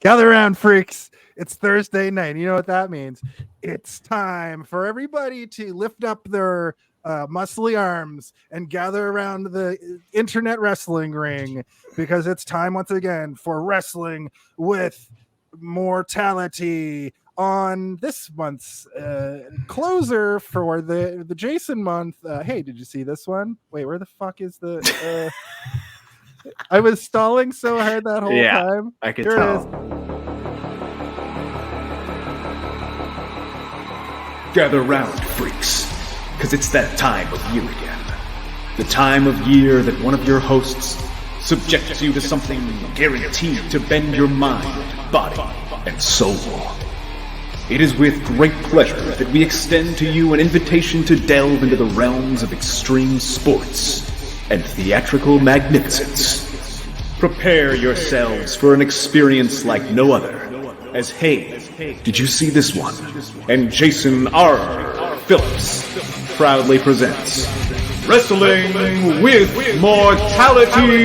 Gather around, freaks. It's Thursday night. You know what that means. It's time for everybody to lift up their muscly arms and gather around the internet wrestling ring, because it's time once again for Wrestling with Mortality on this month's closer for the Jason month. Hey, did you see this one? Wait, where the fuck is the... I was stalling so hard that whole time. I could tell. Gather round, freaks, because it's that time of year again. The time of year that one of your hosts subjects you to something guaranteed to bend your mind, body, and soul. It is with great pleasure that we extend to you an invitation to delve into the realms of extreme sports and theatrical magnificence. Prepare yourselves for an experience like no other, as Hey, Did You See This One? And Jason R. Phillips proudly presents Wrestling with Mortality!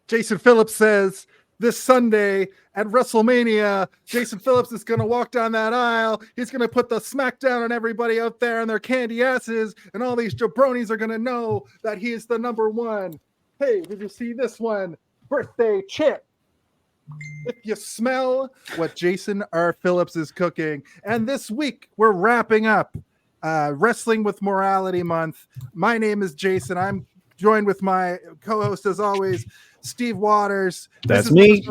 Jason Phillips says this Sunday at WrestleMania, Jason Phillips is going to walk down that aisle. He's going to put the smackdown on everybody out there and their candy asses, and all these jabronis are going to know that he is the number one. Hey, did you see this one? Birthday chip. If you smell what Jason R. Phillips is cooking. And this week, we're wrapping up Wrestling with Morality Month. My name is Jason. I'm joined with my co-host, as always, Steve Waters. That's me.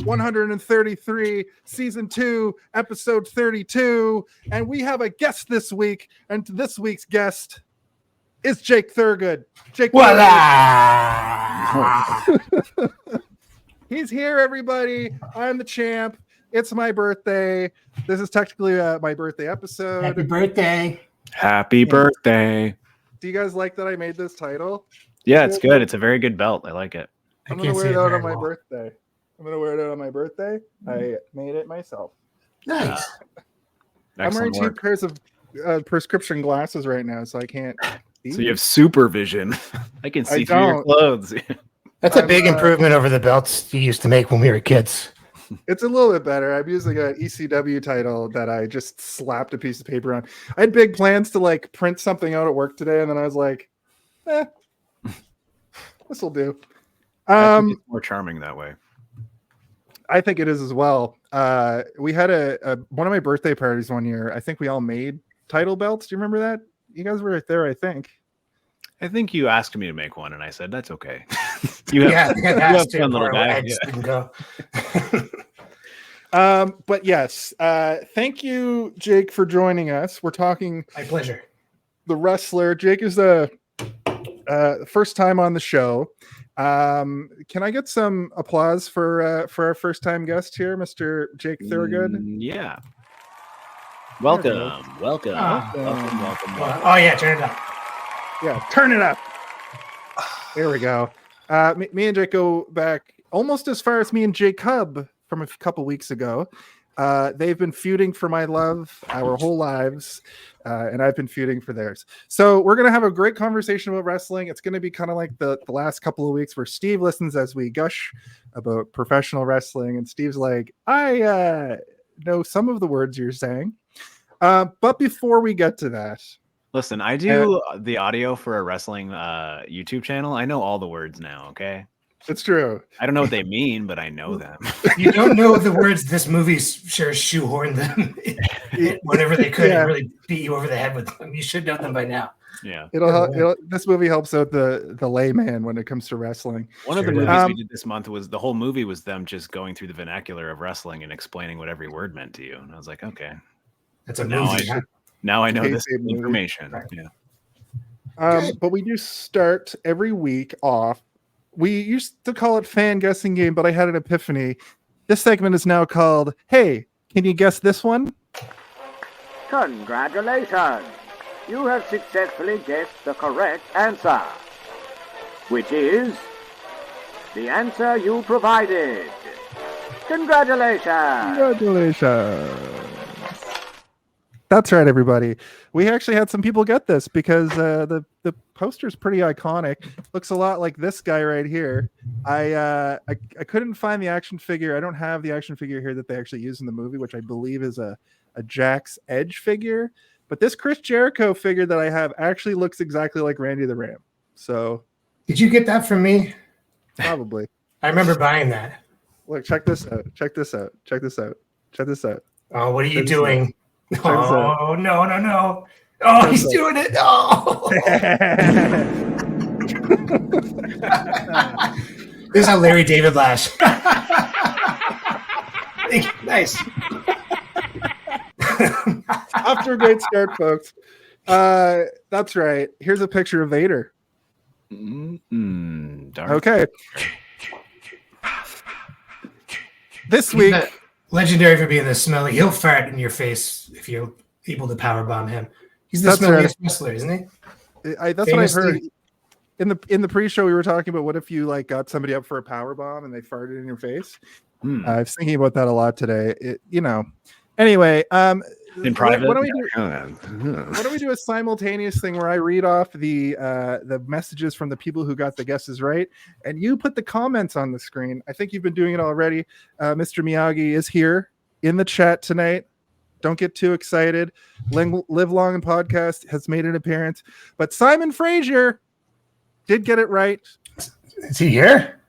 133, season 2, episode 32. And we have a guest this week. And this week's guest is Jake Thurgood. Jake Thurgood. He's here, everybody. I'm the champ. It's my birthday. This is technically my birthday episode. Happy birthday. Happy birthday. Do you guys like that I made this title? Yeah, it's good. It's a very good belt. I like it. I'm going to wear it out on my birthday. I made it myself. Nice. I'm wearing 2 pairs of prescription glasses right now, so I can't see. So you have supervision. I can see through your clothes. That's a big improvement over the belts you used to make when we were kids. It's a little bit better. I'm using an ECW title that I just slapped a piece of paper on. I had big plans to like print something out at work today, and then I was like, this will do. I think it's more charming that way. I think it is as well. We had one of my birthday parties one year. I think we all made title belts. Do you remember that? You guys were right there, I think. I think you asked me to make one, and I said, that's okay. You have fun little bag. But yes, thank you, Jake, for joining us. We're talking... My pleasure. The wrestler. Jake is the first time on the show. Can I get some applause for our first time guest here, Mr. Jake Thurgood? Yeah. Welcome. Welcome. Oh yeah, turn it up. Yeah, turn it up. There we go. Me and Jake go back almost as far as me and Jacob from a couple weeks ago. They've been feuding for my love our whole lives, and I've been feuding for theirs. So we're going to have a great conversation about wrestling. It's going to be kind of like the last couple of weeks where Steve listens as we gush about professional wrestling, and Steve's like, I know some of the words you're saying. But before we get to that, listen, I do the audio for a wrestling YouTube channel. I know all the words now, okay? it's true. I don't know what they mean, but I know them. You don't know the words. This movie sure shoehorned them whenever they could and really beat you over the head with them. You should know them by now. Yeah. This movie helps out the layman when it comes to wrestling. One of the movies we did this month was the whole movie was them just going through the vernacular of wrestling and explaining what every word meant to you. And I was like, okay. That's a movie. Now I know this information. Right. Yeah. But we do start every week off. We used to call it fan guessing game, but I had an epiphany. This segment is now called, Hey, can you guess this one? Congratulations! You have successfully guessed the correct answer, which is the answer you provided. Congratulations! Congratulations! That's right, everybody. We actually had some people get this because the poster's pretty iconic. Looks a lot like this guy right here. I couldn't find the action figure. I don't have the action figure here that they actually use in the movie, which I believe is a Jack's Edge figure. But this Chris Jericho figure that I have actually looks exactly like Randy the Ram. So, did you get that from me? Probably. I remember buying that. Look, check this out. Check this out. Check this out. Check this out. Oh, what are you doing? Oh, no. Oh, he's doing it. Oh. This is how Larry David laughs. Nice. After a great start, folks. That's right. Here's a picture of Vader. Okay. This week, legendary for being this smelly. He'll fart in your face if you're able to powerbomb him. He's the smelliest wrestler, isn't he? That's what I've heard. In the pre-show, we were talking about what if you got somebody up for a powerbomb and they farted in your face. I was thinking about that a lot today. Anyway, in private, why don't we do a simultaneous thing where I read off the messages from the people who got the guesses right, and you put the comments on the screen. I think you've been doing it already. Mr. Miyagi is here in the chat tonight. Don't get too excited. Live Long and Podcast has made an appearance, but Simon Frazier did get it right. Is he here?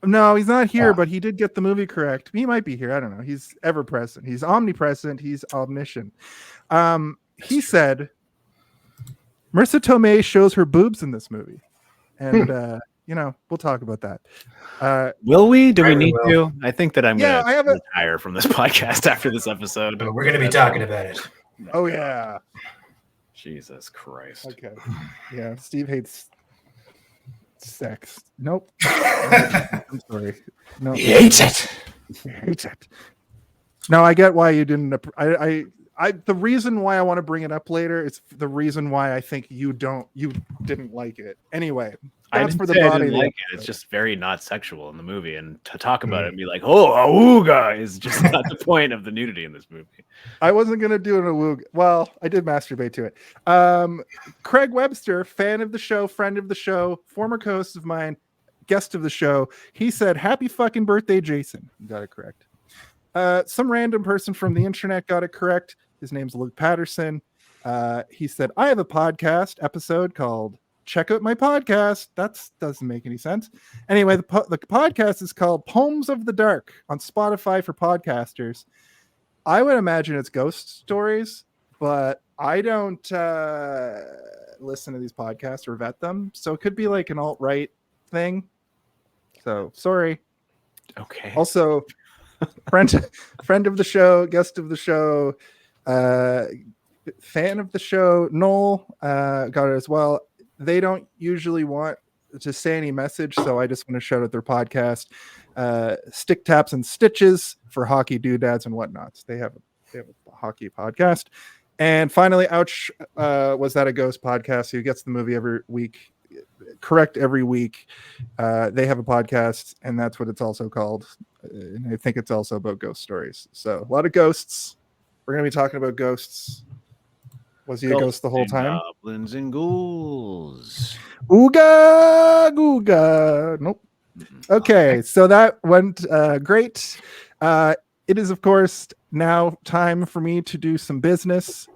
No, he's not here, but he did get the movie correct. He might be here. I don't know. He's ever present. He's omnipresent. He's omniscient. He said Marisa Tomei shows her boobs in this movie. And, we'll talk about that. Will we? Do we need to? I think that I'm going to retire from this podcast after this episode. But we're going to be talking about it. Oh, yeah. Jesus Christ. Okay. Yeah, Steve hates sex. Nope. I'm sorry. No, he hates it. He hates it. No, I get why you didn't. The reason why I want to bring it up later is the reason why I think you didn't like it. Anyway, that's for the body. I didn't like it. It's just very not sexual in the movie, and to talk about it and be like, "Oh, awooga," is just not the point of the nudity in this movie. I wasn't gonna do an awooga. Well, I did masturbate to it. Craig Webster, fan of the show, friend of the show, former co-host of mine, guest of the show. He said, "Happy fucking birthday, Jason." You got it correct. Some random person from the internet got it correct. His name's Luke Patterson. He said, I have a podcast episode called Check Out My Podcast. That doesn't make any sense. Anyway, the podcast is called Poems of the Dark on Spotify for podcasters. I would imagine it's ghost stories, but I don't listen to these podcasts or vet them. So it could be like an alt-right thing. So sorry. Okay. Also, friend of the show, guest of the show, fan of the show, Noel got it as well. They don't usually want to say any message, so I just want to shout out their podcast, Stick Taps and Stitches for hockey doodads and whatnots. They have a hockey podcast. And finally, Ouch, Was That a Ghost podcast? Who gets the movie every week, correct every week. They have a podcast, and that's what it's also called. and I think it's also about ghost stories. So a lot of ghosts. We're going to be talking about ghosts. Was he a ghost the whole time? Goblins and ghouls. Ooga googa. Nope. Okay, so that went great. It is, of course, now time for me to do some business.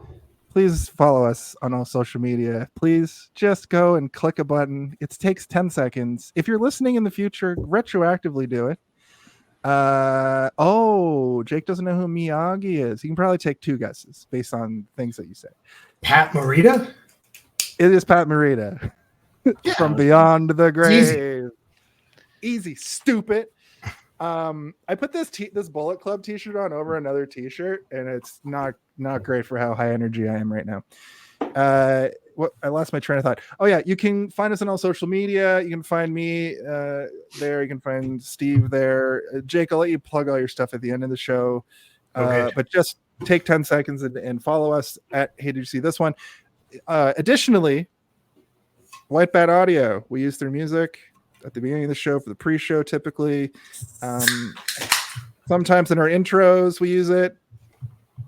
Please follow us on all social media. Please just go and click a button. It takes 10 seconds. If you're listening in the future, retroactively do it. Jake doesn't know who Miyagi is. He can probably take 2 guesses based on things that you say. Pat Morita? It is Pat Morita from Beyond the Grave. Easy, stupid. I put this Bullet Club t-shirt on over another t-shirt, and it's not great for how high energy I am right now. I lost my train of thought. Oh yeah, you can find us on all social media. You can find me there. You can find Steve there. Jake, I'll let you plug all your stuff at the end of the show. Okay. But just take 10 seconds and follow us at Hey, Did You See This One? Additionally, White Bat Audio. We use their music at the beginning of the show for the pre-show typically. Sometimes in our intros we use it.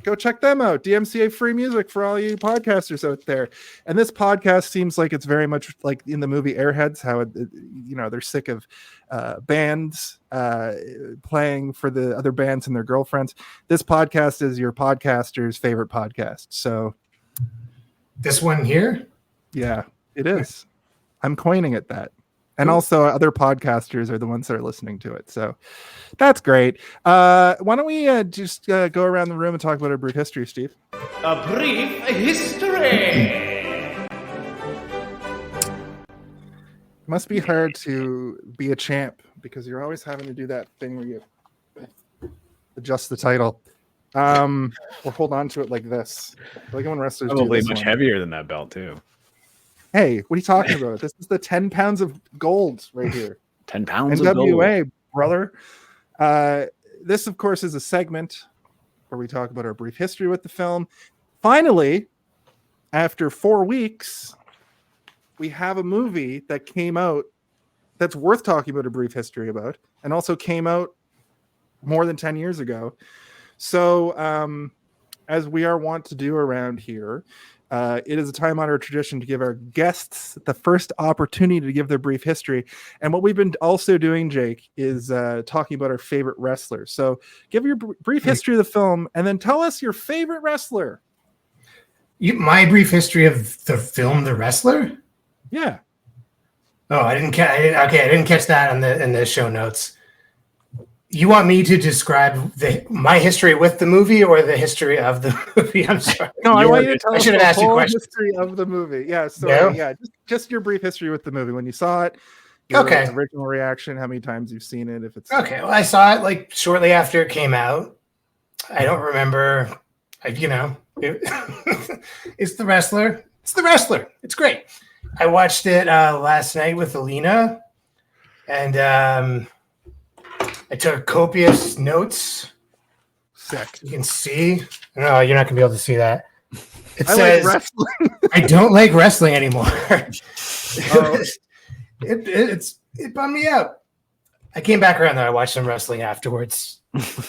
Go check them out. DMCA free music for all you podcasters out there. And this podcast seems like it's very much like in the movie Airheads, how they're sick of bands playing for the other bands and their girlfriends. This podcast is your podcaster's favorite podcast. So this one here? Yeah, it is. I'm coining it that. And also other podcasters are the ones that are listening to it. So that's great. Why don't we just go around the room and talk about our brief history, Steve? A brief history. It must be hard to be a champ because you're always having to do that thing where you adjust the title. Or hold on to it like this. Like when wrestlers Probably do much heavier than that belt too. Hey, what are you talking about? This is the 10 pounds of gold right here. 10 pounds of NWA, gold. Brother. This, of course, is a segment where we talk about our brief history with the film. Finally, after 4 weeks, we have a movie that came out that's worth talking about a brief history about, and also came out more than 10 years ago. So, as we are wont to do around here, it is a time-honored tradition to give our guests the first opportunity to give their brief history. And what we've been also doing, Jake, is talking about our favorite wrestlers. So give your brief history of the film, and then tell us your favorite wrestler. My brief history of the film The Wrestler? Yeah. Oh, I didn't catch that in the show notes. You want me to describe my history with the movie or the history of the movie? I'm sorry. No, I want you to tell us the whole questions. history of the movie. Yeah, so No? yeah, just your brief history with the movie. When you saw it, your original reaction, how many times you've seen it, if it's okay. Well, I saw it like shortly after it came out. I don't remember. It's The Wrestler. It's The Wrestler. It's great. I watched it last night with Alina, and I took copious notes. sick. You can see. No, you're not gonna be able to see that. It I says, like wrestling. I don't like wrestling anymore. It bummed me out. I came back around though. I watched some wrestling afterwards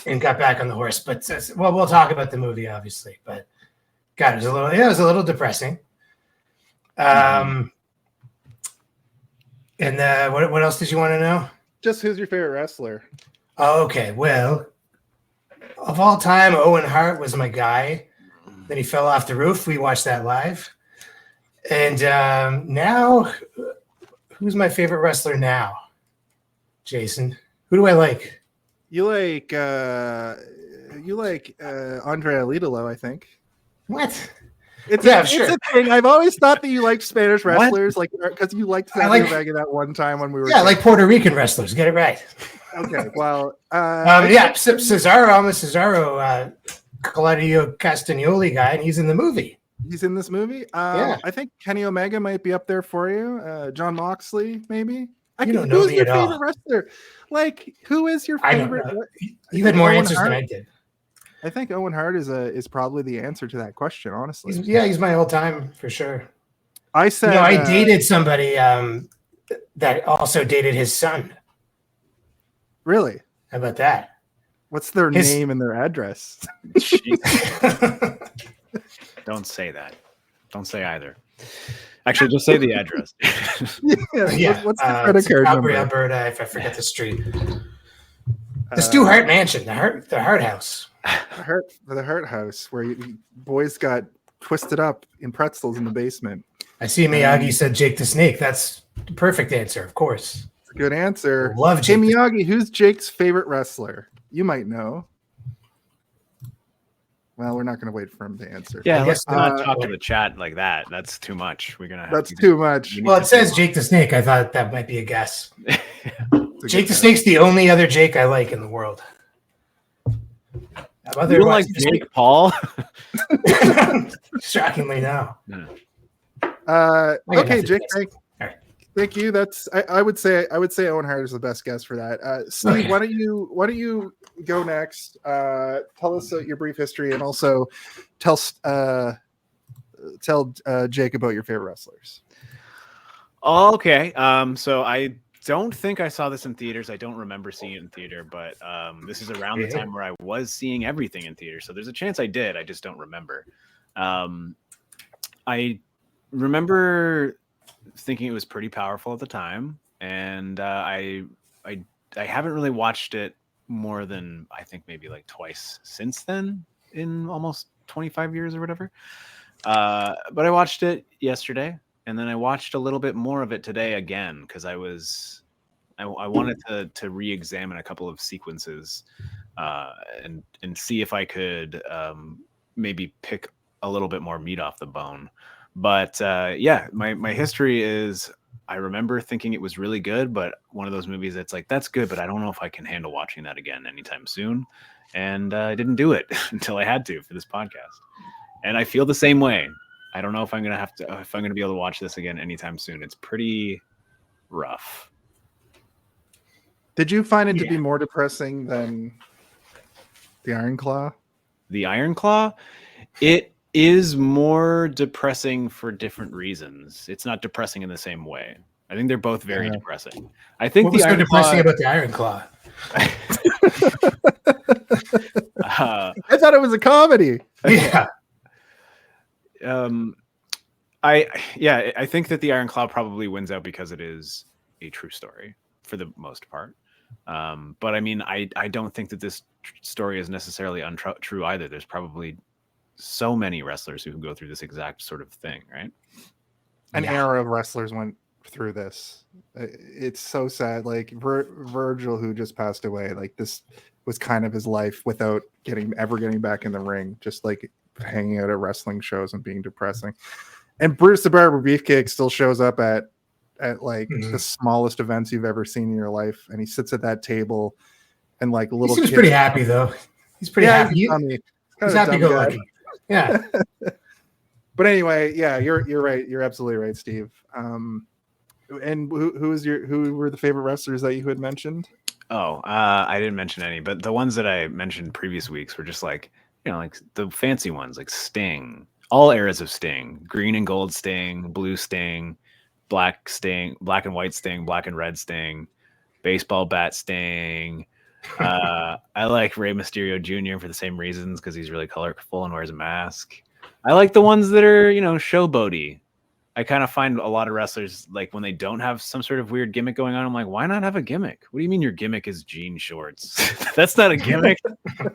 and got back on the horse. But we'll talk about the movie, obviously. But God, it was a little depressing. And what else did you want to know? Just who's your favorite wrestler? Oh, okay. Well, of all time, Owen Hart was my guy. Then he fell off the roof. We watched that live. And now, who's my favorite wrestler now? Jason, who do I like? You like Andre Alidolo, I think. What? Sure. Sure. It's a thing. I've always thought that you liked Spanish wrestlers, like because you liked Savio Vega that one time when we were. Yeah, I like Puerto Rican wrestlers. Get it right. Okay, well, Cesaro. I'm a Cesaro, Claudio Castagnoli guy, and he's in the movie. He's in this movie. I think Kenny Omega might be up there for you. John Moxley, maybe. You don't know me at all. Who's your favorite wrestler? Like, who is your favorite? I don't know. You had more answers than I did. I think Owen Hart is probably the answer to that question, honestly. He's my all time for sure. I said I dated somebody that also dated his son. Really? How about that? What's their His- name and their address? Don't say that. Don't say either. Actually, just say the address. Yeah. What's the credit it's in card Calgary, number? Alberta, if I forget the street. The Stu Hart Mansion, the Hart House. The Hart House, where boys got twisted up in pretzels in the basement. I see Miyagi said Jake the Snake. That's the perfect answer, of course. It's a good answer. Love Hey, Jake the- Miyagi, who's Jake's favorite wrestler? You might know. Well, we're not going to wait for him to answer. Yeah, I let's guess not talk to the chat like that. That's too much. We're gonna. That's too much. we need Well, to it says do- Jake the Snake. I thought that might be a guess. It's a Jake good the guess. Snake's the only other Jake I like in the world. You don't like Jake Paul? Shockingly, no. No. got Okay, nothing Jake. to say. All right. Thank you. That's I would say Owen Hart is the best guess for that. Steve, Okay. why don't you go next? Tell us your brief history and also tell Jake about your favorite wrestlers. Okay. So I don't think I saw this in theaters. I don't remember seeing it in theater, but this is around the time where I was seeing everything in theater. So there's a chance I did. I just don't remember. I remember thinking it was pretty powerful at the time, and I haven't really watched it more than I think maybe like twice since then in almost 25 years or whatever. But I watched it yesterday, and then I watched a little bit more of it today again because I wanted to re-examine a couple of sequences and see if I could maybe pick a little bit more meat off the bone. But yeah, my history is I remember thinking it was really good, but one of those movies that's like, that's good, but I don't know if I can handle watching that again anytime soon. And I didn't do it until I had to for this podcast. And I feel the same way. I don't know if I'm gonna be able to watch this again anytime soon. It's pretty rough. Did you find it to be more depressing than the Iron Claw? The Iron Claw, it is more depressing for different reasons. It's not depressing in the same way. I think they're both very depressing. I think What was the so Iron depressing Claw, about the Iron Claw? I thought it was a comedy. Yeah. I think that the Iron Claw probably wins out because it is a true story for the most part. But I mean, I don't think that this story is necessarily untrue either. There's probably so many wrestlers who go through this exact sort of thing, right? An era of wrestlers went through this. It's so sad. Like Virgil, who just passed away, like this was kind of his life without ever getting back in the ring, just like hanging out at wrestling shows and being depressing. And Bruce the Barber Beefcake still shows up at like the smallest events you've ever seen in your life, and he sits at that table and like little. He seems pretty happy though. He's pretty happy. He's happy go lucky. Yeah. But anyway, yeah, you're right. You're absolutely right, Steve. And who were the favorite wrestlers that you had mentioned? Oh, I didn't mention any, but the ones that I mentioned previous weeks were just like, like the fancy ones, like Sting, all eras of Sting, green and gold Sting, blue Sting, black and white Sting, black and red Sting, baseball bat Sting. I like Rey Mysterio Jr. for the same reasons, because he's really colorful and wears a mask. I like the ones that are, showboaty. I kind of find a lot of wrestlers, like when they don't have some sort of weird gimmick going on, I'm like, why not have a gimmick? What do you mean your gimmick is jean shorts? That's not a gimmick. I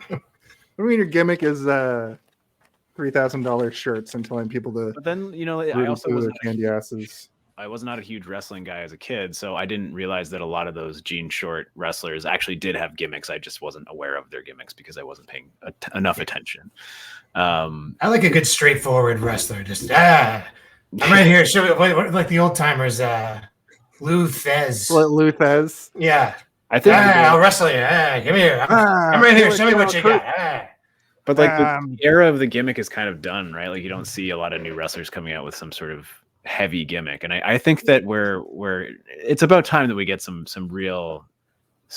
mean, your gimmick is $3,000 shirts and telling people to. But then, I also was candy asses. I was not a huge wrestling guy as a kid, so I didn't realize that a lot of those jean short wrestlers actually did have gimmicks. I just wasn't aware of their gimmicks because I wasn't paying enough attention. I like a good straightforward wrestler. Just I'm right here. Show me what like the old timers. Lou Thez. Lou Thez. Yeah. I think I'll wrestle you. Come here. I'm right here. Show me what you got. But like the era of the gimmick is kind of done, right? Like you don't see a lot of new wrestlers coming out with some sort of heavy gimmick, and I think that we're it's about time that we get some real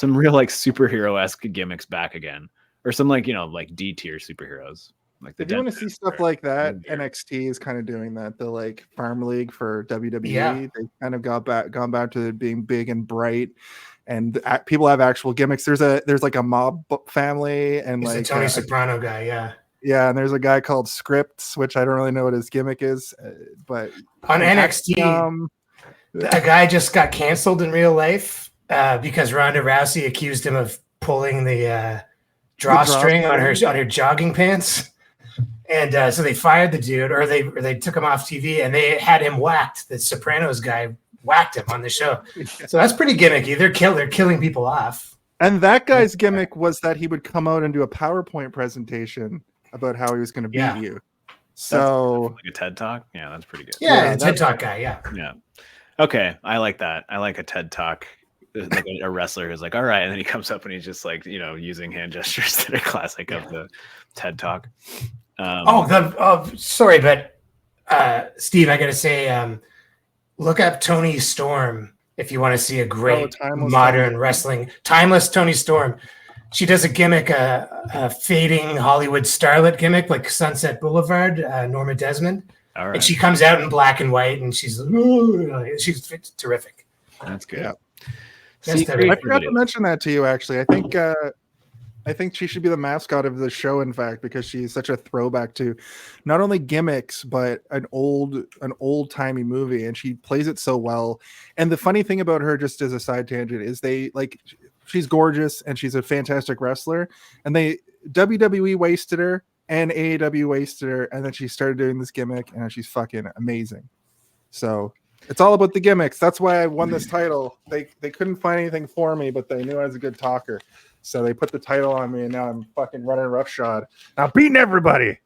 like superhero-esque gimmicks back again, or some like like D tier superheroes. Like if you want to see stuff like that, NXT is kind of doing that. The like farm league for WWE, they kind of gone back to being big and bright and people have actual gimmicks. There's like a mob family, and He's like the Tony Soprano guy, yeah. Yeah, and there's a guy called Scripts, which I don't really know what his gimmick is, but on NXT, a guy just got canceled in real life because Ronda Rousey accused him of pulling the drawstring on her jogging pants, and so they fired the dude, or they took him off TV, and they had him whacked. The Sopranos guy whacked him on the show, so that's pretty gimmicky. They're killing people off. And that guy's gimmick was that he would come out and do a PowerPoint presentation about how he was going to beat you. So that's like a TED Talk. Yeah, that's pretty good. Yeah, TED Talk guy. Yeah. Yeah. Okay, I like that. I like a TED Talk. Like a wrestler who's like, all right, and then he comes up and he's just like, using hand gestures that are classic of the TED Talk. Sorry, but Steve, I gotta say, look up Tony Storm if you want to see a great modern wrestling, timeless Tony Storm. She does a gimmick, a fading Hollywood starlet gimmick, like Sunset Boulevard, Norma Desmond. All right. And she comes out in black and white, and she's terrific. That's good. Yeah. See, I forgot to mention that to you. Actually, I think she should be the mascot of the show. In fact, because she's such a throwback to not only gimmicks but an old timey movie, and she plays it so well. And the funny thing about her, just as a side tangent, is she's gorgeous and she's a fantastic wrestler. And WWE wasted her and AEW wasted her, and then she started doing this gimmick, and she's fucking amazing. So it's all about the gimmicks. That's why I won this title. They couldn't find anything for me, but they knew I was a good talker. So they put the title on me, and now I'm fucking running roughshod. I'm beating everybody.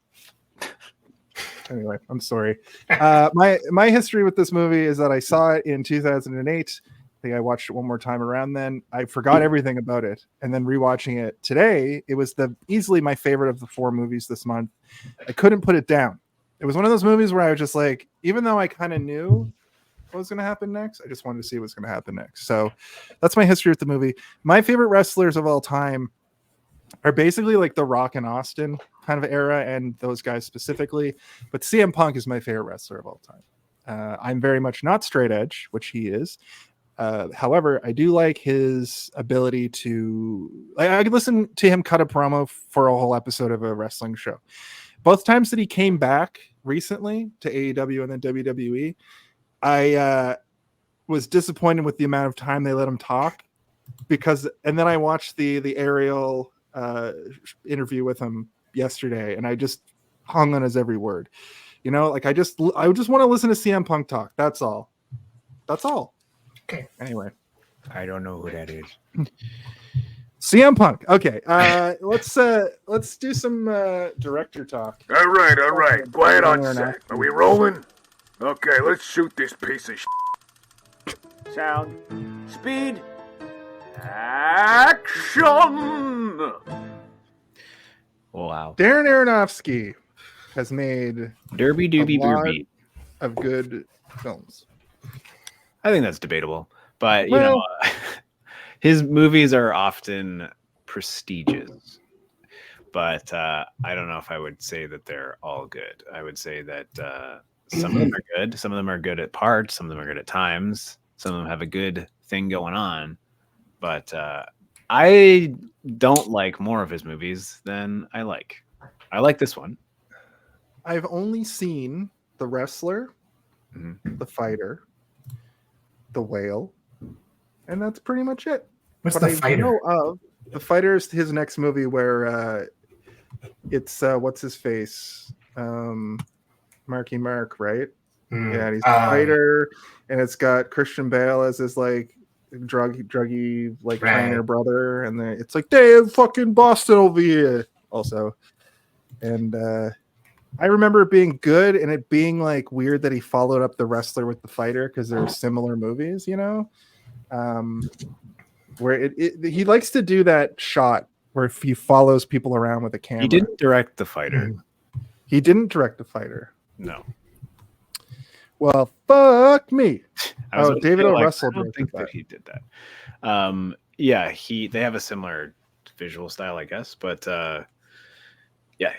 Anyway, I'm sorry. My history with this movie is that I saw it in 2008. I think I watched it one more time around then. I forgot everything about it. And then rewatching it today, it was easily my favorite of the 4 movies this month. I couldn't put it down. It was one of those movies where I was just like, even though I kind of knew what was going to happen next, I just wanted to see what's going to happen next. So that's my history with the movie. My favorite wrestlers of all time are basically like the Rock and Austin kind of era, and those guys specifically. But CM Punk is my favorite wrestler of all time. I'm very much not straight edge, which he is. However, I do like his ability to. I could listen to him cut a promo for a whole episode of a wrestling show. Both times that he came back recently to AEW and then WWE, I was disappointed with the amount of time they let him talk, and then I watched the Ariel interview with him yesterday, and I just hung on his every word. I just want to listen to CM Punk talk. That's all. Okay. Anyway, I don't know who that is. CM Punk. Okay. Let's do some director talk. All right. Quiet on set. Are we rolling? Okay, let's shoot this piece of shit. Sound, speed, action! Wow. Darren Aronofsky has made Derby Doobie Derby of good films. I think that's debatable, but his movies are often prestigious. But I don't know if I would say that they're all good. I would say that some of them are good. Some of them are good at parts. Some of them are good at times. Some of them have a good thing going on. But I don't like more of his movies than I like. I like this one. I've only seen The Wrestler, The Fighter, The Whale, and that's pretty much it. What's The Fighter? The Fighter is his next movie where it's what's his face? Marky Mark, right? Yeah, and he's a fighter, and it's got Christian Bale as his like druggy like trainer brother, and then it's like damn fucking Boston over here also. And I remember it being good and it being like weird that he followed up The Wrestler with The Fighter because they're similar movies, where he likes to do that shot where he follows people around with a camera. He didn't direct The Fighter. He didn't direct The Fighter. No. Well, fuck me. David O. Like, Russell. I don't think that he did that. They have a similar visual style, I guess, but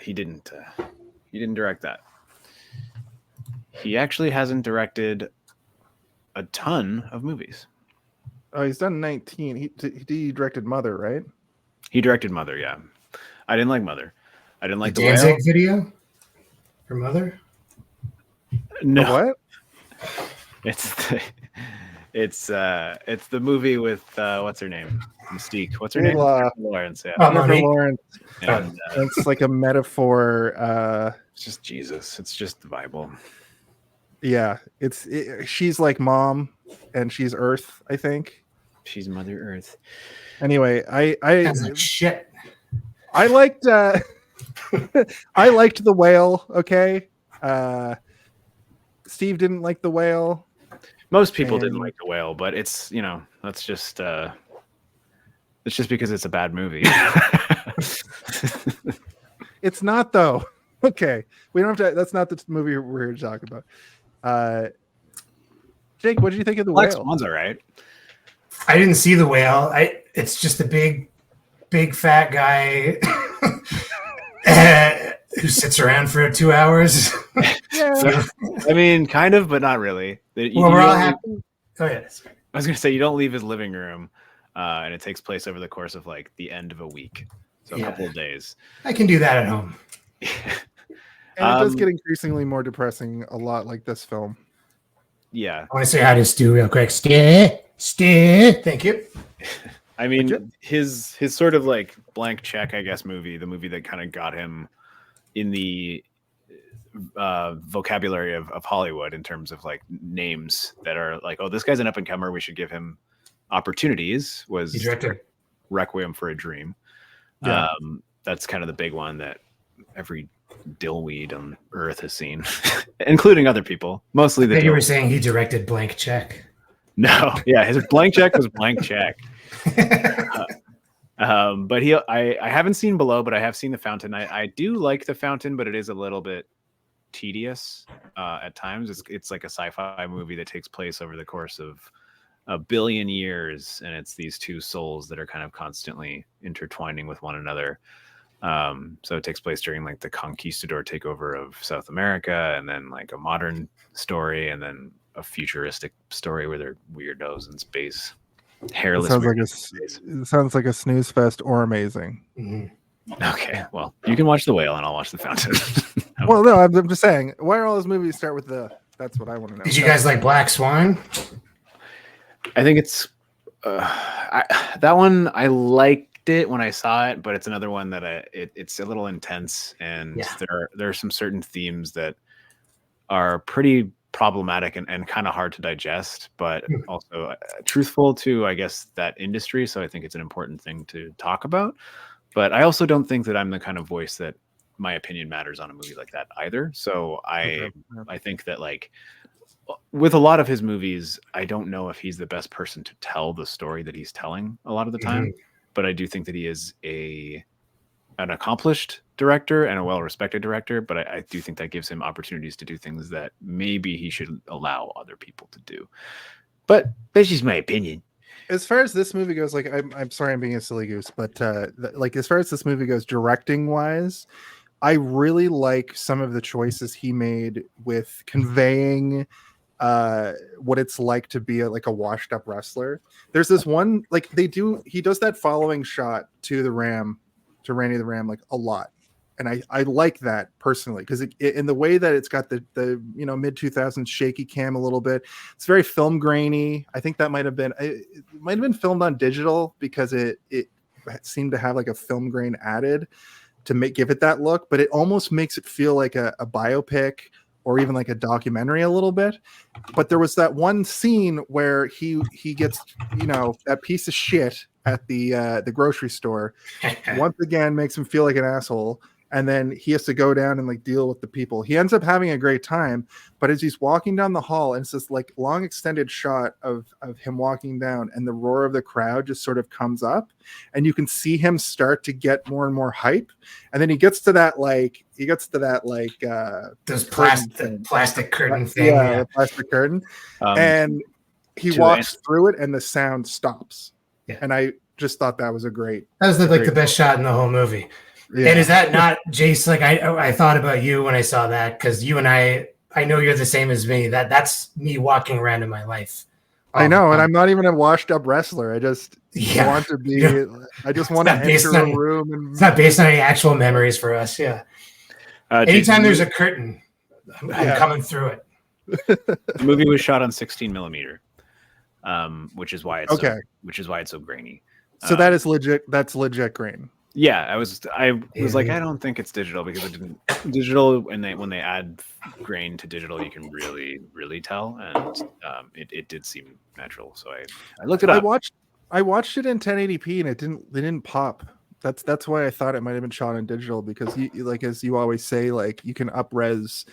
he didn't direct that. He actually hasn't directed a ton of movies. Oh, he's done 19. He directed Mother, right? He directed Mother. Yeah, I didn't like Mother. I didn't like the Danzig whale. video for Mother. No, What? It's the movie with what's her name? Mystique. What's her name? Jennifer Lawrence. Yeah. Jennifer Lawrence. And, It's like a metaphor. it's just Jesus. It's just the Bible. Yeah, she's like mom, and she's Earth, I think. She's Mother Earth. Anyway, Sounds like shit. I liked I liked The Whale. Okay, Steve didn't like The Whale. Most people didn't like The Whale, but it's that's just it's just because it's a bad movie. It's not though. Okay, we don't have to. That's not the movie we're here to talk about. Jake, what did you think of The Black Whale? Swan's all right. I didn't see The Whale. It's just a big fat guy who sits around for 2 hours. Yeah. I mean, kind of, but not really. Well, we're all happy. Go ahead. I was gonna say you don't leave his living room, and it takes place over the course of like the end of a week, so a couple of days. I can do that at home. And it does get increasingly more depressing, a lot like this film. Yeah. I want to say hi to Stu real quick. Stu. Thank you. I mean, his sort of like Blank Check, I guess, movie, the movie that kind of got him in the vocabulary of Hollywood in terms of like names that are like, oh, this guy's an up and comer, we should give him opportunities, was He directed Requiem for a Dream. Yeah. That's kind of the big one that every dillweed on Earth has seen, including other people, mostly the. You were saying he directed Blank Check. No, yeah, his Blank Check was Blank Check. But I haven't seen Below, but I have seen The Fountain. I do like The Fountain, but it is a little bit tedious at times. It's like a sci-fi movie that takes place over the course of a billion years, and it's these two souls that are kind of constantly intertwining with one another. So it takes place during like the conquistador takeover of South America, and then like a modern story, and then a futuristic story where they're weirdos in space. Hairless. It sounds like a snooze fest or amazing. Mm-hmm. Okay, well, you can watch The Whale and I'll watch The Fountain. Well, no, I'm just saying, why are all those movies start with the? That's what I want to know. Did you guys like Black Swan? I think it's that one. I liked it when I saw it, but it's another one that it's a little intense, and there are some certain themes that are pretty problematic and kind of hard to digest, but also truthful to, I guess, that industry. So I think it's an important thing to talk about. But I also don't think that I'm the kind of voice that my opinion matters on a movie like that either. So I think that like with a lot of his movies, I don't know if he's the best person to tell the story that he's telling a lot of the time. But I do think that he is an accomplished director and a well-respected director, but I do think that gives him opportunities to do things that maybe he should allow other people to do. But that's just my opinion. As far as this movie goes, like I'm sorry I'm being a silly goose, but like as far as this movie goes, directing wise, I really like some of the choices he made with conveying what it's like to be like a washed up wrestler. There's this one, like he does that following shot to Randy the Ram like a lot, and I like that personally because in the way that it's got the mid 2000s shaky cam a little bit, it's very film grainy. I think that might have been filmed on digital because it seemed to have like a film grain added to give it that look, but it almost makes it feel like a biopic or even like a documentary a little bit. But there was that one scene where he gets that piece of shit at the grocery store once again, makes him feel like an asshole, and then he has to go down and like deal with the people. He ends up having a great time, but as he's walking down the hall, and it's this like long extended shot of him walking down, and the roar of the crowd just sort of comes up, and you can see him start to get more and more hype, and then he gets to that those plastic curtain thing, the plastic curtain, and he walks through it, and the sound stops. Yeah. And I just thought that was that was the best shot in the whole movie. Yeah. And is that not, Jace? Like I thought about you when I saw that, because you and I know you're the same as me. That's me walking around in my life. I know, and I'm not even a washed up wrestler. I just want to be. Yeah. I just want to enter a room, and it's not based on any actual memories for us. Yeah. Anytime there's a curtain, I'm coming through it. The movie was shot on 16 millimeter, which is why it's so grainy. So that is legit. That's legit grain. Yeah, I was like, I don't think it's digital because it didn't digital. And when they add grain to digital, you can really tell, and it did seem natural. So I looked it up. I watched it in 1080p, and they didn't pop. That's why I thought it might have been shot in digital, because as you always say, like, you can up-res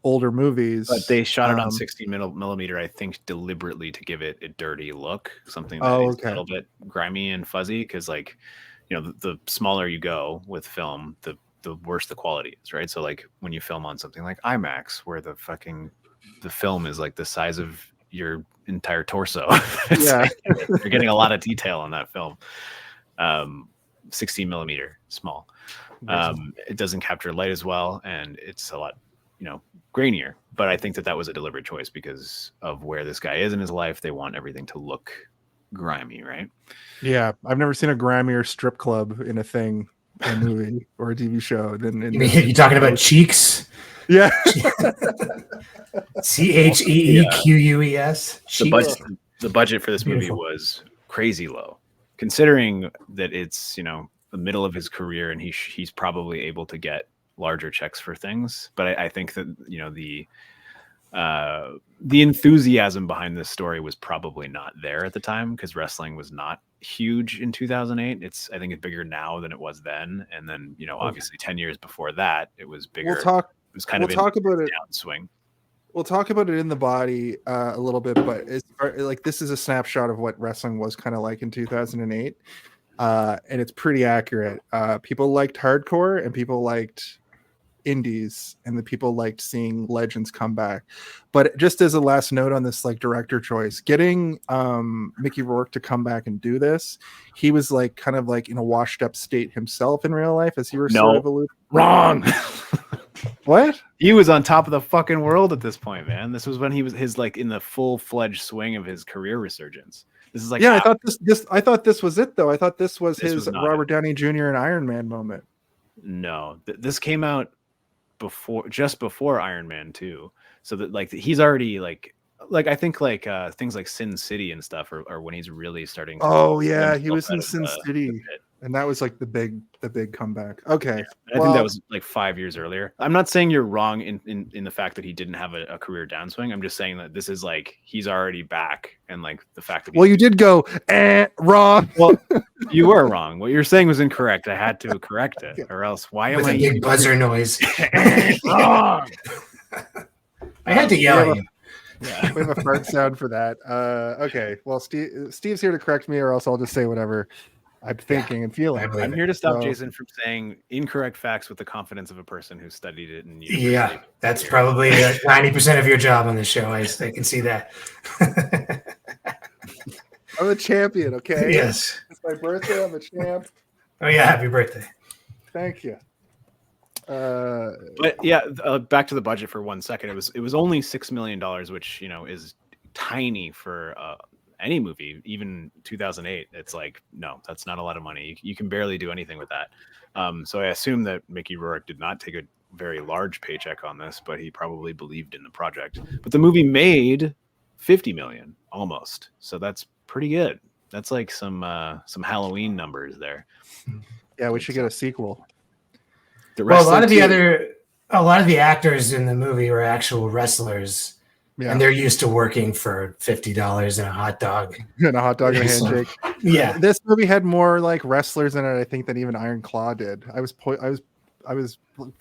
older movies. But they shot it on 16 millimeter, I think, deliberately to give it a dirty look, something that is a little bit grimy and fuzzy, because, like, you know, the smaller you go with film, the worse the quality is, right? So, like, when you film on something like IMAX, where the film is like the size of your entire torso, you're getting a lot of detail on that film. 16 millimeter small. It doesn't capture light as well, and it's a lot, grainier. But I think that was a deliberate choice because of where this guy is in his life. They want everything to look grimy, right? Yeah, I've never seen a grimier strip club in a movie or a TV show than. You talking about Cheeks? Yeah. CHEEQUES. The budget for this movie was crazy low, considering that it's the middle of his career, and he's probably able to get larger checks for things. But I think that the enthusiasm behind this story was probably not there at the time, because wrestling was not huge in 2008. I think it's bigger now than it was then, and then obviously 10 years before that it was bigger. It was kind of talk about it downswing. We'll talk about it in the body a little bit, but it's like, this is a snapshot of what wrestling was kind of like in 2008, and it's pretty accurate. People liked hardcore, and people liked indies, and the people liked seeing legends come back. But just as a last note on this, like, director choice, getting Mickey Rourke to come back and do this, he was like kind of like in a washed up state himself in real life, as you were sort of alluding. Wrong. What? He was on top of the fucking world at this point, man. This was when he was in the full-fledged swing of his career resurgence. This is like, I thought this was it, though. I thought this was his Robert Downey Jr. and Iron Man moment. No, this came out just before Iron Man 2, so that, like, he's already like I think things like Sin City and stuff are when he's really starting to he was in Sin City, and that was like the big comeback. Okay, I think that was like 5 years earlier. I'm not saying you're wrong in the fact that he didn't have a career downswing. I'm just saying that this is like, he's already back, and like the fact that you did go wrong. Well, you were wrong. What you're saying was incorrect. I had to correct it, or else why am I big buzzer noise? Wrong. I had to yell at you. Yeah, we have a fart sound for that. Okay, well, Steve's here to correct me, or else I'll just say whatever I'm thinking and feeling. I'm here to stop Jason from saying incorrect facts with the confidence of a person who studied it in university. Yeah, that's probably 90% of your job on the show. I can see that. I'm a champion, okay? Yes. It's my birthday. I'm a champ. Oh, yeah, happy birthday. Thank you. But yeah, back to the budget for 1 second. It was only $6 million, which is tiny for any movie. Even 2008, it's like, no, that's not a lot of money. You can barely do anything with that. So I assume that Mickey Rourke did not take a very large paycheck on this, but he probably believed in the project. But the movie made $50 million almost, so that's pretty good. That's like some Halloween numbers there. Yeah, we should get a sequel. A lot of the actors in the movie were actual wrestlers, and they're used to working for $50 and a hot dog and a handshake. Yeah, this movie had more like wrestlers in it, I think, than even Iron Claw did. I was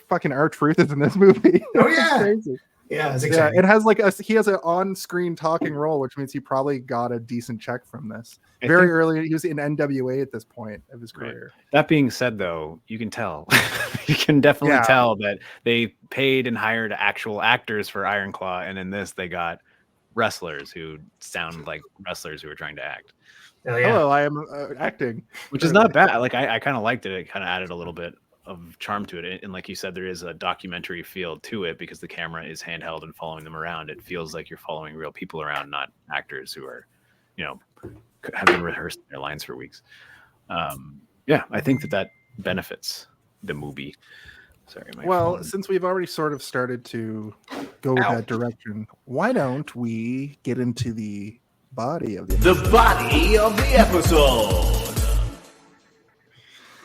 fucking R-Truth is in this movie. Oh yeah, crazy. Yeah, it's exciting. It has like he has an on-screen talking role, which means he probably got a decent check from this. Very early, he was in NWA at this point of his career. Right. That being said, though, you can tell, you can definitely tell that they paid and hired actual actors for Iron Claw, and in this, they got wrestlers who sound like wrestlers who are trying to act. Oh, yeah. Hello, I am acting, which is not bad. Like I kind of liked it. It kind of added a little bit of charm to it, and like you said, there is a documentary feel to it because the camera is handheld and following them around. It feels like you're following real people around, not actors who are have been rehearsing their lines for weeks. Yeah, I think that benefits the movie. Sorry, my phone. Since we've already sort of started to go that direction, why don't we get into the body of the episode? The body of the episode.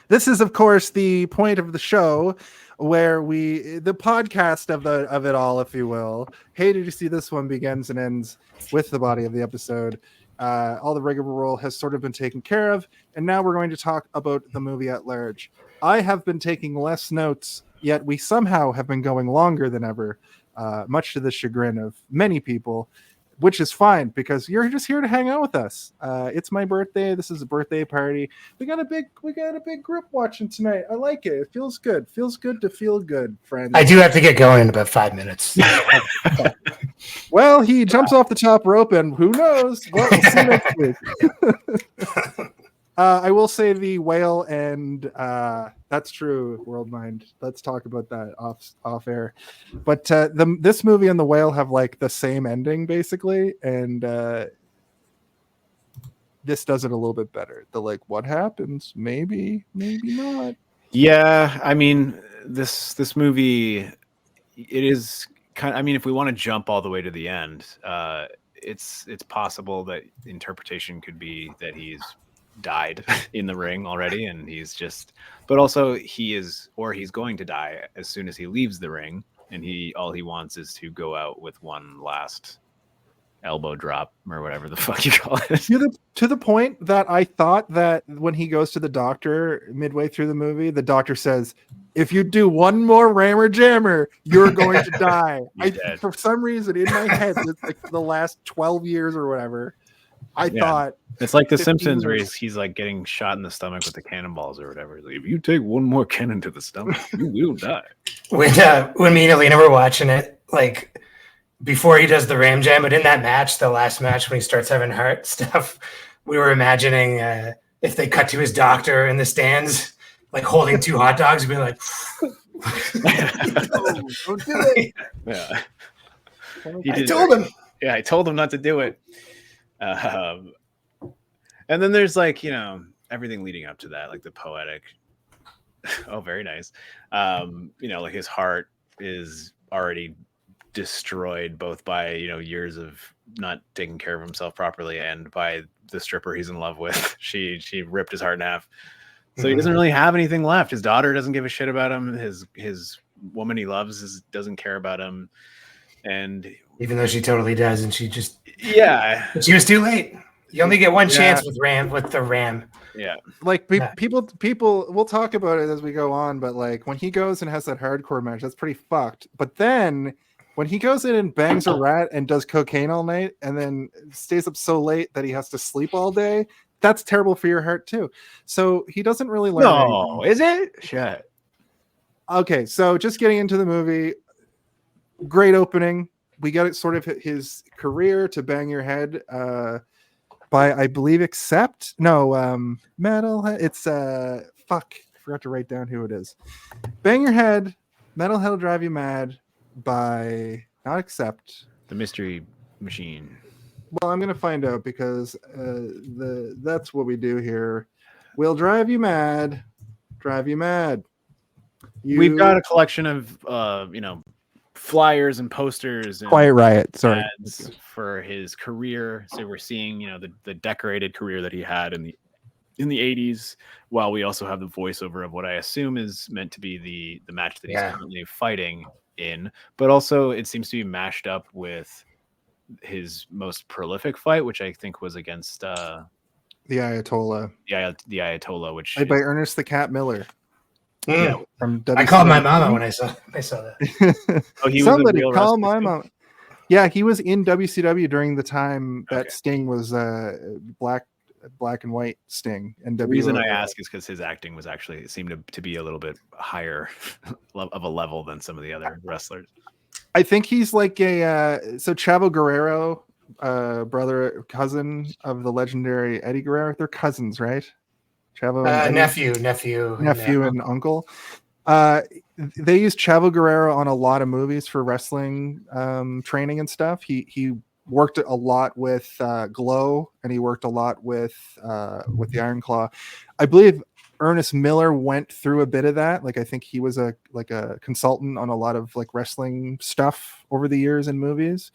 This is, of course, the point of the show where the podcast of it all, if you will. Hey, did you see this one? Begins and ends with the body of the episode. All the rigmarole has sort of been taken care of, and now we're going to talk about the movie at large. I have been taking less notes, yet we somehow have been going longer than ever, much to the chagrin of many people, which is fine because you're just here to hang out with us. It's my birthday. This is a birthday party. We got a big group watching tonight. I like it. It feels good. Feels good to feel good, friends. I do have to get going in about 5 minutes. Well, he jumps off the top rope, and who knows? Well, we'll see next week. I will say the whale and that's true, World Mind. Let's talk about that off air. But this movie and the whale have like the same ending basically, and this does it a little bit better. The like, what happens? Maybe not. Yeah, I mean, this movie, it is kind of, I mean, if we want to jump all the way to the end, it's possible that interpretation could be that he's died in the ring already, and but also he's going to die as soon as he leaves the ring, and all he wants is to go out with one last elbow drop or whatever the fuck you call it. To the point that I thought that when he goes to the doctor midway through the movie, the doctor says, if you do one more rammer jammer, you're going to die. For some reason in my head, it's like the last 12 years or whatever, I thought it's like The Simpsons where he's like getting shot in the stomach with the cannonballs or whatever. Like, if you take one more cannon to the stomach, you will die. When me and Alina were watching it, like before he does the ram jam, but in that match, the last match when he starts having heart stuff, we were imagining if they cut to his doctor in the stands, like holding 2 hot dogs, being like, don't do it. Yeah. I told him. Yeah, I told him not to do it. And then there's like, everything leading up to that, like the poetic. Oh, very nice. Like his heart is already destroyed both by, years of not taking care of himself properly and by the stripper he's in love with. She ripped his heart in half. So he doesn't really have anything left. His daughter doesn't give a shit about him. His woman he loves doesn't care about him. And even though she totally does, and she just she was too late. You only get one chance with the ram. Yeah, like people. We'll talk about it as we go on, but like when he goes and has that hardcore match, that's pretty fucked. But then when he goes in and bangs a rat and does cocaine all night, and then stays up so late that he has to sleep all day, that's terrible for your heart too. So he doesn't really learn. No, is it? Shit. Okay, so just getting into the movie. Great opening. We got it sort of his career to bang your head by, I believe, Metalhead. It's fuck. I forgot to write down who it is. Bang Your Head, Metalhead Will Drive You Mad by not Accept. The Mystery Machine. Well, I'm gonna find out because that's what we do here. We'll drive you mad. Drive you mad. We've got a collection of flyers and posters and Quiet Riot, sorry, ads for his career. So we're seeing, the decorated career that he had in the 80s, while we also have the voiceover of what I assume is meant to be the match that he's currently fighting in. But also it seems to be mashed up with his most prolific fight, which I think was against the Ayatollah. The Ayatollah, which played by Ernest the Cat Miller. Yeah, from I called my mama when I saw that. Oh, he Somebody was call my mama. Yeah, he was in WCW during the time that Sting was black and white Sting. And the reason I ask is because his acting was actually seemed to be a little bit higher of a level than some of the other wrestlers. I think he's like so Chavo Guerrero, cousin of the legendary Eddie Guerrero. They're cousins, right? Chavo nephew and uncle. They used Chavo Guerrero on a lot of movies for wrestling training and stuff. He worked a lot with Glow, and he worked a lot with the Iron Claw. I believe Ernest Miller went through a bit of that. Like, I think he was a consultant on a lot of like wrestling stuff over the years in movies.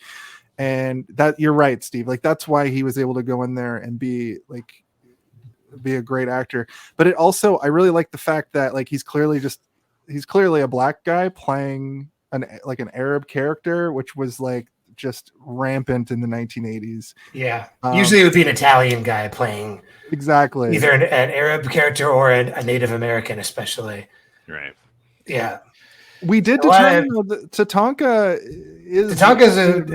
And that, you're right, Steve. Like, that's why he was able to go in there and be a great actor. But it also, I really like the fact that like he's clearly a black guy playing an Arab character, which was like just rampant in the 1980s. Yeah. Usually it would be an Italian guy playing exactly either an Arab character or a Native American, especially. Right. Yeah. We did determine that Tatanka is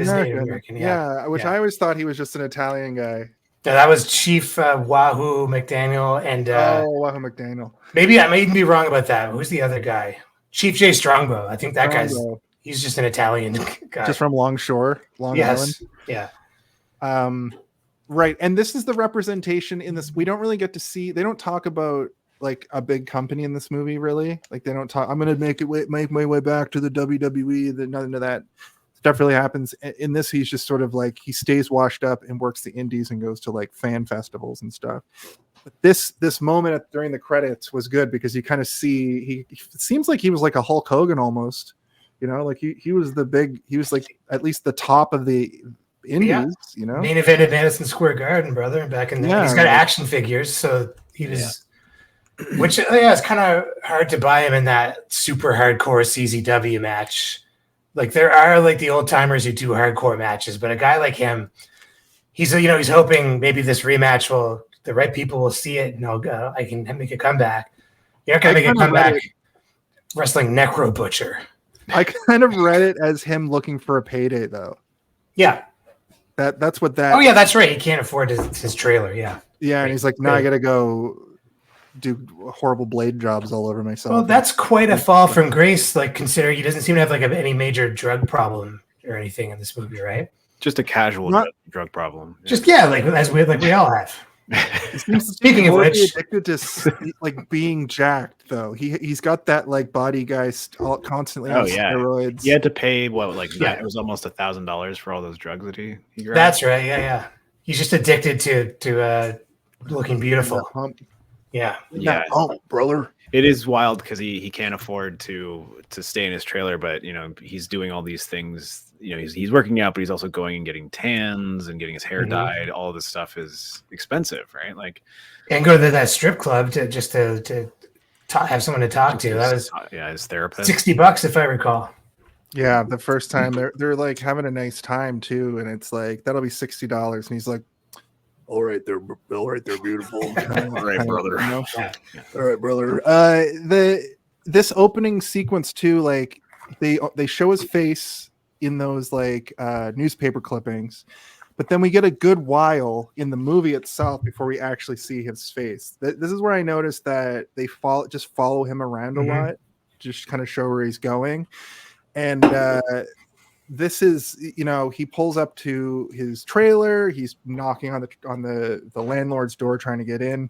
Native American. Yeah, which I always thought he was just an Italian guy. No, that was Chief Wahoo McDaniel and Wahoo McDaniel. Maybe I may even be wrong about that. Who's the other guy? Chief J Strongbow. I think that he's just an Italian guy. Just from Longshore, Long Island. Yeah. Right. And this is the representation in this. We don't really get to see, they don't talk about like a big company in this movie, really. Like, they don't talk, I'm going to make my way back to the WWE. None of that stuff really happens. In this, he's just sort of like, he stays washed up and works the indies and goes to like fan festivals and stuff. But this moment during the credits was good because you kind of see, it seems like he was like a Hulk Hogan almost, you know, like he was like at least the top of the indies, you know. Main event at Madison Square Garden, brother, back in the he's got action figures, so he was which it's kind of hard to buy him in that super hardcore CZW match. Like, there are like the old timers who do hardcore matches, but a guy like him, he's hoping maybe this rematch the right people will see it and I can make a comeback. You're not gonna make a comeback wrestling Necro Butcher. I kind of read it as him looking for a payday, though. Yeah. That's what that. Oh yeah, that's right. He can't afford his trailer. Yeah. Yeah, and he's like, "No, I gotta go do horrible blade jobs all over myself." Well, that's quite a fall from grace. Like, considering he doesn't seem to have like any major drug problem or anything in this movie, right? Just a casual drug problem. Just like we all have. Speaking of which, addicted to like being jacked, though. He's got that like body guy constantly on steroids. He had to pay it was almost $1,000 for all those drugs that he grabbed. That's right. Yeah. He's just addicted to looking beautiful. Yeah. Brother. It is wild because he can't afford to stay in his trailer, but he's doing all these things. He's working out, but he's also going and getting tans and getting his hair dyed. All of this stuff is expensive, right? Like, and go to that strip club to have someone to talk to. That was his therapist. $60 if I recall. Yeah, the first time they're like having a nice time too, and it's like that'll be $60, and he's like, all right, they're beautiful. All right, brother. All right, brother. This opening sequence too, like they show his face in those like newspaper clippings, but then we get a good while in the movie itself before we actually see his face. This is where I noticed that they follow him around a lot, just kind of show where he's going. And this is, he pulls up to his trailer. He's knocking on the landlord's door trying to get in,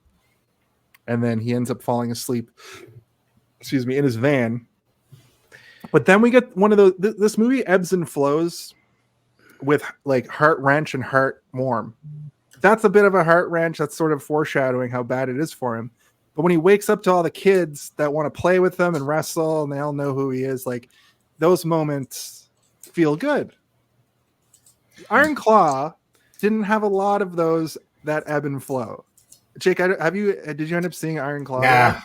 and then he ends up falling asleep. In his van. But then we get one of those. This movie ebbs and flows with like heart wrench and heart warm. That's a bit of a heart wrench. That's sort of foreshadowing how bad it is for him. But when he wakes up to all the kids that want to play with him and wrestle, and they all know who he is, like those moments feel good. Iron Claw didn't have a lot of those that ebb and flow. Jake, did you end up seeing Iron Claw? Yeah.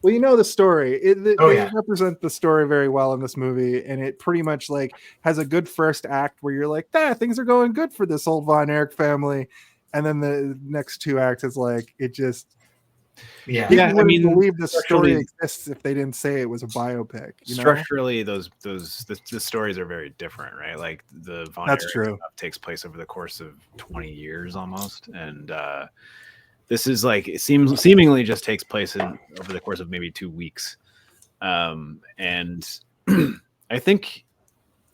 Well, you know the story. They represent the story very well in this movie, and it pretty much like has a good first act where you're like, things are going good for this old Von Erich family, and then the next two acts is like it just. Yeah, I mean, believe the story exists if they didn't say it was a biopic. Structurally, the stories are very different, right? Like the Von Erich stuff takes place over the course of 20 years almost, and this is like it seemingly just takes place over the course of maybe 2 weeks, and I think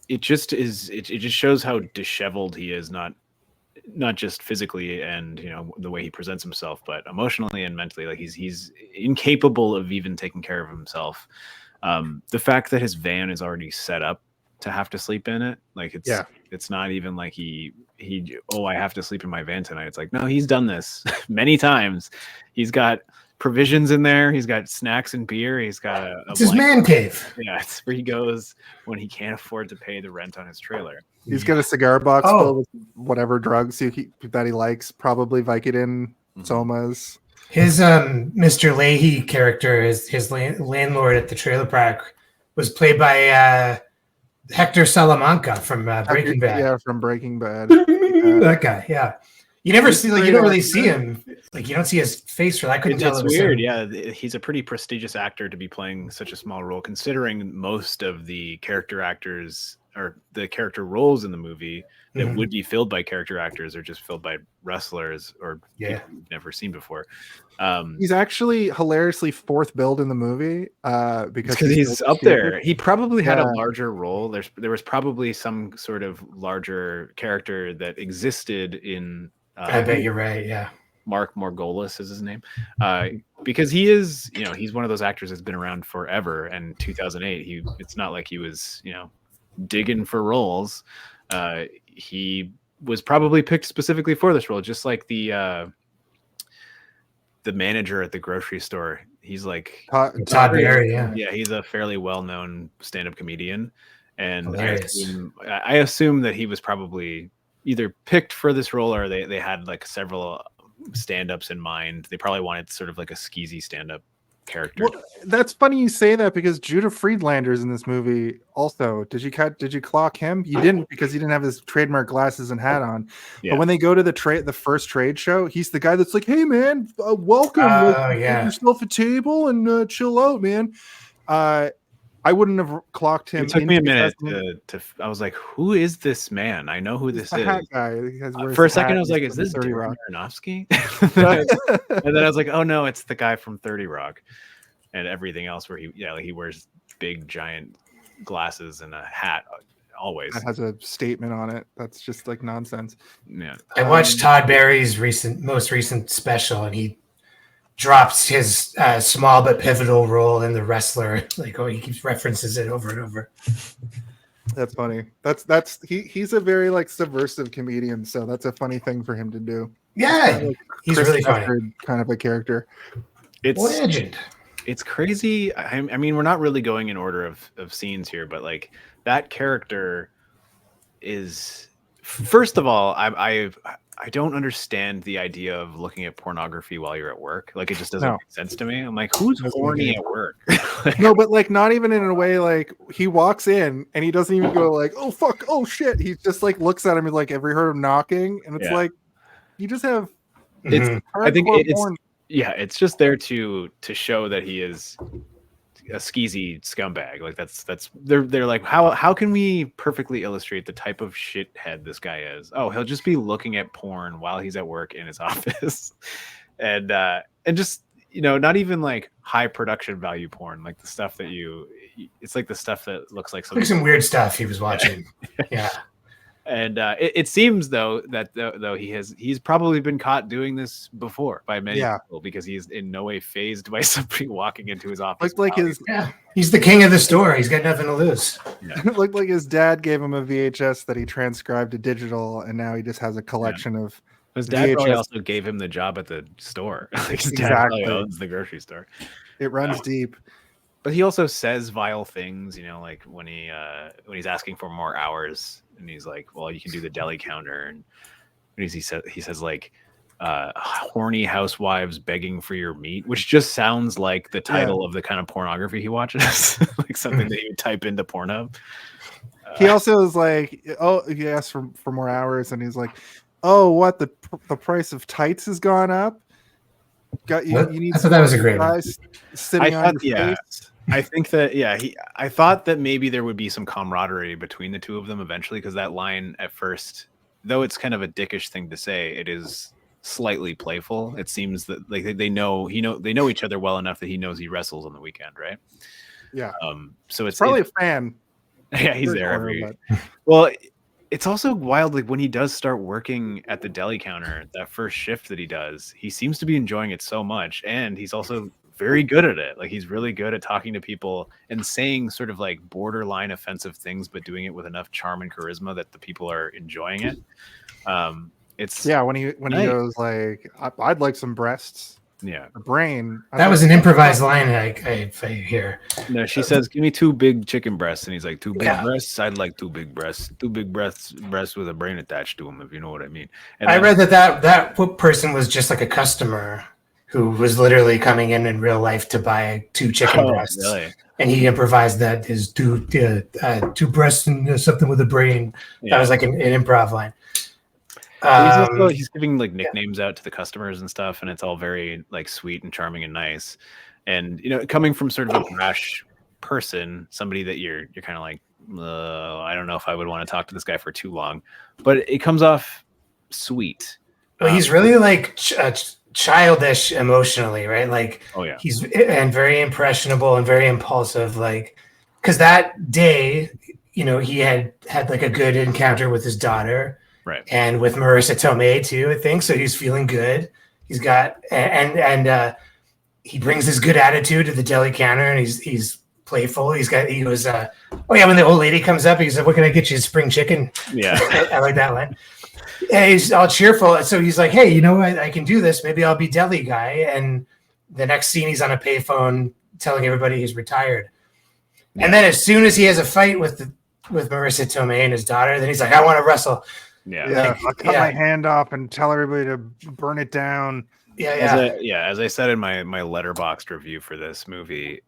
it just is. It just shows how disheveled he is, not just physically and the way he presents himself, but emotionally and mentally. Like he's incapable of even taking care of himself. The fact that his van is already set up to have to sleep in it. Like it's not even like he I have to sleep in my van tonight. It's like, no, he's done this many times. He's got provisions in there. He's got snacks and beer. He's got it's his man cave. Yeah, it's where he goes when he can't afford to pay the rent on his trailer. He's got a cigar box filled with whatever drugs that he likes, probably Vicodin, Somas. His Mr. Leahy character, his landlord at the trailer park, was played by Hector Salamanca from Breaking Bad. Yeah, from Breaking Bad. That guy, yeah. You never see, like, you don't really see him. Like, you don't see his face, or I couldn't tell. It's weird, yeah. He's a pretty prestigious actor to be playing such a small role, considering most of the character actors or the character roles in the movie that would be filled by character actors are just filled by wrestlers or people you've never seen before. He's actually hilariously fourth billed in the movie because he's up there. He probably had a larger role. There was probably some sort of larger character that existed in. I bet you're right. Yeah. Mark Margolis is his name, because he is, he's one of those actors that's been around forever. And 2008, it's not like he was, digging for roles. He was probably picked specifically for this role, just like the manager at the grocery store. He's like Todd Barry. Yeah, he's a fairly well-known stand-up comedian, and I assume that he was probably either picked for this role or they had like several stand-ups in mind. They probably wanted sort of like a skeezy stand-up character. Well, that's funny you say that, because Judah Friedlander's in this movie also. Did you clock him? You didn't, because he didn't have his trademark glasses and hat on. But when they go to the first trade show, he's the guy that's like, hey man, welcome, get yourself a table and chill out, man. I wouldn't have clocked him. It took me a minute to I was like, who is this man? I know who this is. Hat guy. For a second, I was like, is this Darren Aronofsky? And then I was like, oh no, it's the guy from 30 Rock and everything else where he wears big giant glasses and a hat always. That has a statement on it. That's just like nonsense. Yeah. I watched Todd Barry's most recent special, and he drops his small but pivotal role in The Wrestler. Like, he keeps references it over and over. That's funny. He's a very like subversive comedian, so that's a funny thing for him to do. Yeah, like he's Chris really funny. Kind of a character. It's legend. It's crazy. I mean, we're not really going in order of scenes here, but like that character is, first of all, I don't understand the idea of looking at pornography while you're at work. Like, it just doesn't make sense to me. I'm like, who's horny at work? No, but like not even in a way like he walks in and he doesn't even go like, oh fuck, oh shit. He just like looks at him and like, have you heard him knocking? And it's like, you just have. I think it's just there to show that he is a skeezy scumbag. Like they're like, how can we perfectly illustrate the type of shithead this guy is? Oh, he'll just be looking at porn while he's at work in his office, and just not even like high production value porn, like the stuff that it's like the stuff that looks like some weird stuff he was watching. Yeah. And it seems though that he's probably been caught doing this before by many people, because he's in no way fazed by somebody walking into his office. He's the king of the store. He's got nothing to lose. Yeah. It looked like his dad gave him a VHS that he transcribed to digital, and now he just has a collection of. His dad probably also gave him the job at the store. Like his dad probably owns the grocery store. It runs deep. But he also says vile things, like when he's asking for more hours. And he's like, well, you can do the deli counter. And he says like, horny housewives begging for your meat, which just sounds like the title of the kind of pornography he watches, like something that he would type into Pornhub. He also is like, oh, he asked for more hours, and he's like, oh, what, the price of tights has gone up? You need. I thought that was a great one. Sitting on your face. I think that I thought that maybe there would be some camaraderie between the two of them eventually, because that line at first, though it's kind of a dickish thing to say, it is slightly playful. It seems that like they know each other well enough that he knows he wrestles on the weekend, right? Yeah. So it's probably a fan. Yeah, he's there every. Well, it's also wild, like when he does start working at the deli counter, that first shift that he does, he seems to be enjoying it so much, and he's also very good at it. Like he's really good at talking to people and saying sort of like borderline offensive things, but doing it with enough charm and charisma that the people are enjoying it. It's when he goes like, I'd like some breasts. Yeah, a brain. That was an improvised line. I hear. No, she says, "Give me 2 big chicken breasts," and he's like, 2 big breasts. I'd like 2 big breasts. 2 big breasts with a brain attached to them, if you know what I mean. And I read that person was just like a customer who was literally coming in real life to buy 2 chicken breasts. Really? And he improvised that his 2 breasts and something with a brain. That was like an improv line. He's giving like nicknames out to the customers and stuff, and it's all very like sweet and charming and nice. And coming from sort of a brash person, somebody that you're kind of like, I don't know if I would want to talk to this guy for too long, but it comes off sweet. Well, he's really like childish emotionally, right? Like, he's very impressionable and very impulsive. Like, because that day, he had like a good encounter with his daughter. Right. And with Marisa Tomei too, I think. So he's feeling good. He's got and he brings his good attitude to the deli counter, and he's playful. He goes, when the old lady comes up, he's like, "What can I get you? Spring chicken?" Yeah. I like that line. And he's all cheerful. So he's like, "Hey, I can do this. Maybe I'll be deli guy." And the next scene, he's on a payphone telling everybody he's retired. And then as soon as he has a fight with Marisa Tomei and his daughter, then he's like, "I want to wrestle." I'll cut my hand off and tell everybody to burn it down. As I said in my Letterboxd review for this movie,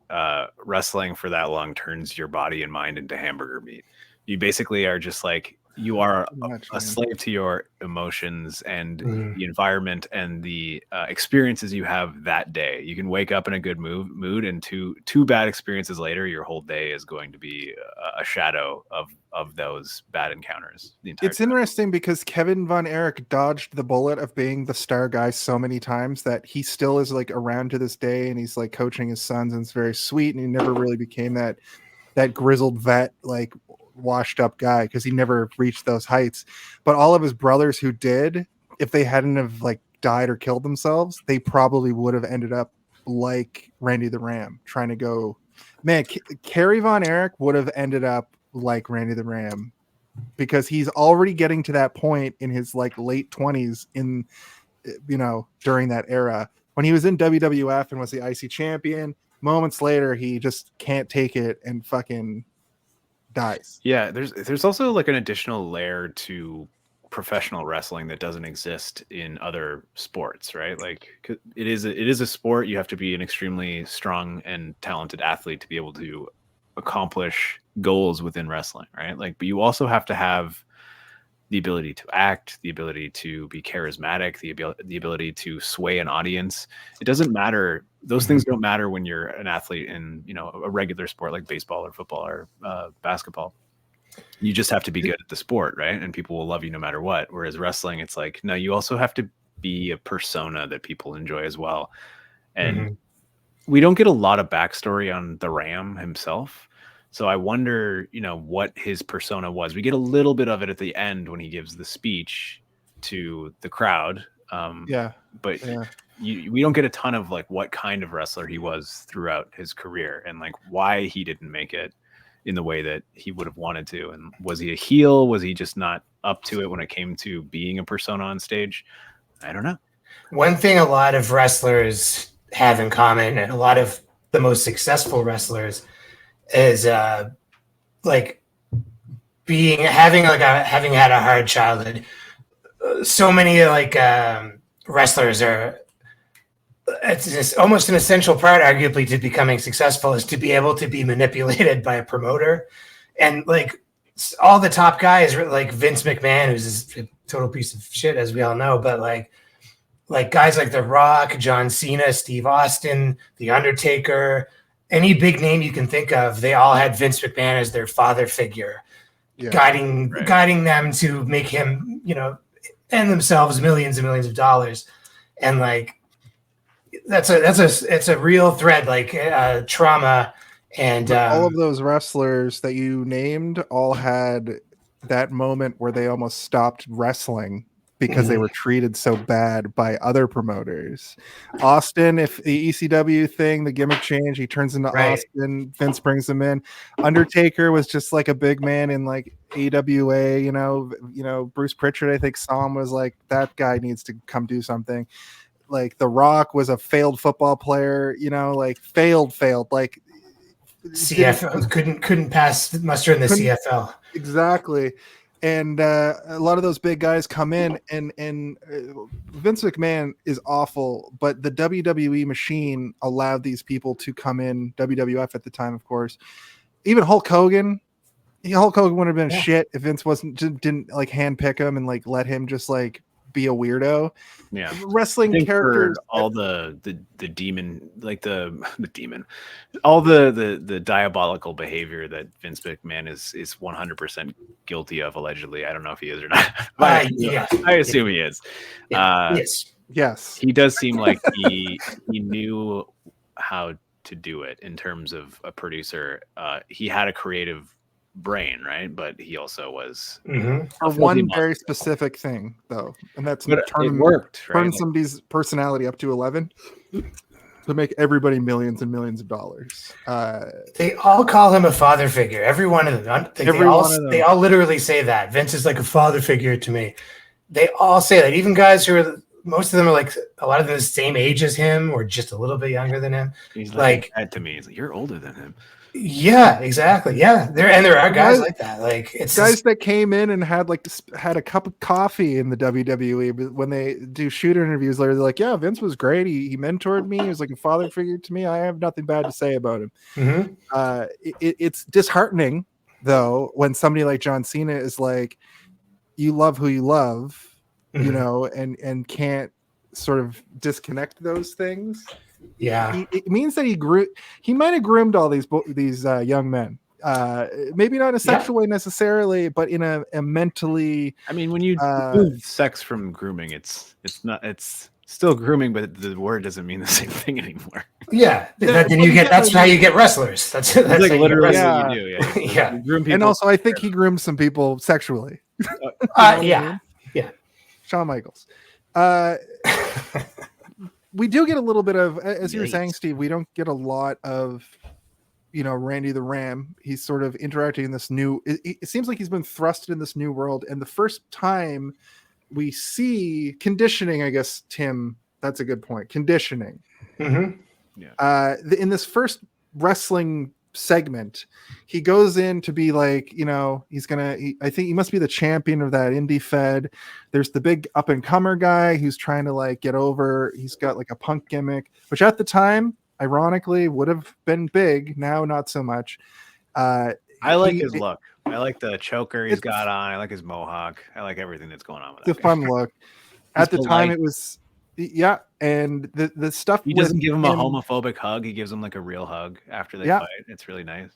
wrestling for that long turns your body and mind into hamburger meat. You basically are just like, you are a slave to your emotions and the environment and the experiences you have that day. You can wake up in a good mood, and two bad experiences later, your whole day is going to be a shadow of those bad encounters. It's interesting because Kevin Von Erich dodged the bullet of being the star guy so many times that he still is like around to this day, and he's like coaching his sons, and it's very sweet, and he never really became that grizzled vet, like washed up guy, because he never reached those heights. But all of his brothers who did, if they hadn't have like died or killed themselves, they probably would have ended up like Randy the Ram, trying to go, man. Kerry Von Erich would have ended up like Randy the Ram, because he's already getting to that point in his like late 20s in during that era when he was in WWF and was the IC champion. Moments later, he just can't take it and fucking dies. Yeah, there's also like an additional layer to professional wrestling that doesn't exist in other sports, right? Like it is a sport. You have to be an extremely strong and talented athlete to be able to accomplish goals within wrestling, right? Like, but you also have to have the ability to act, the ability to be charismatic, the ability to sway an audience. It doesn't matter. Those things don't matter when you're an athlete in, a regular sport like baseball or football or basketball. You just have to be good at the sport, right? And people will love you no matter what. Whereas wrestling, it's like, no, you also have to be a persona that people enjoy as well. And we don't get a lot of backstory on the Ram himself. So I wonder, what his persona was. We get a little bit of it at the end when he gives the speech to the crowd. But we don't get a ton of like what kind of wrestler he was throughout his career and like why he didn't make it in the way that he would have wanted to. And was he a heel? Was he just not up to it when it came to being a persona on stage? I don't know. One thing a lot of wrestlers have in common, and a lot of the most successful wrestlers, is like having had a hard childhood. So many wrestlers it's just almost an essential part, arguably, to becoming successful, is to be able to be manipulated by a promoter. And like all the top guys, like Vince McMahon, who's a total piece of shit, as we all know, but like guys like The Rock, John Cena, Steve Austin, The Undertaker, any big name you can think of, they all had Vince McMahon as their father figure, guiding them to make him, and themselves millions and millions of dollars. And like, it's a real thread, like trauma. And all of those wrestlers that you named all had that moment where they almost stopped wrestling because they were treated so bad by other promoters. Austin, if the ECW thing, the gimmick change, he turns into Austin, Vince brings him in. Undertaker was just like a big man in like AWA, you know, Bruce Pritchard, I think, saw him, was like, that guy needs to come do something. Like The Rock was a failed football player, you know, like failed, like CFL couldn't pass muster in the CFL. Exactly. And a lot of those big guys come in, and Vince McMahon is awful, but the WWE machine allowed these people to come in. WWF at the time, of course. Even Hulk Hogan would have been shit if Vince didn't like handpick him and like let him just like be a weirdo. Yeah, wrestling characters, all the demon, like the demon, all the diabolical behavior that Vince McMahon is 100% guilty of, allegedly. I don't know if he is or not. I assume he is. Yes, he does seem like he knew how to do it in terms of a producer. He had a creative brain, right? But he also was one very specific thing, though, and that's turn somebody's personality up to 11 to make everybody millions and millions of dollars. They all call him a father figure. Every one of them. They all literally say that Vince is like a father figure to me. They all say that. Even guys who are, most of them are like, a lot of them the same age as him or just a little bit younger than him. He's like that to me. He's like, you're older than him. Yeah, exactly. Yeah, there are guys like that. Like, it's guys that came in and had a cup of coffee in the WWE, but when they do shooter interviews, they're like, "Yeah, Vince was great. He mentored me. He was like a father figure to me. I have nothing bad to say about him." It's disheartening, though, when somebody like John Cena is like, "You love who you love," you know, and can't sort of disconnect those things. Yeah, it means that he might have groomed all these young men. Maybe not in a sexual way necessarily, but in a mentally. I mean, when you move sex from grooming, it's still grooming, but the word doesn't mean the same thing anymore. Yeah, that's how you get wrestlers. That's like literally what you do. Yeah. You groom people. And also, I think he groomed some people sexually. Yeah. Shawn Michaels. We do get a little bit of, as you were saying, Steve, we don't get a lot of, Randy the Ram. He's sort of interacting in this new, it seems like he's been thrusted in this new world. And the first time we see conditioning, I guess, Tim, that's a good point. Conditioning. Yeah. In this first wrestling segment, he goes in to be like, I think he must be the champion of that indie fed. There's the big up and comer guy who's trying to like get over. He's got like a punk gimmick, which at the time, ironically, would have been big. Now, not so much. I like his look. I like the choker he's got on. I like his mohawk. I like everything that's going on with the fun look. At the time, it was. Yeah, and the stuff he doesn't give him a homophobic hug. He gives him like a real hug after they fight. It's really nice.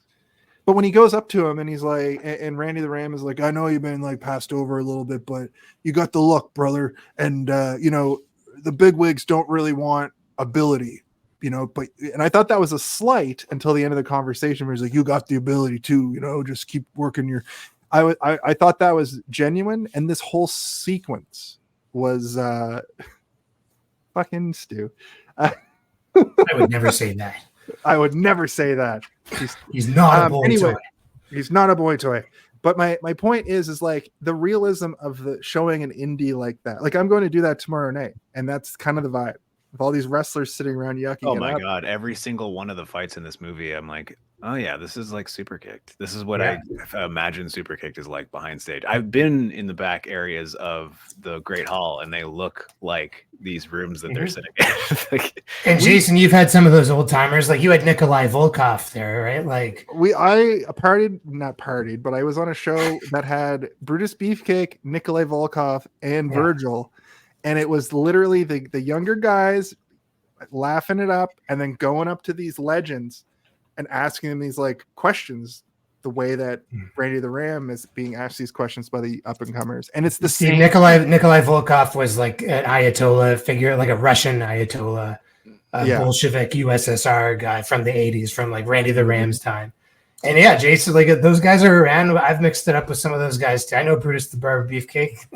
But when he goes up to him and he's like, and Randy the Ram is like, I know you've been like passed over a little bit, but you got the look, brother. And the bigwigs don't really want ability, but and I thought that was a slight until the end of the conversation where he's like, you got the ability too, just keep working your. I thought that was genuine, and this whole sequence was. Fucking Stu. I would never say that. I would never say that. He's not a boy toy. He's not a boy toy. But my point is like the realism of the showing an indie like that. Like I'm going to do that tomorrow night, and that's kind of the vibe of all these wrestlers sitting around yucking. Oh my god! Every single one of the fights in this movie, I'm like, oh yeah, this is like Super Kicked. This is what I imagine Super Kicked is like behind stage. I've been in the back areas of the Great Hall, and they look like these rooms that they're sitting in. And Jason, you've had some of those old timers. Like you had Nikolai Volkov there, right? Like I partied, but I was on a show that had Brutus Beefcake, Nikolai Volkov, and Virgil. And it was literally the younger guys laughing it up and then going up to these legends and asking them these like questions the way that Randy the Ram is being asked these questions by the up and comers. And it's the same. Nikolai Volkov was like an Ayatollah figure, like a Russian Ayatollah, Bolshevik USSR guy from the 80s, from like Randy the Ram's time. And yeah, Jason, like those guys are around. I've mixed it up with some of those guys too. I know Brutus the Barber Beefcake.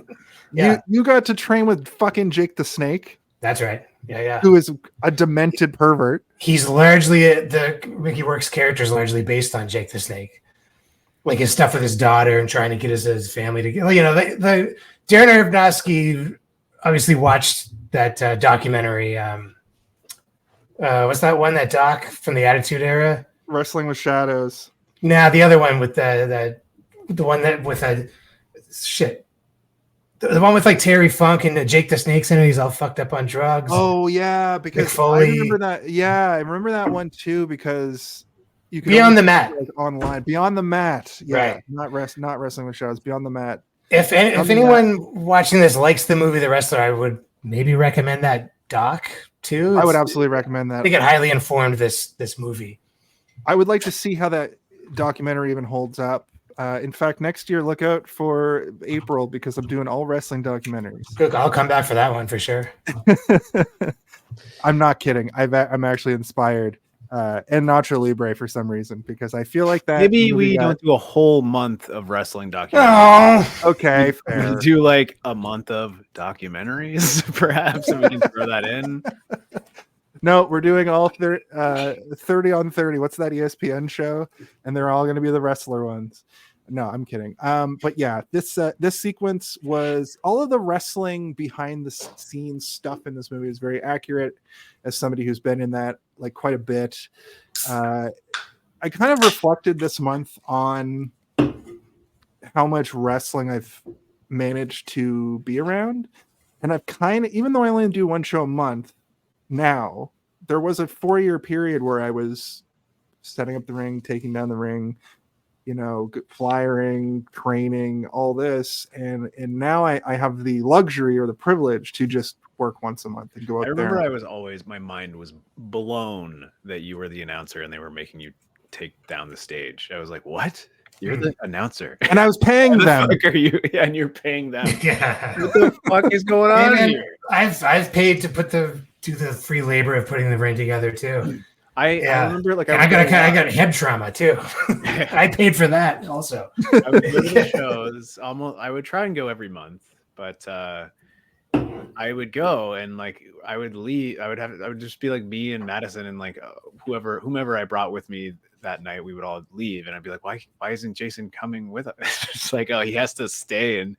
Yeah, You got to train with fucking Jake the Snake, that's right. Yeah. who is a demented pervert. He's largely the Mickey Rourke's character is largely based on Jake the Snake, like his stuff with his daughter and trying to get his family together. You know, the Darren Aronofsky obviously watched that documentary. What's that one? That doc from the Attitude Era? Wrestling with Shadows. Nah, the other one with the one that with a shit. The one with like Terry Funk and Jake the Snake's in it. He's all fucked up on drugs. Oh yeah, because I Foley. remember that. Yeah, I remember that one too because you could Beyond only the Mat. like online. Beyond the Mat. Yeah, Right. not Wrestling with Shadows. Beyond the Mat. If anyone watching this likes the movie The Wrestler, I would maybe recommend that doc too. I would absolutely recommend I that. think it highly informed this movie. I would like to see how that documentary even holds up. In fact, next year, look out for April because I'm doing all wrestling documentaries. Good, I'll come back for that one for sure. I'm not kidding. I'm actually inspired. And Nacho Libre for some reason because I feel like that. Maybe movie we got- don't do a whole month of wrestling documentaries. Oh, Okay, We fair. do like a month of documentaries, perhaps, and we can throw that in. No, we're doing all 30 on 30. What's that ESPN show? And they're all going to be the wrestler ones. No, I'm kidding. But yeah, this sequence was all of the wrestling behind the scenes stuff in this movie is very accurate. As somebody who's been in that like quite a bit, I kind of reflected this month on how much wrestling I've managed to be around, and I've kind of, even though I only do one show a month now, there was a 4-year period where I was setting up the ring, taking down the ring, flyering, training, all this, and now I have the luxury or the privilege to just work once a month and go out I remember there. my mind was blown that you were the announcer and they were making you take down the stage. I was like, what? You're the announcer. And I was paying How the them. fuck are you? Yeah, and you're paying them. yeah. What the fuck is going Hey, on man, here? I've paid to do the free labor of putting the ring together too. I remember like And I got head trauma too. I paid for that also. I would go to the shows almost. I would try and go every month, but I would go and like I would leave. I would just be like me and Madison and like whomever I brought with me that night. We would all leave, and I'd be like, why isn't Jason coming with us? It's like, oh, he has to stay and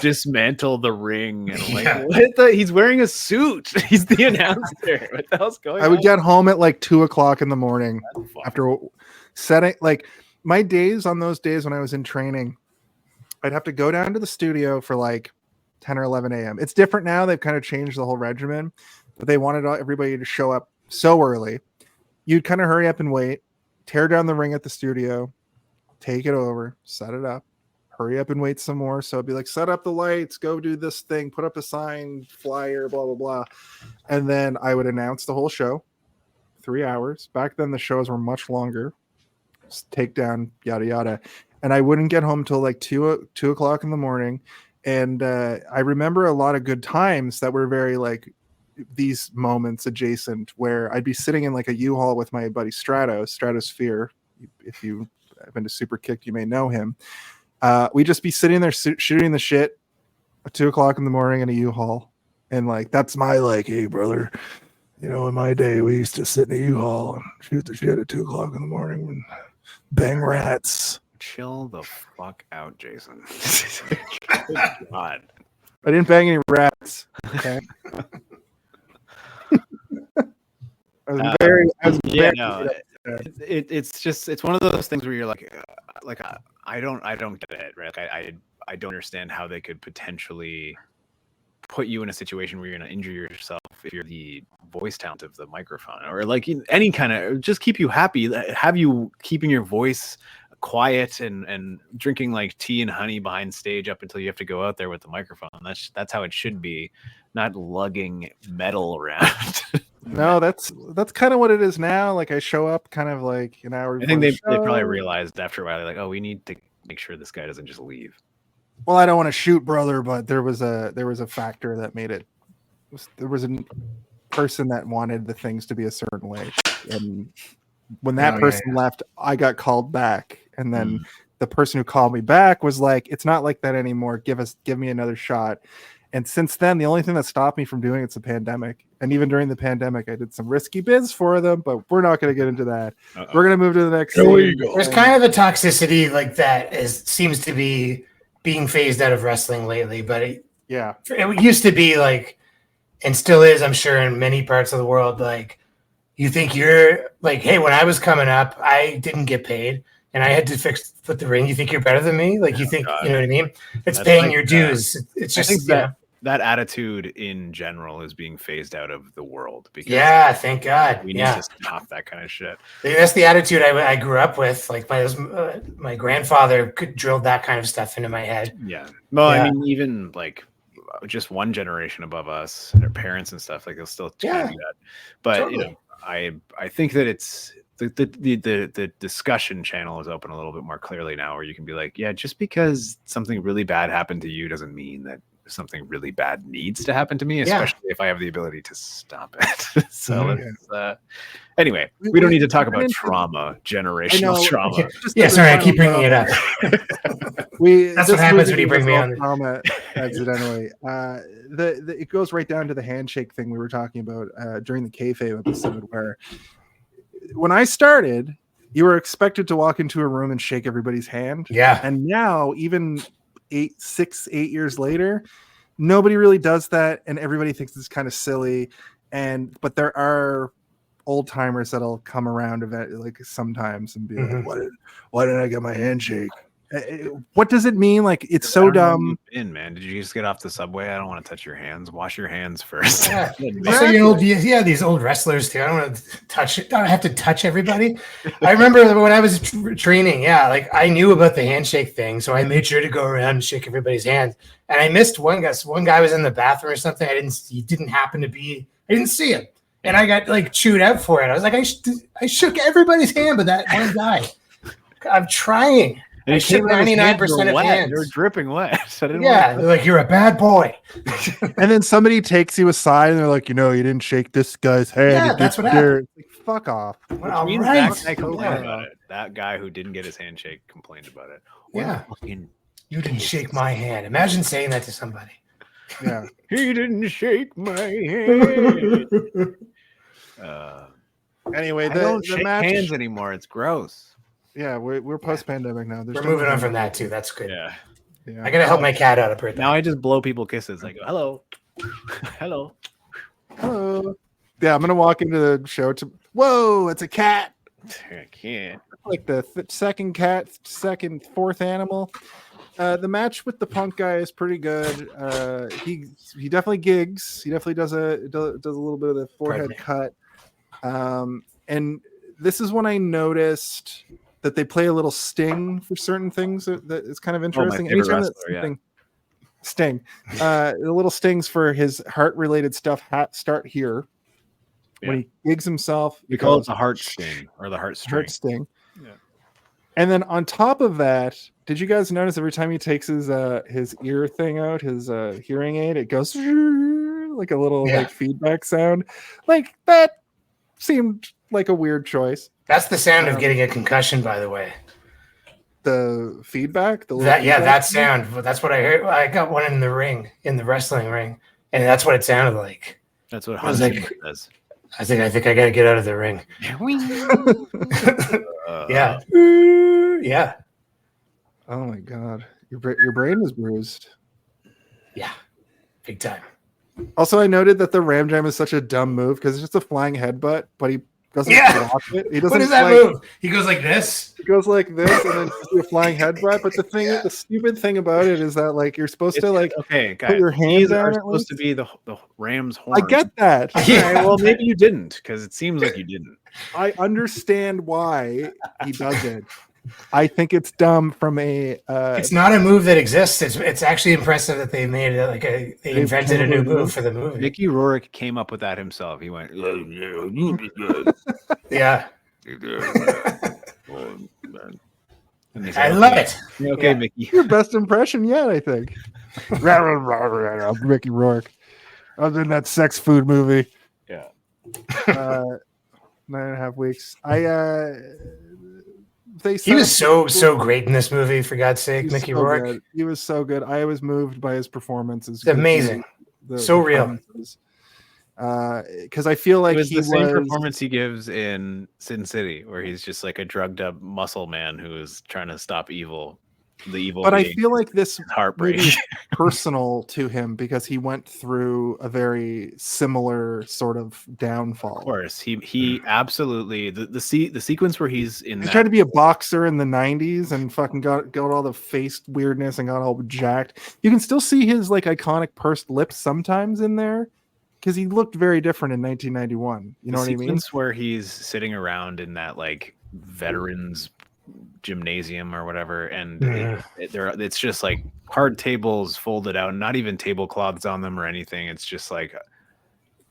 dismantle the ring. And I'm Yeah. like, what? He's wearing a suit. He's the announcer. What the hell's going on? I would get home at like 2:00 in the morning after setting, like my days on those days when I was in training, I'd have to go down to the studio for like 10 or 11 a.m. It's different now. They've kind of changed the whole regimen, but they wanted everybody to show up so early. You'd kind of hurry up and wait, tear down the ring at the studio, take it over, set it up, hurry up and wait some more. So it'd be like, set up the lights, go do this thing, put up a sign, flyer, blah, blah, blah. And then I would announce the whole show, 3 hours. Back then the shows were much longer. Take down, yada, yada. And I wouldn't get home till like 2:00 in the morning. And I remember a lot of good times that were very like these moments adjacent where I'd be sitting in like a U-Haul with my buddy Stratosphere. If you have been to Super Kick, you may know him. We'd just be sitting there shooting the shit at 2:00 in the morning in a U-Haul. And like, that's my like, hey brother, in my day, we used to sit in a U-Haul and shoot the shit at 2:00 in the morning and bang rats. Chill the fuck out, Jason. Good God. I didn't bang any rats. Okay. I was very. No, it's one of those things where you're like I don't get it, right? I don't understand how they could potentially put you in a situation where you're gonna injure yourself if you're the voice talent of the microphone, or like any kind of, just keep you happy, have you keeping your voice quiet and drinking like tea and honey behind stage up until you have to go out there with the microphone. That's how it should be, not lugging metal around. No, that's kind of what it is now. Like I show up kind of like an hour. I think they before the probably show. realized after a while, like, oh, we need to make sure this guy doesn't just leave. Well, I don't want to shoot, brother, but there was a factor that made it. There was a person that wanted the things to be a certain way, and when that person left, I got called back, and then the person who called me back was like, "It's not like that anymore. Give me another shot." And since then, the only thing that stopped me from doing it's the pandemic. And even during the pandemic, I did some risky bids for them, but we're not going to get into that. We're going to move to the next. There's kind of a toxicity like that seems to be being phased out of wrestling lately, but it used to be like, and still is, I'm sure, in many parts of the world. Like, you think you're like, hey, when I was coming up, I didn't get paid, and I had to put the ring. You think you're better than me? Like, you think, you know what I mean? It's That's paying like, your dues. It's just, I think that attitude in general is being phased out of the world. Because thank God. We need to stop that kind of shit. That's the attitude I grew up with. Like my grandfather drilled that kind of stuff into my head. Yeah. Well, I mean, even like just one generation above us, their parents and stuff, like they'll still do that. But totally. You know, I think that it's the discussion channel is open a little bit more clearly now, where you can be like, yeah, just because something really bad happened to you doesn't mean that something really bad needs to happen to me, especially if I have the ability to stop it. So anyway, we don't need to talk about trauma, generational trauma. Sorry, I keep bringing it up. That's what happens when you bring me on trauma accidentally. It goes right down to the handshake thing we were talking about during the kayfabe episode, where when I started, you were expected to walk into a room and shake everybody's hand. Yeah. And now, even 8 years later, nobody really does that, and everybody thinks it's kind of silly. But there are old timers that'll come around like sometimes and be like, "Why didn't I get my handshake?" What does it mean? Like, it's so dumb. Man, did you just get off the subway? I don't want to touch your hands. Wash your hands first. Yeah. These old wrestlers too. I don't want to touch it. I don't have to touch everybody. I remember when I was training. Like I knew about the handshake thing, so I made sure to go around and shake everybody's hand. And I missed one guy. One guy was in the bathroom or something. He didn't happen to be. I didn't see him, and I got like chewed out for it. I was like, I shook everybody's hand, but that one guy. I'm trying. And I shook 99% of hands. You're dripping wet. So they're like, you're a bad boy. And then somebody takes you aside and they're like, you didn't shake this guy's hand. Yeah, that's what happened. Like, fuck off. Well, that guy who didn't get his handshake complained about it. You didn't shake my hand. Imagine saying that to somebody. Yeah. He didn't shake my hand. Anyway, I don't shake hands anymore. It's gross. Yeah, we're post-pandemic now. We're moving on from that too. That's good. Yeah. I gotta help my cat out of it. Now I just blow people kisses. I go, hello. Hello. Yeah, I'm gonna walk into the show whoa, it's a cat. I can't. Like the fourth animal. The match with the punk guy is pretty good. He definitely gigs. He definitely does a little bit of the forehead cut. And this is when I noticed that they play a little sting for certain things that is kind of interesting. Anytime Sting, the little stings for his heart-related stuff start here. Yeah. When he gigs himself, we call it the heart sting or the heart string. Heart sting. Yeah. And then on top of that, did you guys notice every time he takes his ear thing out, his hearing aid, it goes like a little like feedback sound? Like that seemed like a weird choice. That's the sound of getting a concussion, by the way. The feedback? That sound. That's what I heard. I got one in the ring, in the wrestling ring, and that's what it sounded like. That's what Hunter says. I think I got to get out of the ring. Yeah. Oh my God, your brain was bruised. Yeah, big time. Also, I noted that the Ram Jam is such a dumb move because it's just a flying headbutt, but he doesn't block it. He doesn't. What is that move? He goes like this. He goes like this, and then do a flying headbutt. But the stupid thing about it is that like you're supposed to like guys, put your hands down. It's supposed to be the ram's horn. I get that. Okay, well maybe you didn't because it seems like you didn't. I understand why he does it. I think it's dumb from a. It's not a move that exists. It's actually impressive that they made it they invented a new move for the movie. Mickey Rourke came up with that himself. He went, yeah. Said, I love it. Okay, Mickey. Your best impression yet, I think. Mickey Rourke. Other than that sex food movie. Yeah. 9.5 weeks. They He was said- so great in this movie, for God's sake, He's Mickey so Rourke. good. He was so good. I was moved by his performance. It's amazing. So real. Because I feel like it was he the same was performance he gives in Sin City, where he's just like a drugged up muscle man who is trying to stop evil. The evil. But I feel like this heartbreak movie is personal to him because he went through a very similar sort of downfall. Of course, he absolutely the sequence where he's in. He that, tried to be a boxer in the 90s and fucking got all the face weirdness and got all jacked. You can still see his like iconic pursed lips sometimes in there because he looked very different in 1991. You know what I mean? Sequence where he's sitting around in that like veterans gymnasium or whatever, and it's just like hard tables folded out, not even tablecloths on them or anything. It's just like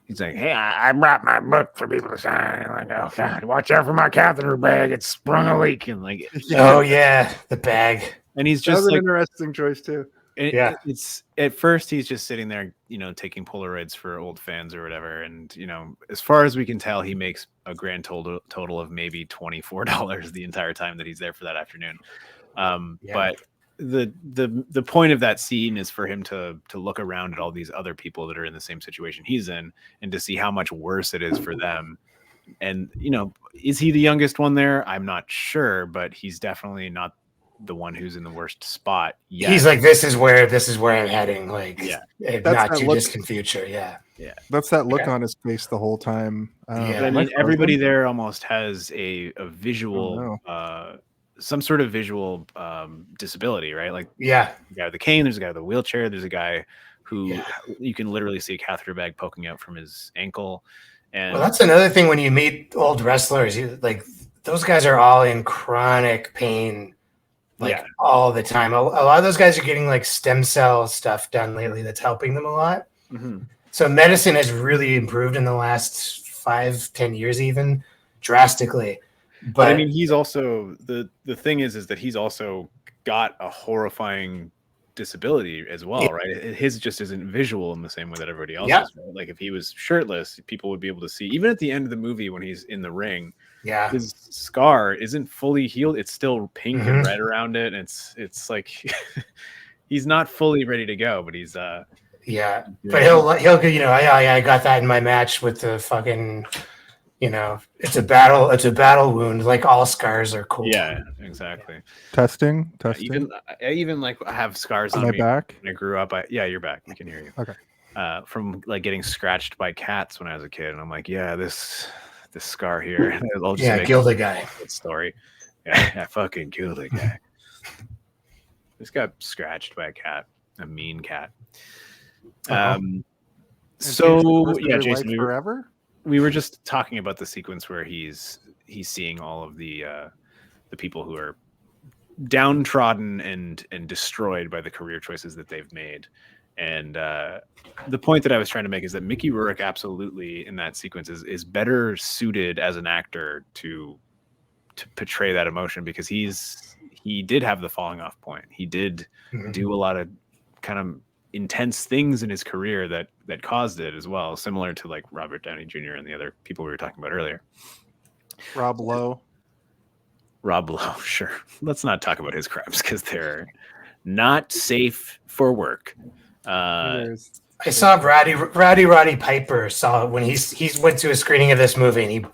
he's like, Hey, I brought my book for people to sign. Like, oh God, watch out for my catheter bag. It's sprung a leak. and like, Oh yeah, the bag. and he's That was just an like, interesting choice too. it's at first he's just sitting there, taking Polaroids for old fans or whatever, and as far as we can tell, he makes a grand total of maybe $24 the entire time that he's there for that afternoon. But the point of that scene is for him to look around at all these other people that are in the same situation he's in, and to see how much worse it is for them. And is he the youngest one there? I'm not sure, but he's definitely not the one who's in the worst spot yet. He's like, this is where I'm heading. Like, That's not that too look- distant future. Yeah. That's that look on his face the whole time. Yeah. But I mean, everybody there almost has a visual, Oh, some sort of visual disability, right? Like, Yeah. the guy with the cane, there's a guy with a wheelchair, there's a guy who you can literally see a catheter bag poking out from his ankle. And Well, that's another thing when you meet old wrestlers. Like those guys are all in chronic pain, like all the time. A lot of those guys are getting like stem cell stuff done lately. That's helping them a lot. Mhm. So medicine has really improved in the last 5-10 years, even drastically. But I mean, he's also the thing is that he's also got a horrifying disability as well, right? His just isn't visual in the same way that everybody else is. Right? Like if he was shirtless, people would be able to see. Even at the end of the movie when he's in the ring, his scar isn't fully healed. It's still pink and red around it. And it's like he's not fully ready to go, but he's but he'll I got that in my match with the fucking. It's a battle wound. Like all scars are cool. Yeah, exactly. Testing. I even like have scars Am on I me back? when I grew up. You're back. We can hear you. Okay. From like getting scratched by cats when I was a kid, and I'm like, this scar here. I'll just kill the guy. Good story. Yeah, I fucking killed the guy. Just got scratched by a cat, a mean cat. So yeah, Jason, we were just talking about the sequence where he's seeing all of the people who are downtrodden and destroyed by the career choices that they've made. And the point that I was trying to make is that Mickey Rourke absolutely in that sequence is better suited as an actor to portray that emotion, because he did have the falling off point. He did do a lot of kind of intense things in his career that caused it as well, similar to like Robert Downey Jr. and the other people we were talking about earlier. Rob Lowe, sure. Let's not talk about his crimes because they're not safe for work. I saw Roddy Piper saw when he went to a screening of this movie, and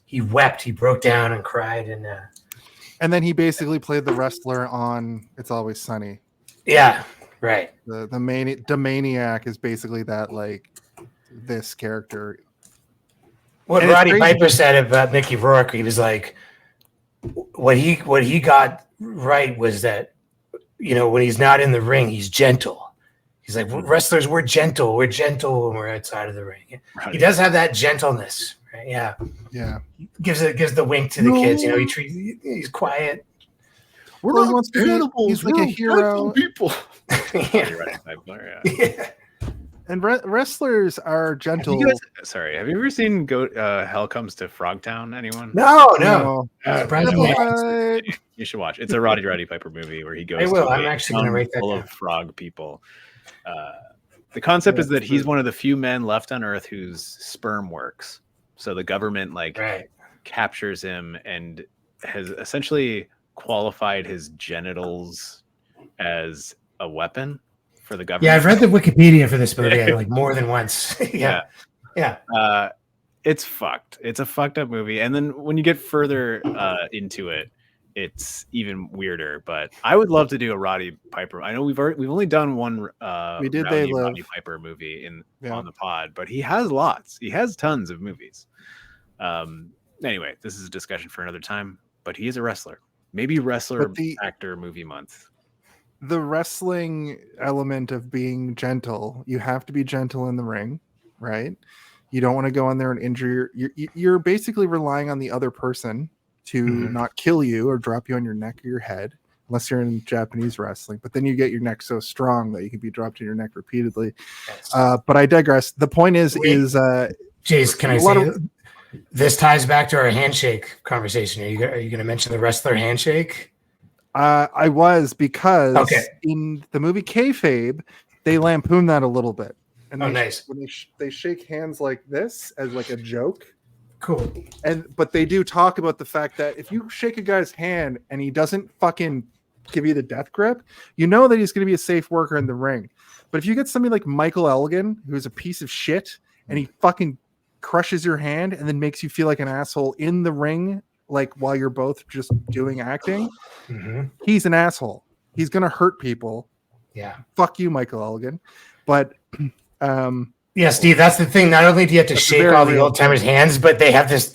he wept, he broke down and cried, and then he basically played the wrestler on It's Always Sunny. Yeah. Right. The maniac is basically that, like, this character. What Roddy Piper said about Mickey Rourke, he was like, what he got right was that, when he's not in the ring, he's gentle. He's like, wrestlers, we're gentle. We're gentle when we're outside of the ring. Right. He does have that gentleness, right? Yeah. Yeah. Gives the wink to the kids. He's quiet. He wants to be, he's like a hero. People. Yeah. And wrestlers are gentle. Have you ever seen Hell Comes to Frogtown? Anyone? No. You should watch. It's a Roddy Piper movie where he goes. I will. I'm actually going to write that full down. of frog people. The concept is that he's one of the few men left on Earth whose sperm works. So the government captures him and has essentially qualified his genitals as a weapon for the government. Yeah, I've read the Wikipedia for this movie like more than once. Yeah. It's fucked. It's a fucked up movie. And then when you get further into it, it's even weirder. But I would love to do a Roddy Piper. I know we've only done one We did They Live. Roddy Piper movie on the pod, but he has lots. He has tons of movies. Anyway, this is a discussion for another time. But he is a wrestler. Maybe wrestler actor movie month. The wrestling element of being gentle, you have to be gentle in the ring, right? You don't want to go in there and injure you're basically relying on the other person to not kill you or drop you on your neck or your head, unless you're in Japanese wrestling. But then you get your neck so strong that you can be dropped on your neck repeatedly. But I digress. The point is Jace, can I say this ties back to our handshake conversation? Are you going to mention the wrestler handshake? I was, because in the movie Kayfabe, they lampoon that a little bit. And nice. When they shake hands like this as like a joke. Cool. But they do talk about the fact that if you shake a guy's hand and he doesn't fucking give you the death grip, you know that he's going to be a safe worker in the ring. But if you get somebody like Michael Elgin, who's a piece of shit, and he fucking crushes your hand and then makes you feel like an asshole in the ring, like while you're both just doing acting, he's an asshole. He's going to hurt people. Yeah. Fuck you, Michael Elgin. But yeah, Steve, that's the thing. Not only do you have to shake all the old timers' hands, but they have this.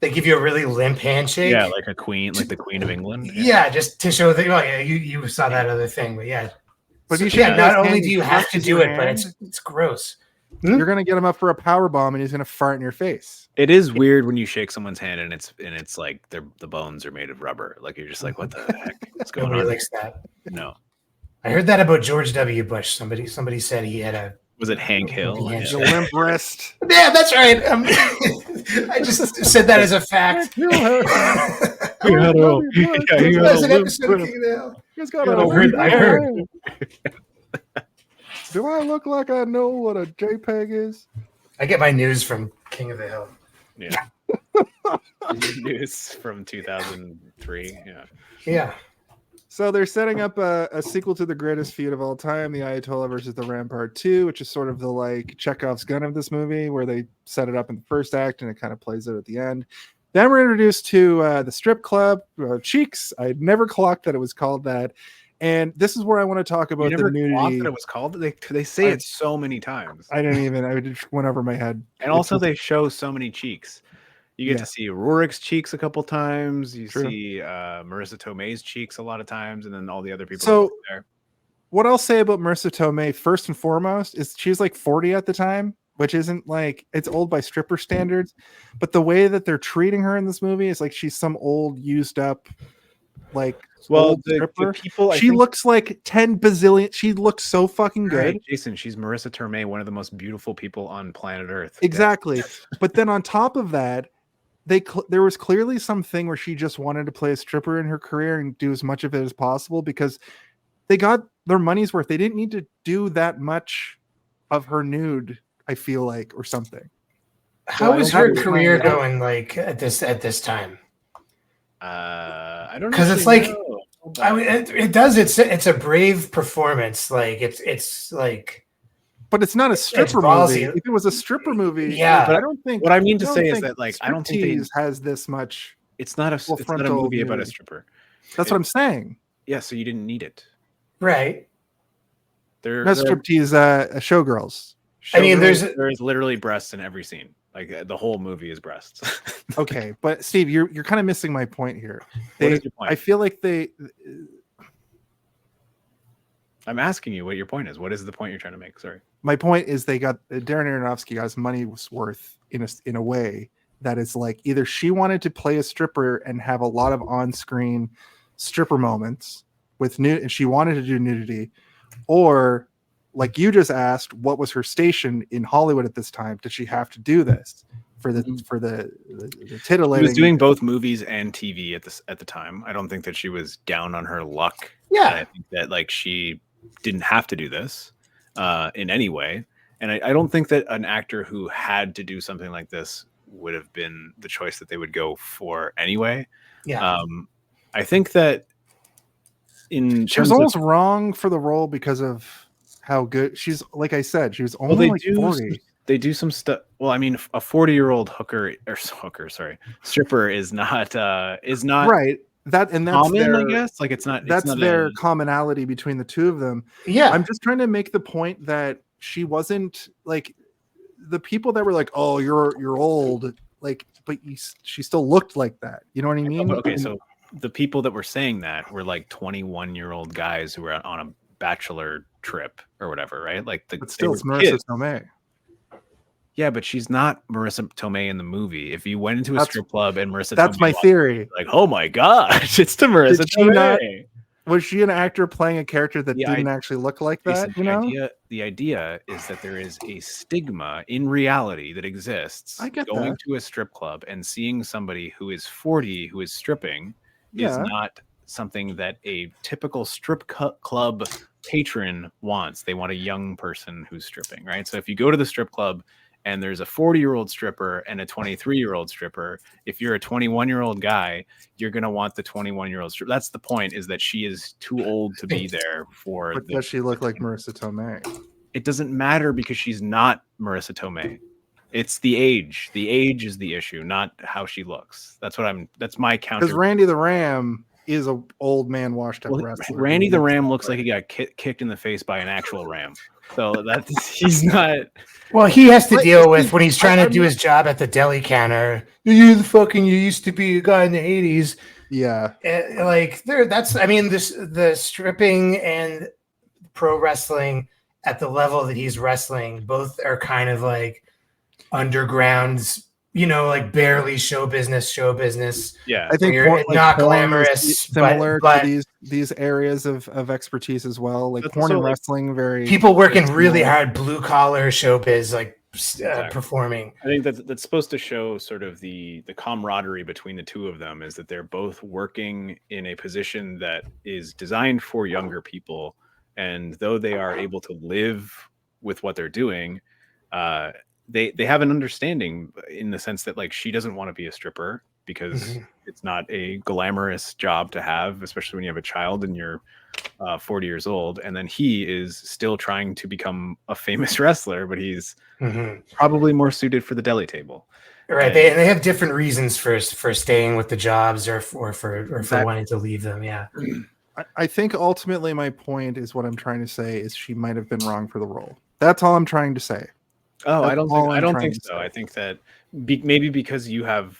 They give you a really limp handshake. Yeah, like a queen, like the Queen of England. Yeah, just to show that. Oh yeah, you saw that other thing, but yeah. But not only do you have to do it, but it's gross. You're gonna get him up for a power bomb, and he's gonna fart in your face. It is weird when you shake someone's hand and it's like the bones are made of rubber. Like you're just like, what the heck? What's going on? Nobody likes that. No. I heard that about George W. Bush. Somebody said he had a. Was it Hank Hill? The limp wrist. Yeah, that's right. I just said that as a fact. I heard. Do I look like I know what a JPEG is? I get my news from King of the Hill. Yeah. News from 2003. Yeah. Yeah. So they're setting up a sequel to the greatest feud of all time, the Ayatollah versus the Rampart 2, which is sort of the like Chekhov's gun of this movie, where they set it up in the first act and it kind of plays out at the end. Then we're introduced to the strip club, Cheeks. I'd never clocked that it was called that. And this is where I want to talk about the nudity. That it was called. They say it so many times. I just went over my head. And also they show so many cheeks. You get to see Rourke's cheeks a couple times. You see Marisa Tomei's cheeks a lot of times, and then all the other people. So, what I'll say about Marisa Tomei, first and foremost, is she's like 40 at the time, which isn't like, it's old by stripper standards. But the way that they're treating her in this movie is like she's some old, used up, like, the people. She looks like 10 bazillion. She looks so fucking good. Right, Jason, she's Marisa Tomei, one of the most beautiful people on planet Earth. Exactly. But then on top of that, there was clearly something where she just wanted to play a stripper in her career and do as much of it as possible, because they got their money's worth. They didn't need to do that much of her nude, I feel like, or something. How is her career going like at this time? I don't know. Because it's like, I mean, it does. It's a brave performance. Like it's like. But it's not a stripper movie. If it was a stripper movie, but I don't think. What I mean to say is that, like, I don't think it has this much. It's not a movie about a stripper. That's what I'm saying. Yeah, so you didn't need it, right? That's striptease, showgirls. I mean, there's literally breasts in every scene. Like the whole movie is breasts. Okay, but Steve, you're kind of missing my point here. What is your point? I feel like I'm asking you what your point is. What is the point you're trying to make? Sorry. My point is they got Darren Aronofsky got his money was worth in a way that is like, either she wanted to play a stripper and have a lot of on-screen stripper moments with and she wanted to do nudity, or like you just asked, what was her station in Hollywood at this time? Did she have to do this for the titillating? She was doing both movies and TV at the time. I don't think that she was down on her luck. Yeah, I think that like she didn't have to do this in any way, and I don't think that an actor who had to do something like this would have been the choice that they would go for anyway. Yeah. I think that in She was terms almost of, wrong for the role because of how good she's. Like I said, she was only like 40. They do some stuff. Well, I mean, a 40-year-old stripper is not Right. That's common, their, I guess. Like it's not their commonality between the two of them. Yeah. I'm just trying to make the point that she wasn't like the people that were like, "Oh, you're old," like, but she still looked like that. You know what I mean? Okay, so the people that were saying that were like 21-year-old guys who were on a bachelor trip or whatever, right? Like but still, it's Marisa Tomei. Yeah, but she's not Marisa Tomei in the movie. If you went into a strip club and Marisa That's Tomei my theory. like, oh my gosh, it's to Marisa Tomei. Was she an actor playing a character that didn't actually look like that? Jason, the idea is that there is a stigma in reality that exists. I get going that. to a strip club and seeing somebody who is 40 who is stripping is not something that a typical strip club patron wants. They want a young person who's stripping, right? So if you go to the strip club and there's a 40-year-old stripper and a 23-year-old stripper, if you're a 21-year-old guy, you're going to want the 21-year-old stripper. That's the point, is that she is too old to be there for... But does she look like Marisa Tomei? It doesn't matter because she's not Marisa Tomei. It's the age. The age is the issue, not how she looks. That's my counter. Because Randy the Ram is an old man washed up wrestler. Randy the Ram looks like he got kicked in the face by an actual ram. So he's not. Well, he has to deal with when he's trying to do his job at the deli counter. You used to be a guy in the 80s. Yeah. The stripping and pro wrestling at the level that he's wrestling, both are kind of like underground, like barely show business. Yeah. I think you're not glamorous, similar to these areas of expertise as well. Like porn and wrestling, very people working really hard, blue collar showbiz, like performing. I think that's supposed to show sort of the camaraderie between the two of them, is that they're both working in a position that is designed for younger people, and though they are able to live with what they're doing, they have an understanding in the sense that, like, she doesn't want to be a stripper because it's not a glamorous job to have, especially when you have a child and you're 40 years old. And then he is still trying to become a famous wrestler, but he's probably more suited for the deli table. Right. They have different reasons for staying with the jobs or for wanting to leave them. Yeah. I think ultimately my point is, what I'm trying to say is she might have been wrong for the role. That's all I'm trying to say. Oh, I don't think so. I think that maybe because you have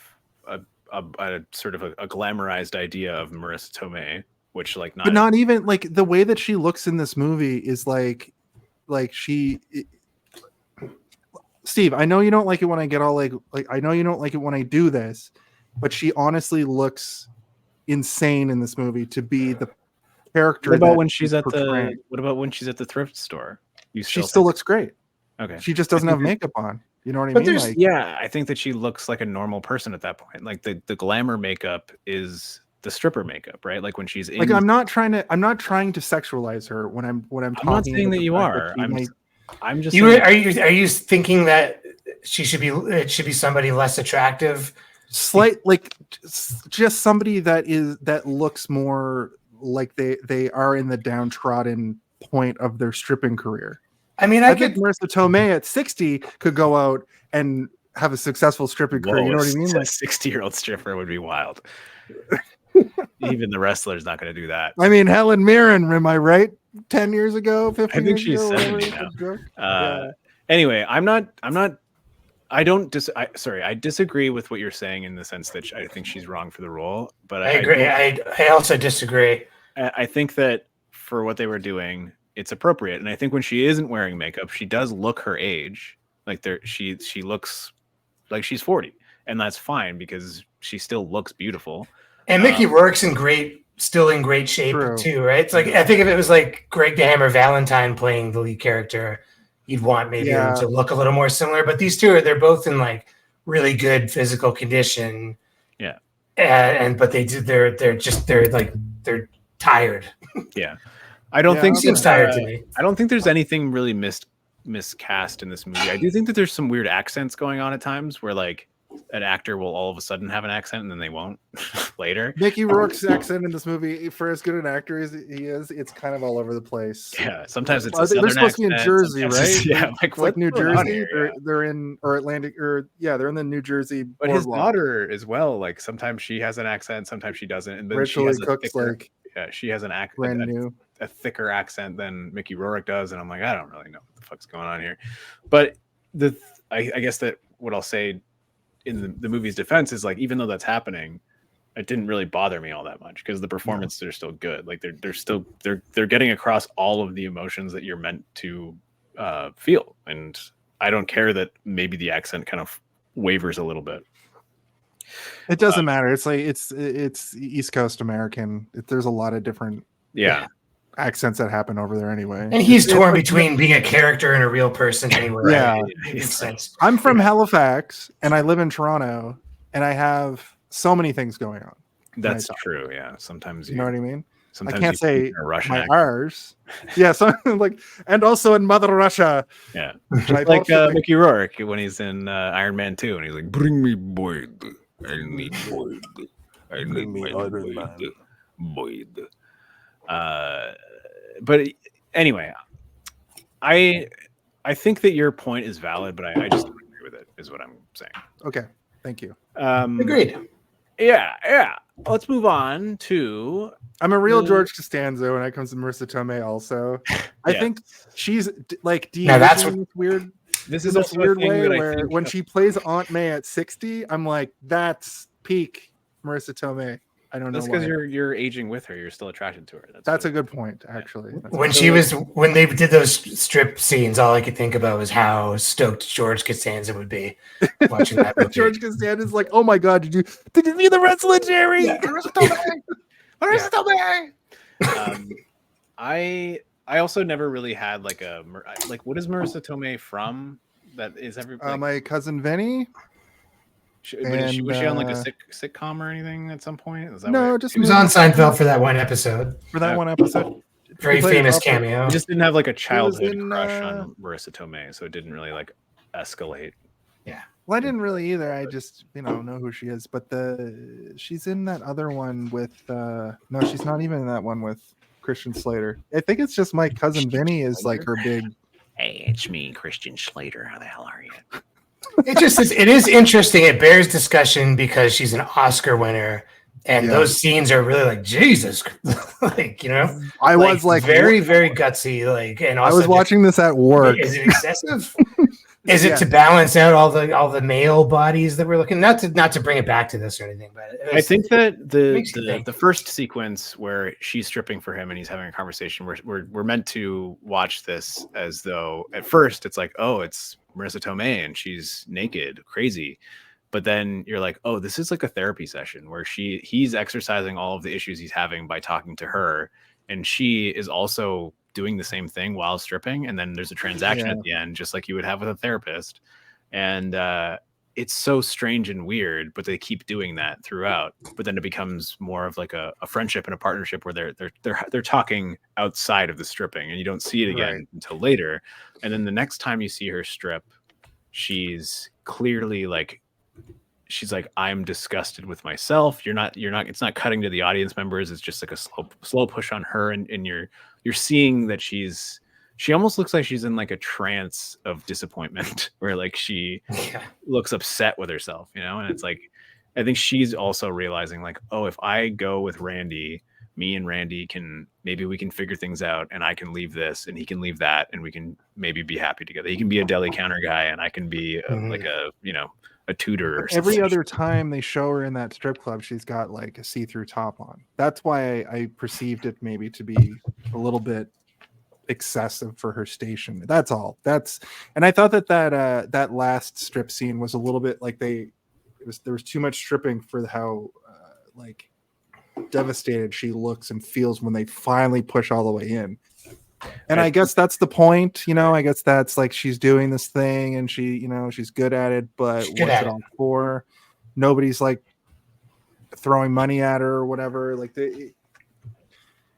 a sort of a glamorized idea of Marisa Tomei, which not even like the way that she looks in this movie is like she. Steve, I know you don't like it when I get all like I know you don't like it when I do this, but she honestly looks insane in this movie to be the character. What about when she's at the thrift store? She still looks great. Okay. She just doesn't have makeup on. You know what I mean? I think that she looks like a normal person at that point. Like the glamour makeup is the stripper makeup, right? Like when she's in. Like I'm not trying to sexualize her when I'm talking. I'm not saying that you are. I'm just. Are you thinking that it should be somebody less attractive? Just somebody that looks more like they are in the downtrodden point of their stripping career. I mean, I think Marisa Tomei at 60 could go out and have a successful stripping career. You know what I mean? Like a 60-year-old stripper would be wild. Even the wrestler's not going to do that. I mean, Helen Mirren, am I right? 10 years ago, 15 I think years she's ago, 70 now. Anyway, I disagree with what you're saying in the sense that I think she's wrong for the role, but I agree. I also disagree. I think that for what they were doing, it's appropriate. And I think when she isn't wearing makeup, she does look her age. Like she looks like she's 40, and that's fine because she still looks beautiful. And Mickey Rourke's still in great shape too, right? It's like, I think if it was like Greg the Hammer Valentine playing the lead character, you'd want maybe him to look a little more similar. But these two they're both in like really good physical condition. Yeah. But they're tired. Yeah. I don't think seems tired to me. I don't think there's anything really miscast in this movie. I do think that there's some weird accents going on at times where like an actor will all of a sudden have an accent and then they won't later. Mickey Rourke's accent in this movie, for as good an actor as he is, it's kind of all over the place. Yeah, sometimes it's They're a southern supposed to be in accent, Jersey, sometimes it's- right? Yeah, It's like New what's going on Jersey. here? Yeah. They're in or Atlantic, or they're in the New Jersey. But his boardwalk. daughter as well. Like sometimes she has an accent, sometimes she doesn't. And then Rachel she Lee has a Cook's thicker, like yeah, she has an brand new. a thicker accent than Mickey Rourke does, and I'm like, I don't really know what the fuck's going on here. But I guess that what I'll say in the movie's defense is like, even though that's happening, it didn't really bother me all that much because the performances are still good. Like they're getting across all of the emotions that you're meant to feel, and I don't care that maybe the accent kind of wavers a little bit. It doesn't matter. It's like it's East Coast American. There's a lot of different accents that happen over there anyway. And he's torn between being a character and a real person anyway. Yeah, it makes sense. I'm from Halifax and I live in Toronto, and I have so many things going on. That's true. Yeah, sometimes you know what I mean. Sometimes I can't say a Russian my accent. R's. Yeah, so like, and also in Mother Russia. Yeah, I like also think- Mickey Rourke when he's in Iron Man 2, and he's like, "Bring me Boyd. I need Boyd. I need my Boyd." But anyway, I think that your point is valid, but I just don't agree with it. Is what I'm saying. Okay, thank you. Agreed. Yeah. Let's move on to. I'm a real George Costanza when it comes to Marisa Tomei. Also, I Yeah. think she's like Now that's de-aging this weird. This in is this also weird a thing way that I where think when she plays Aunt May at 60, I'm like, that's peak Marisa Tomei. I don't know. That's because why. you're aging with her. You're still attracted to her. That's a good point, actually. When they did those strip scenes, all I could think about was how stoked George Costanza would be watching that movie. George Costanza's like, oh my god, did you see the wrestler, Jerry? Yeah. Marisa Tomei. I also never really had like what is Marisa Tomei from? That is My cousin Vinny. Was she on like a sitcom or anything at some point? Is that No, just He was on Seinfeld for that one episode. for that one episode. Very He played famous Alfred. cameo. I just didn't have like a childhood in, crush on Marisa Tomei, so it didn't really like escalate. Well, I didn't really either. I just know who she is. But she's in that other one with no, she's not even in that one with Christian Slater. I think it's just my cousin Vinny is like her big. Hey, it's me, Christian Slater. How the hell are you? It is interesting. It bears discussion because she's an Oscar winner, and those scenes are really like Jesus, I was like very, very gutsy. Like, and also I was watching this at work. Is it excessive? Is it to balance out all the male bodies that we're looking? Not to bring it back to this or anything, but I think that makes you the think. first sequence where she's stripping for him and he's having a conversation, we're meant to watch this as though at first it's like, oh, it's Marisa Tomei and she's naked, crazy. But then you're like, oh, this is like a therapy session where he's exercising all of the issues he's having by talking to her, and she is also doing the same thing while stripping, and then there's a transaction at the end, just like you would have with a therapist. And it's so strange and weird, but they keep doing that throughout. But then it becomes more of like a friendship and a partnership where they're talking outside of the stripping, and you don't see it again until later. And then the next time you see her strip, she's clearly like, she's like, I'm disgusted with myself. You're not, it's not cutting to the audience members. It's just like a slow push on her. And you're seeing that she almost looks like she's in like a trance of disappointment where like she looks upset with herself, and it's like, I think she's also realizing like, oh, if I go with Randy, me and Randy we can figure things out, and I can leave this and he can leave that, and we can maybe be happy together. He can be a deli counter guy and I can be like a tutor or something. Every other time they show her in that strip club, she's got like a see-through top on. That's why I perceived it maybe to be a little bit excessive for her station. That's all. And I thought that last strip scene was a little bit like there was too much stripping for how like devastated she looks and feels when they finally push all the way in. And I guess that's the point, I guess that's like she's doing this thing and she, she's good at it, but what's it all for? Nobody's like throwing money at her or whatever. Like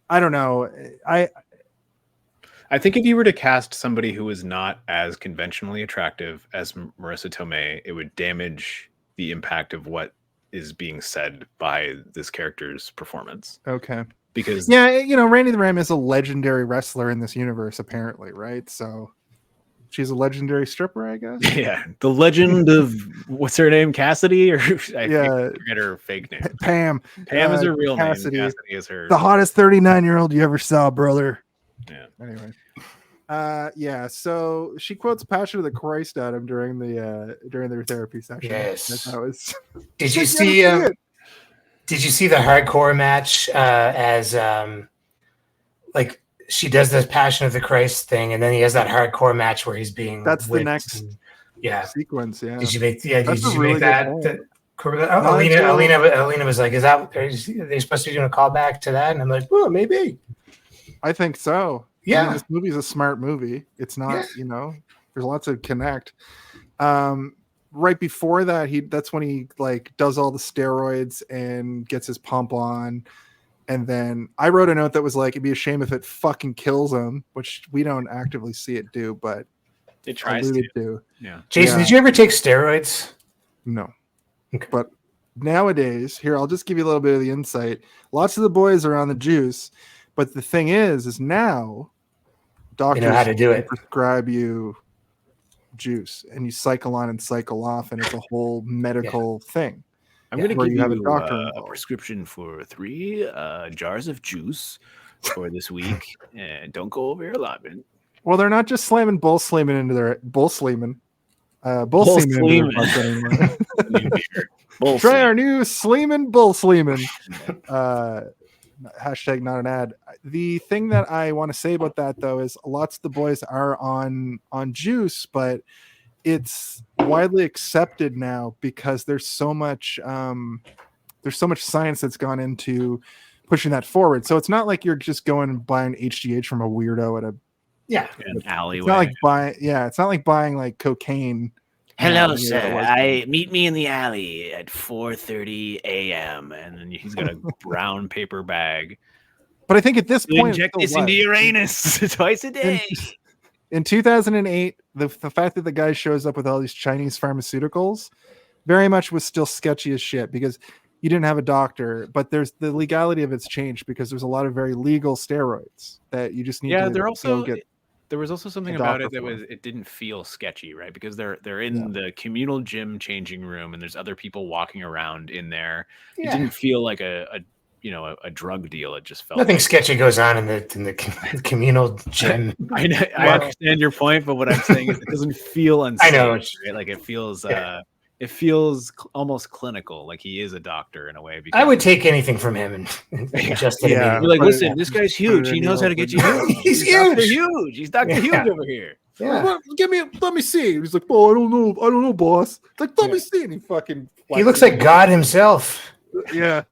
I don't know. I think if you were to cast somebody who is not as conventionally attractive as Marisa Tomei, it would damage the impact of what is being said by this character's performance. Okay. Because Randy the Ram is a legendary wrestler in this universe, apparently, right? So she's a legendary stripper, I guess. Yeah, the legend of what's her name, Cassidy, or I forget her fake name. Pam. Pam is her real Cassidy. name. Cassidy is her. The hottest 39-year-old you ever saw, brother. Yeah. Anyway. So she quotes Passion of the Christ at him during their therapy session. Yes. That was. Did you see? Did you see the hardcore match? As like she does this Passion of the Christ thing, and then he has that hardcore match where he's being. That's the next sequence. Yeah. Did you make? Yeah. That's Did you really make that? Alina was like, "Is that? Are they supposed to be doing a callback to that?" And I'm like, "Well, maybe." I think so. Yeah. I mean, this movie's a smart movie. It's not, there's lots of connect. Right before that, that's when he like does all the steroids and gets his pump on. And then I wrote a note that was like, it'd be a shame if it fucking kills him, which we don't actively see it do, but it tries to. Yeah. Jason, did you ever take steroids? No. Okay. But nowadays, here, I'll just give you a little bit of the insight. Lots of the boys are on the juice, but the thing is now doctors know how to do it. Prescribe you juice and you cycle on and cycle off, and it's a whole medical thing. I'm going to give you a prescription for 3 jars of juice for this week, and don't go over your allotment. Well, they're not just slamming bull sleeman into their bull sleeman. Try our new Sleeman Bull Sleeman. Hashtag not an ad. The thing that I want to say about that though is lots of the boys are on juice, but it's widely accepted now because there's so much science that's gone into pushing that forward. So it's not like you're just going and buying HGH from a weirdo at an alleyway. It's not like it's not like buying like cocaine. Hello, sir. Meet me in the alley at 4:30 a.m. And then he's got a brown paper bag. But I think at this point, inject this into your anus twice a day. In 2008, the fact that the guy shows up with all these Chinese pharmaceuticals very much was still sketchy as shit because you didn't have a doctor. But there's the legality of it's changed because there's a lot of very legal steroids that you just need to get. There was also something about it that it didn't feel sketchy, right? Because they're in the communal gym changing room, and there's other people walking around in there. It didn't feel like a drug deal. It just felt nothing sketchy goes on in the communal gym. I understand your point, but what I'm saying is it doesn't feel unsafe. I know, right? Like it feels it feels almost clinical, like he is a doctor in a way. I would take anything from him and adjust it. You're like, listen, this guy's huge. He knows how to get you huge. He's huge. Huge. He's Dr. Huge over here. Yeah. Let me see. He's like, oh, I don't know, boss. It's like, let me see. And he looks like God himself. Yeah.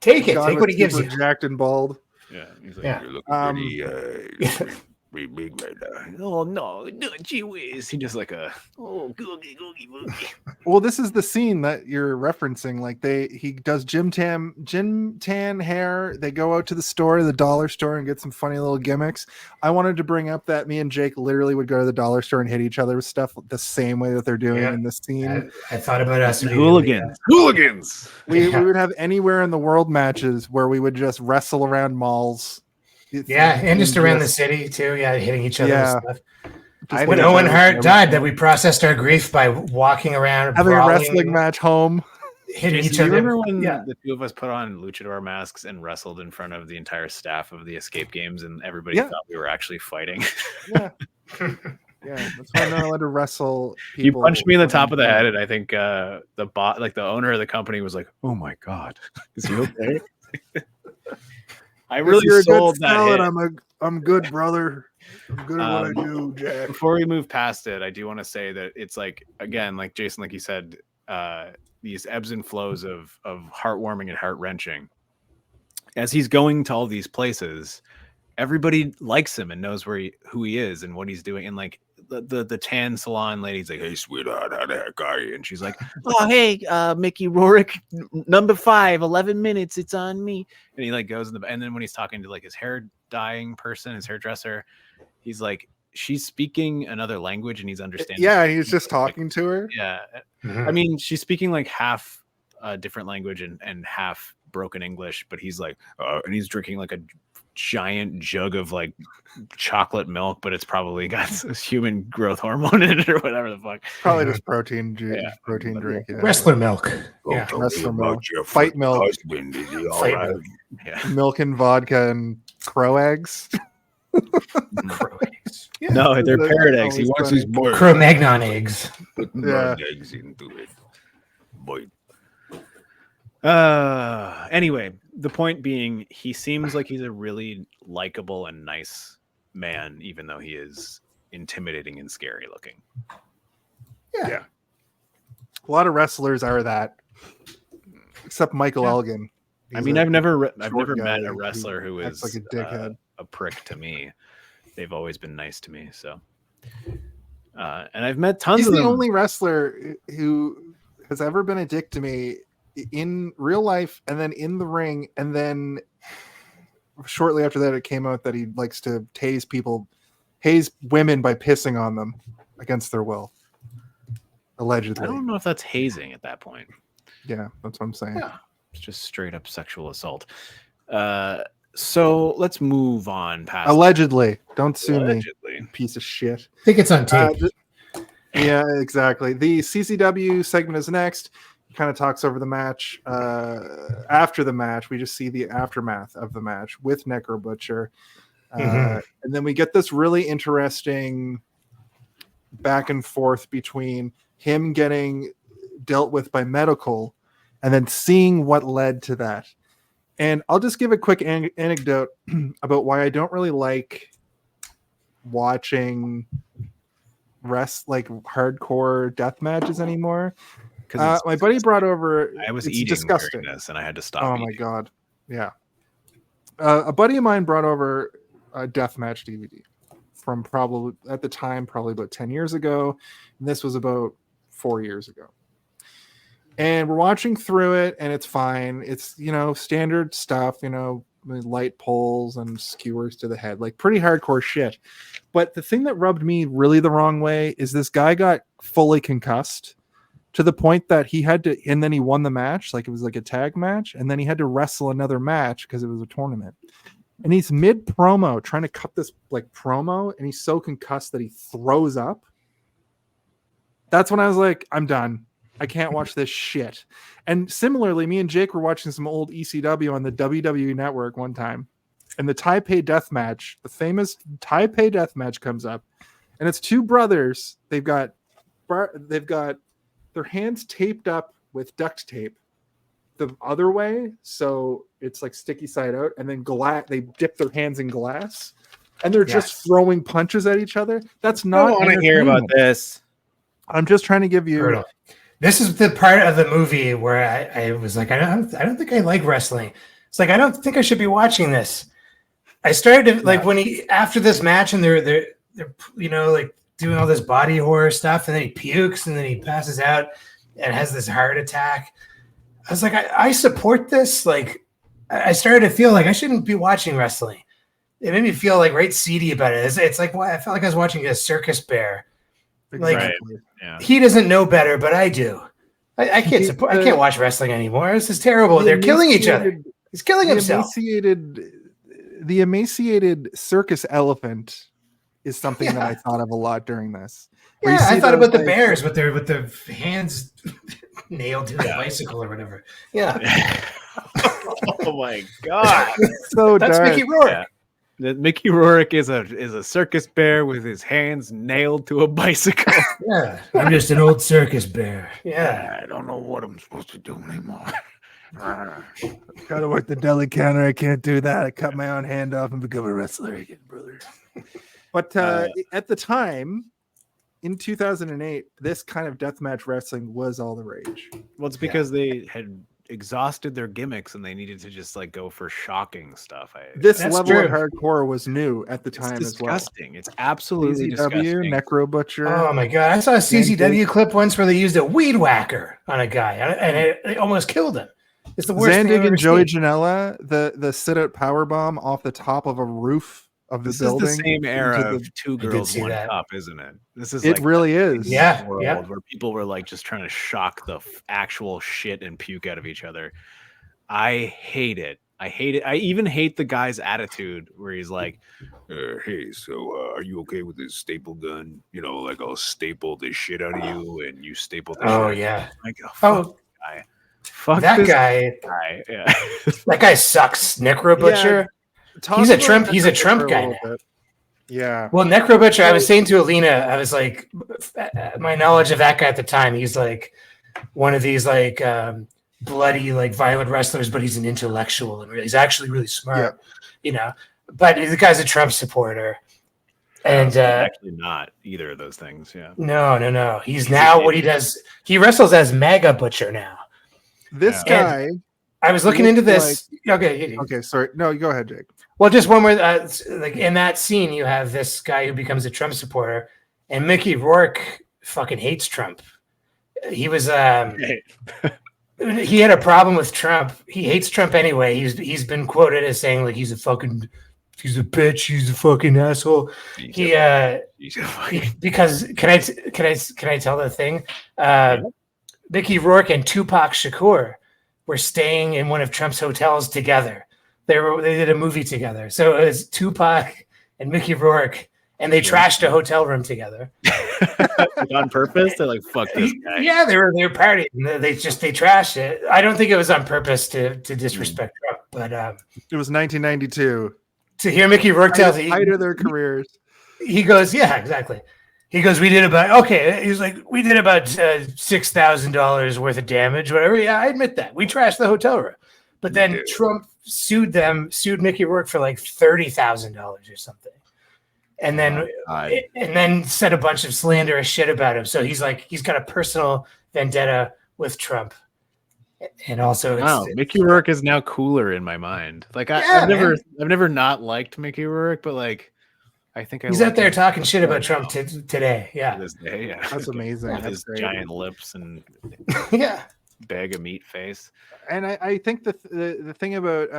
Take it. Take what he gives you. Jacked and bald. Yeah. He's like, you're looking pretty big right now. Oh no, gee whiz. He just like googie. Well, this is the scene that you're referencing. Like he does gym tan hair. They go out to the store, the dollar store, and get some funny little gimmicks. I wanted to bring up that me and Jake literally would go to the dollar store and hit each other with stuff the same way that they're doing in this scene. I thought about us. Hooligans. We would have anywhere in the world matches where we would just wrestle around malls. And just around the city too. Yeah, hitting each other with stuff. When Owen Hart died, that we processed our grief by walking around, having a wrestling match home, hitting each other. Remember when the two of us put on luchador masks and wrestled in front of the entire staff of the Escape Games, and everybody thought we were actually fighting? Yeah, that's why I'm not allowed to wrestle people. You punched me in the top of the head, and I think the owner of the company was like, "Oh my god, is he okay?" I really sold that hit. I'm good, brother. I'm good at what I do, Jack. Before we move past it, I do want to say that it's like, again, like Jason, like you said, these ebbs and flows of heartwarming and heart-wrenching. As he's going to all these places, everybody likes him and knows who he is and what he's doing. And like the tan salon lady's like, "Hey, sweetheart, how the heck are you?" And she's like, "Oh, hey, Mickey Rourke, number 5, 11 minutes, it's on me." And he like goes and then when he's talking to like his hair dyeing person, his hairdresser, he's like, she's speaking another language and he's understanding. Yeah, he's just talking to her. Yeah. Mhm. I mean, she's speaking like half a different language and half broken English, but he's like, and he's drinking like a giant jug of like chocolate milk, but it's probably got human growth hormone in it or whatever the fuck. Probably just protein Yeah. drink. Yeah. Wrestler milk. Yeah. Wrestler milk. Fight milk. Husband, is he all Fight right? milk. Yeah. Milk and vodka and crow eggs. Crow eggs. No, they're That's parrot eggs. He always wants funny. his boy. Cro-Magnon eggs. Put Yeah. eggs into it. Boy. Anyway, the point being, he seems like he's a really likable and nice man, even though he is intimidating and scary looking. Yeah. A lot of wrestlers are that, except Michael Yeah. I Elgin. He's mean, a I've never short met guy a who wrestler who acts is like a dickhead. a prick to me. They've always been nice to me. So, and I've met tons He's of the them. only wrestler who has ever been a dick to me in real life, and then in the ring, and then shortly after that, it came out that he likes to tase women by pissing on them against their will. Allegedly. I don't know if that's hazing at that point. Yeah, that's what I'm saying. Yeah. It's just straight up sexual assault. So let's move on past Allegedly. Don't sue me, allegedly. piece of shit. I think it's on tape. Yeah, exactly. The CCW segment is next. He kind of talks over the match. After the match, we just see the aftermath of the match with Necro Butcher. And then we get this really interesting back and forth between him getting dealt with by medical and then seeing what led to that. And I'll just give a quick anecdote about why I don't really like watching like hardcore death matches anymore. My buddy brought over. I was it's eating disgusting. during this, and I had to stop. Oh eating. my god! Yeah, a buddy of mine brought over a deathmatch DVD from probably at the time probably about 10 years ago, and this was about 4 years ago. And we're watching through it, and it's fine. It's standard stuff, light poles and skewers to the head, like pretty hardcore shit. But the thing that rubbed me really the wrong way is this guy got fully concussed to the point that he had to, and then he won the match, like it was like a tag match, and then he had to wrestle another match because it was a tournament. And he's mid promo trying to cut this like promo, and he's so concussed that he throws up. That's when I was like, I'm done. I can't watch this shit. And similarly, me and Jake were watching some old ECW on the WWE network one time, and the Taipei Deathmatch, the famous Taipei Deathmatch, comes up, and it's two brothers. They've got their hands taped up with duct tape the other way, so it's like sticky side out, and then they dip their hands in glass, and they're just throwing punches at each other. That's not. I don't want to hear about this. I'm just trying to give you. Brutal. This is the part of the movie where I was like, I don't think I like wrestling. It's like I don't think I should be watching this. I started to like when after this match and they're like doing all this body horror stuff, and then he pukes and then he passes out and has this heart attack. I was like, I support this. Like, I started to feel like I shouldn't be watching wrestling. It made me feel like right seedy about it. It's like I felt like I was watching a circus bear. Like, Exactly. Yeah. he doesn't know better, but I do. I can't support. I can't watch wrestling anymore. This is terrible. They're killing each other. He's killing himself. The emaciated circus elephant is something that I thought of a lot during this. Yeah, I thought about the bears with the hands nailed to the bicycle or whatever. Yeah, Oh my god! So that's dark. Mickey Rourke. Yeah. That Mickey Rourke is a circus bear with his hands nailed to a bicycle. Yeah, I'm just an old circus bear. Yeah, I don't know what I'm supposed to do anymore. Gotta work the deli counter. I can't do that. I cut my own hand off and become a wrestler again, brother. But at the time, in 2008, this kind of deathmatch wrestling was all the rage. Well, it's because they had exhausted their gimmicks and they needed to just like go for shocking stuff. This That's level true. of hardcore was new at the It's time as well. disgusting. It's absolutely disgusting. CZW, Necro Butcher. Oh my god! I saw a CCW clip once where they used a weed whacker on a guy, and it almost killed him. It's the worst thing I've Zandig ever and Joey seen. Janela, the sit-out power bomb off the top of a roof of the This building. is the same era into of Two I did Girls, see One that. Cup, isn't it? This is It like really is. Yeah. world Yeah. where people were like just trying to shock the actual shit and puke out of each other. I hate it. I hate it. I even hate the guy's attitude where he's like, hey, so are you okay with this staple gun? You know, like I'll staple this shit out of you and you staple the Oh shit. yeah. Like, fuck this guy. Fuck that this guy. Yeah. That guy sucks. Necro Butcher. Talk He's a about Trump. He's a Necro Trump Butcher guy little now. bit. Yeah. Well, Necro Butcher. I was saying to Alina, I was like, my knowledge of that guy at the time. He's like one of these like bloody, like violent wrestlers, but he's an intellectual and he's actually really smart. You know, but the guy's a Trump supporter. And actually not either of those things. Yeah. No. He's now what he does. He wrestles as MAGA Butcher now. This guy. I was looking into this. Okay. Okay. Sorry. No, you go ahead, Jake. Well, just one more. Like in that scene, you have this guy who becomes a Trump supporter, and Mickey Rourke fucking hates Trump. He was he had a problem with Trump. He hates Trump anyway. He's been quoted as saying like he's a bitch, he's a fucking asshole. Because can I tell the thing? Mickey Rourke and Tupac Shakur were staying in one of Trump's hotels together. They did a movie together. So it was Tupac and Mickey Rourke, and they trashed a hotel room together. On purpose? They're like, fuck this guy. Yeah, they were partying. They trashed it. I don't think it was on purpose to disrespect Trump, but it was 1992. To hear Mickey Rourke tell the height of their careers. He goes, yeah, exactly. He goes, we did about $6,000 worth of damage, whatever. Yeah, I admit that. We trashed the hotel room. But then Trump sued Mickey Rourke for like $30,000 or something. And then said a bunch of slanderous shit about him. So he's got a personal vendetta with Trump. And also Mickey Rourke is now cooler in my mind. Like I've never not liked Mickey Rourke, but like I think he's out there talking shit about Trump today. Yeah. This day, yeah. That's amazing. With his giant lips and bag of meat face. And I think the thing about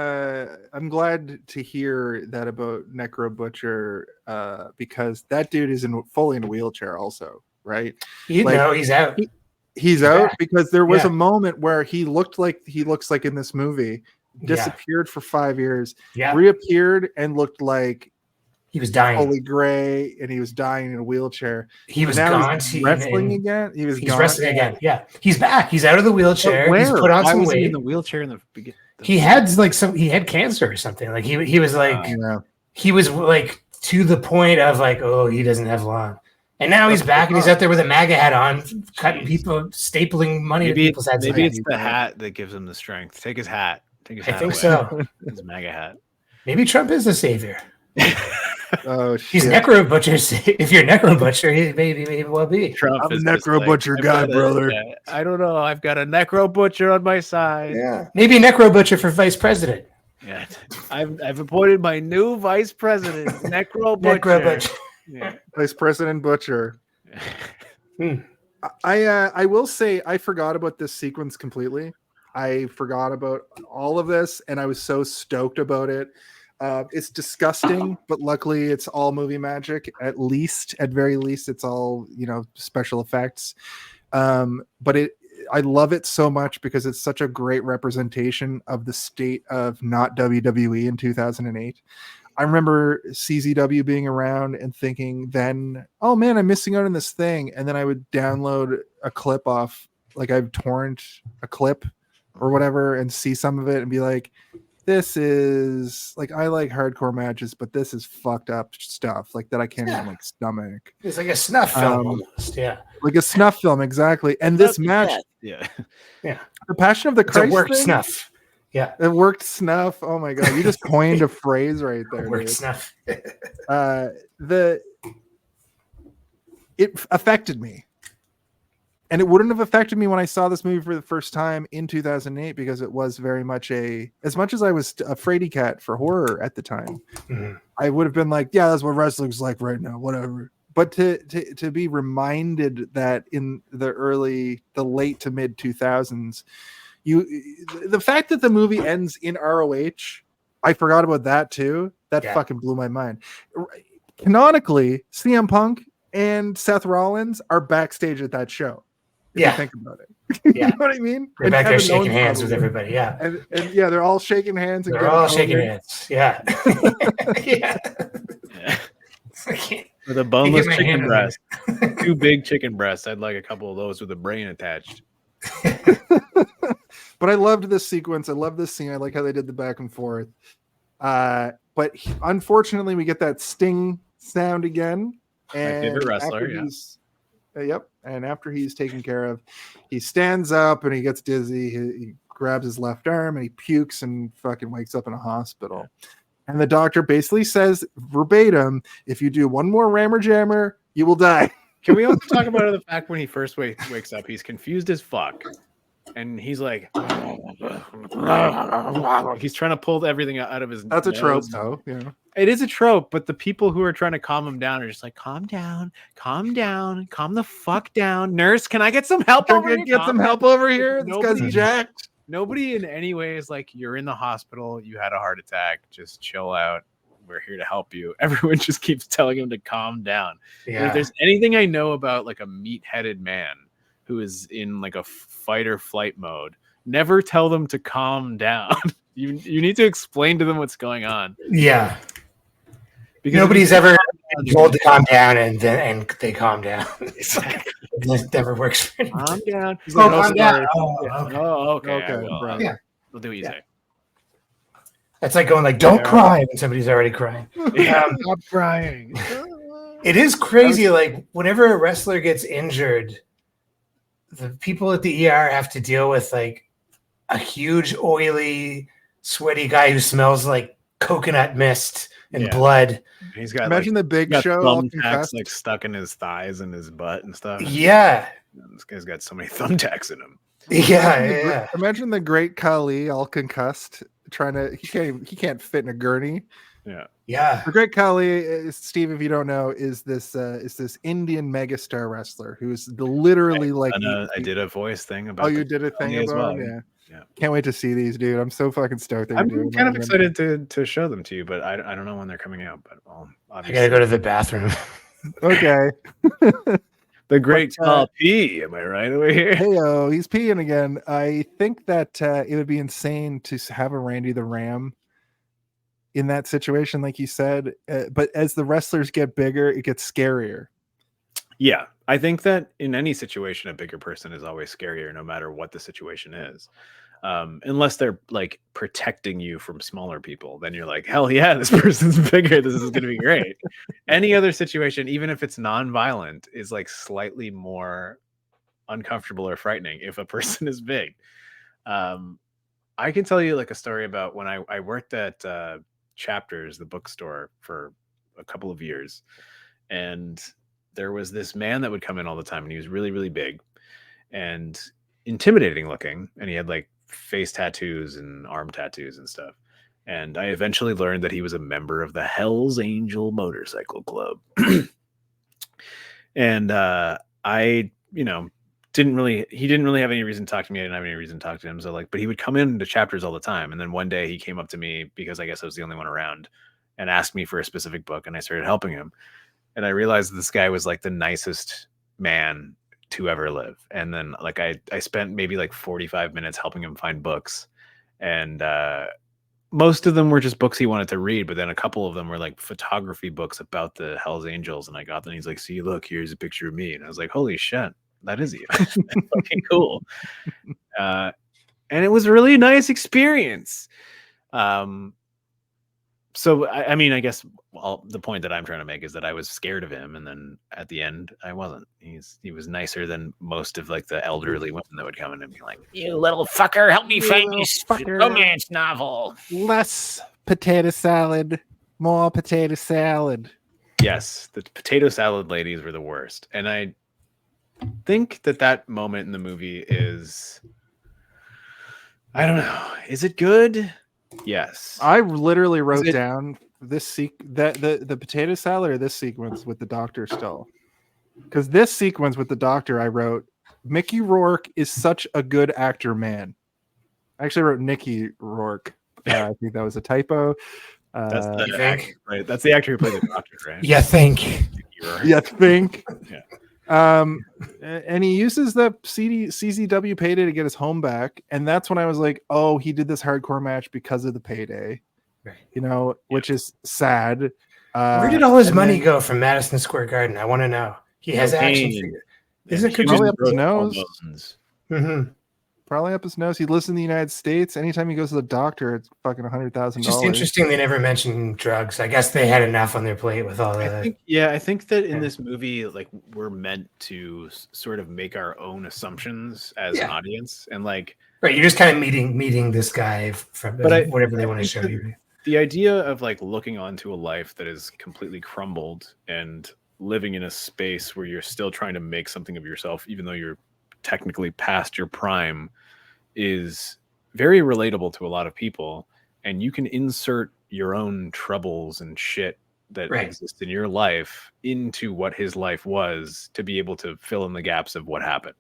I'm glad to hear that about Necro Butcher because that dude is fully in a wheelchair also, right? He's out. He's out because there was a moment where he looks like in this movie, disappeared for 5 years, reappeared and looked like he was dying, fully gray, and he was dying in a wheelchair. He was gone. He's wrestling again. He's wrestling again. Yeah, he's back. He's out of the wheelchair. He's put on some weight. He in the wheelchair in the beginning? He had he had cancer or something. Like he was like he was like to the point of like, oh, he doesn't have long. And now he's back and he's out there with a MAGA hat on, cutting people, stapling money to people's heads. Maybe it's the hat that gives him the strength. Take his hat. I think so. His MAGA hat. Maybe Trump is the savior. Oh, he's Necro Butcher. If you're Necro Butcher, he maybe well be. Trump I'm a Necro Butcher guy, brother. I don't know. I've got a Necro Butcher on my side. Yeah, maybe Necro Butcher for vice president. Yeah, I've appointed my new vice president, Necro Butcher. Necro Butcher. Yeah. Vice President Butcher. I will say I forgot about this sequence completely. I forgot about all of this, and I was so stoked about it. It's disgusting, but luckily it's all movie magic. At very least, it's all special effects. But I love it so much because it's such a great representation of the state of not WWE in 2008. I remember CZW being around and thinking then, oh man, I'm missing out on this thing. And then I would download a clip off, like I've torrent a clip or whatever and see some of it and be like, this is like, I like hardcore matches, but this is fucked up stuff like that I can't even like stomach. It's like a snuff film almost, like a snuff film, exactly. And this match, the Passion of the Christ, it worked snuff. Yeah, it worked snuff. Oh my god, you just coined a phrase right there. It worked snuff. It affected me. And it wouldn't have affected me when I saw this movie for the first time in 2008 because it was very much as much as I was a fraidy cat for horror at the time, I would have been like, yeah, that's what wrestling's like right now, whatever. But to be reminded that in the late to mid 2000s, the fact that the movie ends in ROH, I forgot about that too. That fucking blew my mind. Canonically, CM Punk and Seth Rollins are backstage at that show. If you think about it. Yeah. You know what I mean? They're back there shaking hands with everybody. Yeah. And yeah, they're all shaking hands. They're all shaking hands. Yeah. Yeah. With a boneless chicken breast. 2 big chicken breasts. I'd like a couple of those with a brain attached. But I loved this sequence. I love this scene. I like how they did the back and forth. But unfortunately, we get that Sting sound again. And my favorite wrestler, yep. And after he's taken care of, he stands up and he gets dizzy. He grabs his left arm and he pukes and fucking wakes up in a hospital. And the doctor basically says verbatim, if you do one more rammer jammer, you will die. Can we also talk about the fact when he first wakes up, he's confused as fuck. And he's like, he's trying to pull everything out of his That's nose. A trope, though. Yeah. It is a trope, but the people who are trying to calm him down are just like, calm down, calm the fuck down. Nurse, can I get some help over here? Get some help over here. This guy's jacked. Nobody in any way is like, you're in the hospital, you had a heart attack, just chill out. We're here to help you. Everyone just keeps telling him to calm down. Yeah. If there's anything I know about like a meat-headed man who is in like a fight or flight mode, never tell them to calm down. You need to explain to them what's going on. Yeah. Because nobody's ever told to calm down and they calm down. It never works for anybody. Calm down. Calm down. Okay. We'll do what you say. That's like going like, don't cry when somebody's already crying. Stop crying. It is crazy. Like whenever a wrestler gets injured, the people at the ER have to deal with like a huge, oily, sweaty guy who smells like coconut mist and blood. He's got imagine the Big Show thumbtacks like stuck in his thighs and his butt and stuff. Yeah, this guy's got so many thumbtacks in him. Yeah. Imagine the Great Khali all concussed, he can't fit in a gurney. Yeah. The Great Khali, Steve, if you don't know, is this Indian megastar wrestler who's literally I did a voice thing about. Oh, you did a thing about him? Yeah. Can't wait to see these, dude. I'm so fucking stoked. I'm kind of excited to show them to you, but I don't know when they're coming out. But I gotta go to the bathroom. Okay. The Great Khali P, am I right over here? Heyo, he's peeing again. I think that it would be insane to have a Randy the Ram in that situation, like you said. But as the wrestlers get bigger, it gets scarier. Yeah, I think that in any situation, a bigger person is always scarier, no matter what the situation is. Unless they're like protecting you from smaller people, then you're like, hell yeah, this person's bigger. This is going to be great. Any other situation, even if it's non-violent, is like slightly more uncomfortable or frightening if a person is big. I can tell you like a story about when I worked at Chapters, the bookstore, for a couple of years, and there was this man that would come in all the time, and he was really, really big and intimidating looking, and he had like face tattoos and arm tattoos and stuff. And I eventually learned that he was a member of the Hell's Angel Motorcycle Club. And I, didn't really have any reason to talk to me. I didn't have any reason to talk to him. So but he would come into Chapters all the time. And then one day he came up to me, because I guess I was the only one around, and asked me for a specific book, and I started helping him. And I realized this guy was like the nicest man to ever live. And then like I spent maybe like 45 minutes helping him find books, and most of them were just books he wanted to read, but then a couple of them were like photography books about the Hells Angels. And I got them, and he's like, see, look, here's a picture of me. And I was like, holy shit, that is you. That's fucking cool. And it was a really nice experience. So, I mean, I guess the point that I'm trying to make is that I was scared of him, and then at the end, I wasn't. He was nicer than most of like the elderly women that would come in and be like, "You little fucker, help me find this romance novel." Less potato salad, more potato salad. Yes, the potato salad ladies were the worst, and I think that moment in the movie is, I don't know, is it good? Yes, I literally wrote down this the potato salad, or this sequence with the doctor still, because this sequence with the doctor, I wrote, Mickey Rourke is such a good actor, man. I actually wrote Nicky Rourke. I think that was a typo. That's the You actor, think? right? That's the actor who played the doctor, right? You think? You think? Yeah. And he uses the CZW payday to get his home back, and that's when I was like, oh, he did this hardcore match because of the payday, Right. you know, which is sad. Where did all his and money then- go from Madison Square Garden? I want to know. He has action Cocaine. figures. Is it Human Probably up his growth nose? hormones. Mm-hmm. Probably up his nose. He lives in the United States. Anytime he goes to the doctor, it's fucking $100,000. It's just interesting they never mentioned drugs. I guess they had enough on their plate with all the. I think that in Yeah. this movie, like, we're meant to sort of make our own assumptions as an audience, and like, Right, you're just kind of meeting this guy from whatever they want to show think you. the idea of like looking onto a life that is completely crumbled and living in a space where you're still trying to make something of yourself, even though you're technically past your prime, is very relatable to a lot of people. And you can insert your own troubles and shit that exist in your life into what his life was to be able to fill in the gaps of what happened.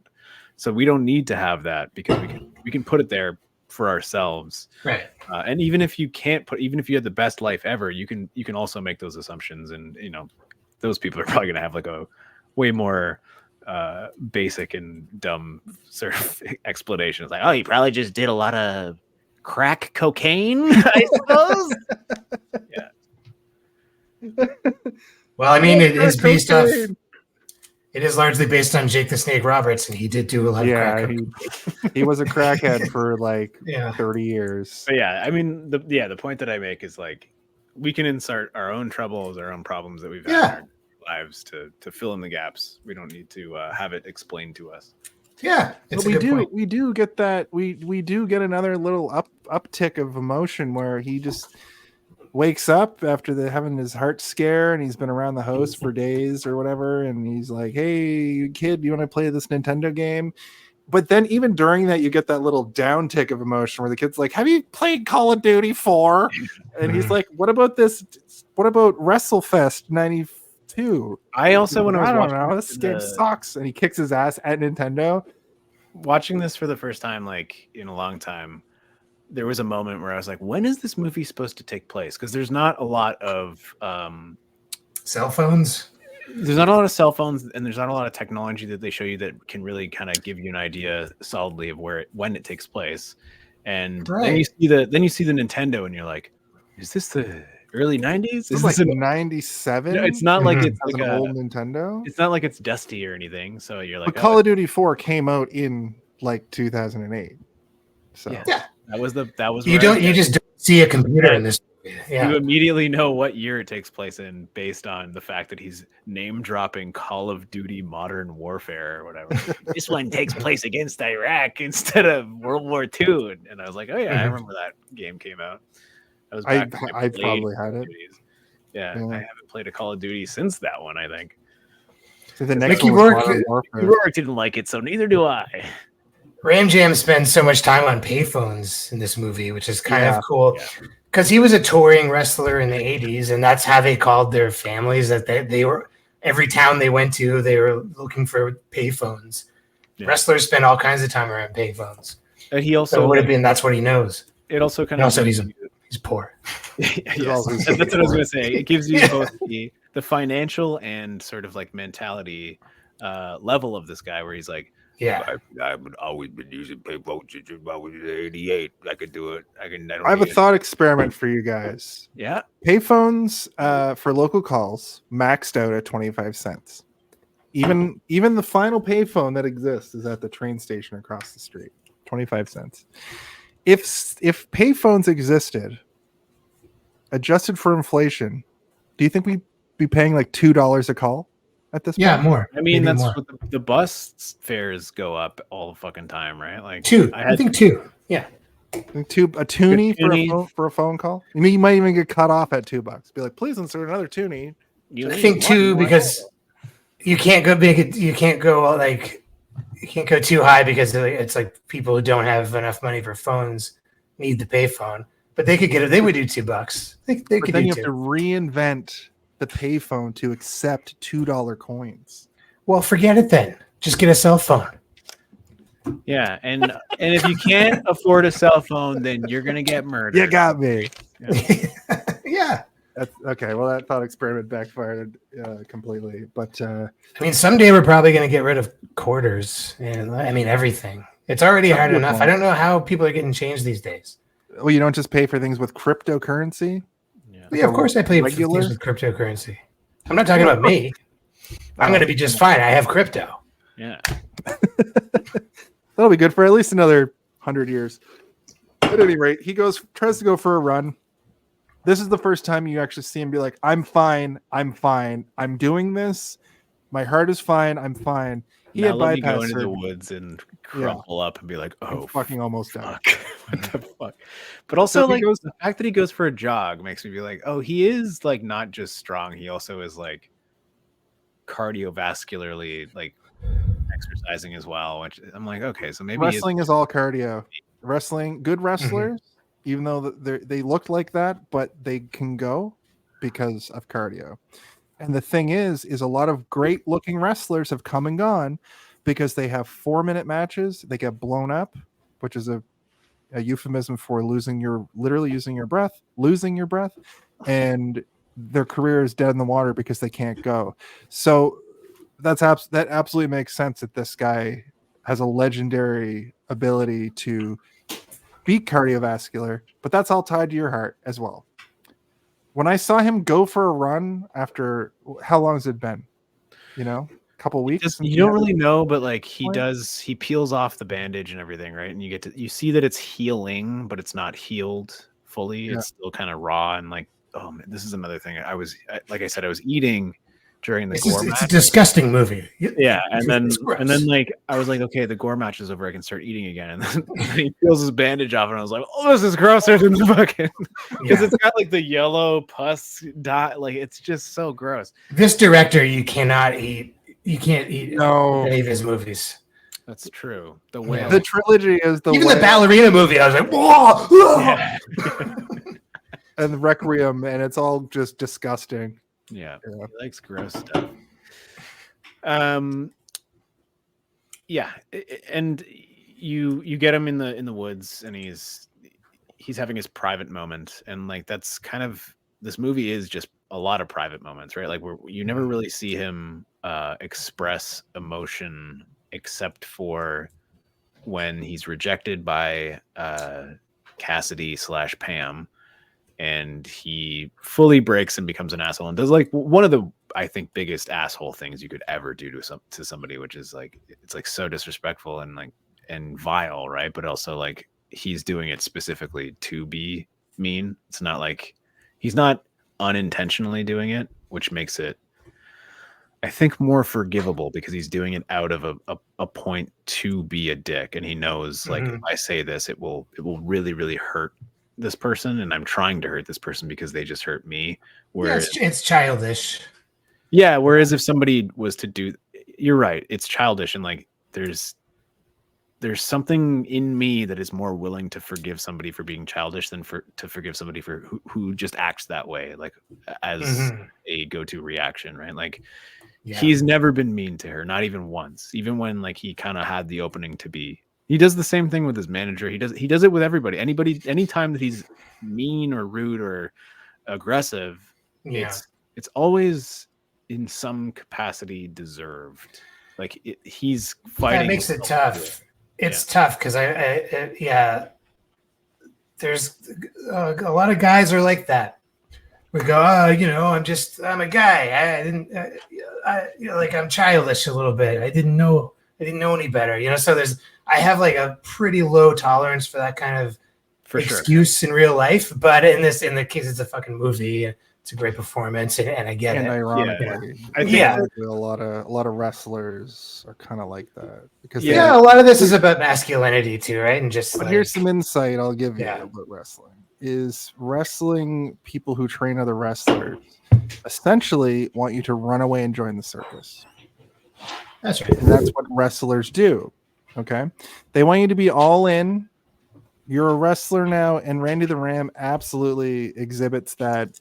So we don't need to have that because we can put it there for ourselves. Right. And even if you had the best life ever, you can also make those assumptions, and you know, those people are probably going to have like a way more basic and dumb sort of explanations, like, oh, he probably just did a lot of crack cocaine, I suppose. Yeah. Well, I mean, it is based off. It is largely based on Jake the Snake Roberts, and he did do a lot of crack. He was a crackhead for like 30 years. But yeah, I mean, the point that I make is like, we can insert our own troubles, our own problems that we've had in our lives to fill in the gaps. We don't need to have it explained to us. Yeah, but we do get that we do get another little uptick of emotion where he just wakes up after having his heart scare, and he's been around the house for days or whatever, and he's like, hey kid, you want to play this Nintendo game? But then even during that, you get that little downtick of emotion where the kid's like, have you played Call of Duty 4? And he's like, what about WrestleFest 92? I also, when I I don't was know, this game sucks, and he kicks his ass at Nintendo. Watching this for the first time, like in a long time, there was a moment where I was like, when is this movie supposed to take place? Because there's not a lot of cell phones. There's not a lot of cell phones, and there's not a lot of technology that they show you that can really kind of give you an idea solidly of when it takes place. And then you see the Nintendo, and you're like, is this the early 90s? Is this like 97? No, it's not like it's like an old Nintendo. It's not like it's dusty or anything. So you're like, but Call of Duty 4 came out in like 2008. So yeah. That was you just don't see a computer in this movie. Yeah. You immediately know what year it takes place in based on the fact that he's name dropping Call of Duty Modern Warfare or whatever. This one takes place against Iraq instead of World War II. And I was like, oh yeah, I remember that game came out. That was back when I probably had it. Yeah, I haven't played a Call of Duty since that one, I think. So the next Mickey Rourke didn't like it, so neither do I. Ram Jam spends so much time on payphones in this movie, which is kind of cool because he was a touring wrestler in the 80s, and that's how they called their families. That they were every town they went to, they were looking for payphones. Yeah. Wrestlers spend all kinds of time around payphones. And he also so would have been that's what he knows. It also kind of also he's poor. That's what I was going to say. It gives you both the financial and sort of like mentality level of this guy, where he's like, I've always been using payphones since I was 88. I could do it. I have a thought experiment for you guys. Yeah. Payphones for local calls maxed out at 25 cents. Even the final payphone that exists is at the train station across the street. 25 cents. If payphones existed, adjusted for inflation, do you think we'd be paying like $2 a call? At this point? More. I mean, that's what the bus fares go up all the fucking time, right? Like I think two. Yeah. A toonie for a phone call. I mean, you might even get cut off at $2. Be like, please insert another toonie. I think two because you can't go big. You can't go too high because it's like people who don't have enough money for phones need the payphone. But they could get it. They would do $2. They could. Then you have to reinvent the payphone to accept $2 coins. Well, forget it then. Just get a cell phone. Yeah, and if you can't afford a cell phone, then you're gonna get murdered. You got me. Yeah. That's okay. Well, that thought experiment backfired completely. But I mean, someday we're probably going to get rid of quarters and I mean everything. It's already hard enough. I don't know how people are getting changed these days. well, you don't just pay for things with cryptocurrency. Yeah. Well, yeah, of course I pay for Regular? things with cryptocurrency. I'm not talking about me. I'm going to be just fine. I have crypto. Yeah. That'll be good for at least another 100 years. At any rate, he tries to go for a run. This is the first time you actually see him be like, I'm fine. I'm doing this. My heart is fine. I'm fine. He Now had let me go bypass into the surgery. woods and crumple up and be like, I'm oh, fucking almost done. fuck. What the fuck? But also, So he like, goes- the fact that he goes for a jog makes me be like, oh, he is like not just strong. He also is like cardiovascularly like exercising as well. Which I'm like, okay, so maybe Wrestling is all cardio. Wrestling, good wrestlers, even though they look like that, but they can go because of cardio. And the thing is a lot of great looking wrestlers have come and gone because they have 4-minute matches. They get blown up, which is a euphemism for losing your breath, and their career is dead in the water because they can't go. So that absolutely makes sense that this guy has a legendary ability to be cardiovascular, but that's all tied to your heart as well. When I saw him go for a run after how long has it been? A couple weeks. you don't really know, but like he peels off the bandage and everything, right? And you see that it's healing, but it's not healed fully. Yeah. It's still kind of raw and like, oh man, this is another thing. Like I said, I was eating during the gore match. It's a disgusting movie. Yeah, and then gross. like I was like, okay, the gore match is over. I can start eating again. And then he peels his bandage off, and I was like, oh, this is grosser than the fucking because it's got like the yellow pus dot. Like it's just so gross. This director, you can't eat any of his movies. That's true. The whale. The trilogy is Even the ballerina movie. I was like, whoa! Yeah. And Requiem, and it's all just disgusting. Yeah, Yeah. he likes gross stuff. Yeah, and you get him in the woods, and he's having his private moment, and like that's kind of this movie is just a lot of private moments, right? Like you never really see him express emotion except for when he's rejected by Cassidy / Pam. And he fully breaks and becomes an asshole and does like one of the, I think, biggest asshole things you could ever do to somebody, which is like, it's like so disrespectful and like, and vile. Right. But also like he's doing it specifically to be mean. It's not like he's not unintentionally doing it, which makes it, I think, more forgivable because he's doing it out of a point to be a dick. And he knows like, if I say this, it will really, really hurt this person, and I'm trying to hurt this person because they just hurt me. Whereas it's childish. Yeah, whereas if somebody was to do, you're right, it's childish, and like there's something in me that is more willing to forgive somebody for being childish than to forgive somebody for who just acts that way, like as a go-to reaction, right? Like he's never been mean to her, not even once, even when like he kind of had the opening to be. He does the same thing with his manager. He does it with everybody. Anytime that he's mean or rude or aggressive, it's always in some capacity desered. Like he's fighting. That makes it tough. It's tough because there's a lot of guys are like that. We go, I'm a guy. I'm childish a little bit. I didn't know any better. So I have like a pretty low tolerance for that kind of excuse in real life, but in the case, it's a fucking movie. It's a great performance, and I get it. Ironically, I think a lot of wrestlers are kind of like that because a lot of this is about masculinity too, right? And just but here's some insight I'll give you about wrestling. People who train other wrestlers essentially want you to run away and join the circus. That's right, and that's what wrestlers do. Okay, they want you to be all in. You're a wrestler now, and Randy the Ram absolutely exhibits that.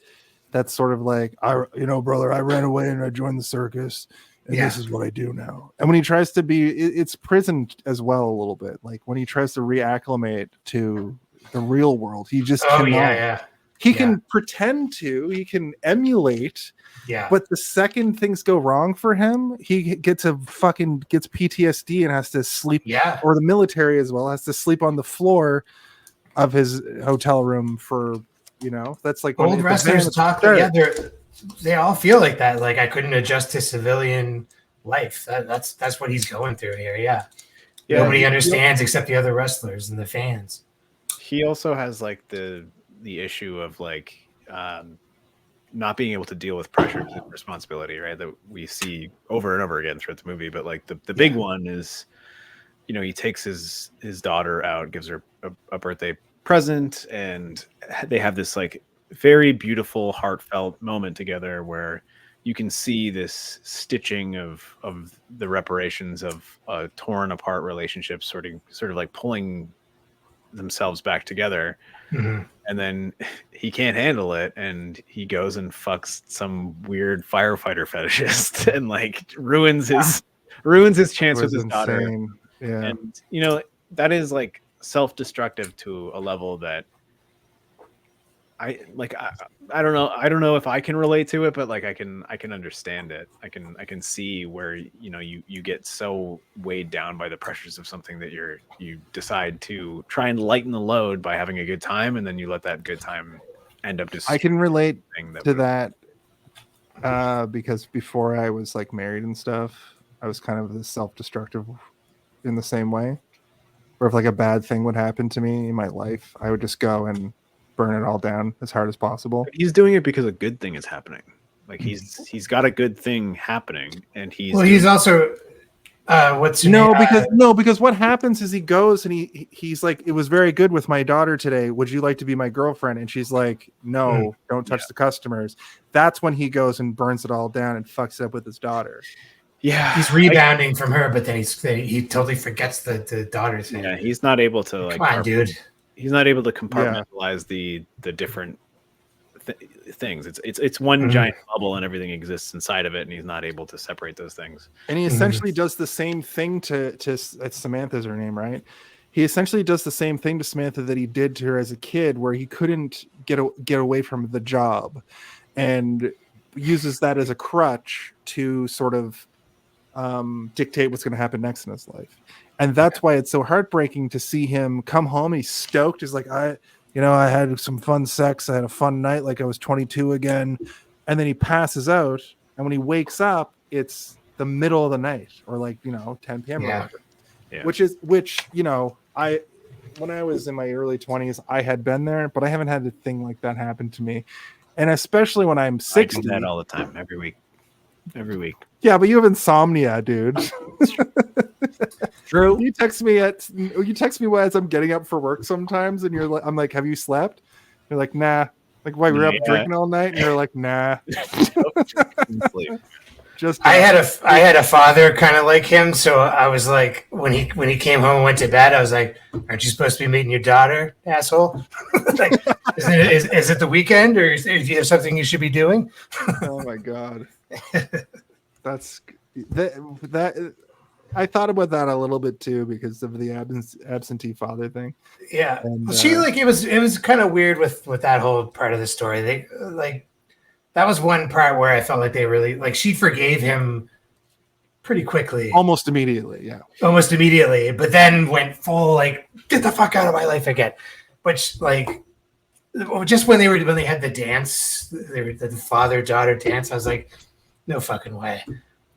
That's sort of like, brother, I ran away and I joined the circus, and this is what I do now. And when he tries to be, it's prison as well a little bit. Like when he tries to reacclimate to the real world, he just cannot. He can pretend to, he can emulate. Yeah. But the second things go wrong for him, he gets PTSD and has to sleep. Yeah. Or the military as well has to sleep on the floor of his hotel room for, that's like old wrestlers talk. Yeah, they all feel like that. Like, I couldn't adjust to civilian life. That's what he's going through here. Yeah. Nobody understands except the other wrestlers and the fans. He also has like the issue of like not being able to deal with pressure and responsibility, right? That we see over and over again throughout the movie. But like the big one is, he takes his daughter out, gives her a birthday present, and they have this like very beautiful, heartfelt moment together where you can see this stitching of the reparations of a torn apart relationship sort of like pulling themselves back together. Mm-hmm. And then he can't handle it, and he goes and fucks some weird firefighter fetishist and like ruins his chance with his daughter. Yeah. And that is like self-destructive to a level that I don't know if I can relate to it, but like I can understand it. I can see where you get so weighed down by the pressures of something that you decide to try and lighten the load by having a good time, and then you let that good time end up just. I can relate to that because before I was like married and stuff, I was kind of the self-destructive in the same way. Where if like a bad thing would happen to me in my life, I would just go and burn it all down as hard as possible. He's doing it because a good thing is happening. Like he's got a good thing happening, and he's also because what happens is he goes and he's like, it was very good with my daughter today. Would you like to be my girlfriend? And she's like, no, don't touch the customers. That's when he goes and burns it all down and fucks it up with his daughter. Yeah, he's rebounding from her, but then he totally forgets the daughter thing. Yeah, he's not able to come on, dude. He's not able to compartmentalize the different things. It's one giant bubble, and everything exists inside of it, and he's not able to separate those things. And he essentially does the same thing to Samantha's her name, right? He essentially does the same thing to Samantha that he did to her as a kid, where he couldn't get away from the job, and uses that as a crutch to sort of dictate what's going to happen next in his life. And that's why it's so heartbreaking to see him come home. He's stoked. He's like, I had some fun sex. I had a fun night. Like I was 22 again. And then he passes out. And when he wakes up, it's the middle of the night or like, 10 p.m. Yeah. Which when I was in my early 20s, I had been there, but I haven't had a thing like that happen to me. And especially when I'm 60. I do that all the time, every week. Yeah, but you have insomnia, dude. True. You text me as I'm getting up for work sometimes, and I'm like, have you slept? You're like, nah. Like, why we're up drinking all night? And you're like, nah. I had a father kind of like him, so I was like, when he came home and went to bed, I was like, aren't you supposed to be meeting your daughter, asshole? Like, is it the weekend, or do you have something you should be doing? Oh my god. That's that. I thought about that a little bit too because of the absentee father thing. Yeah, and, it was kind of weird with that whole part of the story. They that was one part where I felt like they really she forgave him pretty quickly, almost immediately. Yeah, almost immediately. But then went full get the fuck out of my life again. Which just when they had the dance, the father-daughter dance, I was like, no fucking way.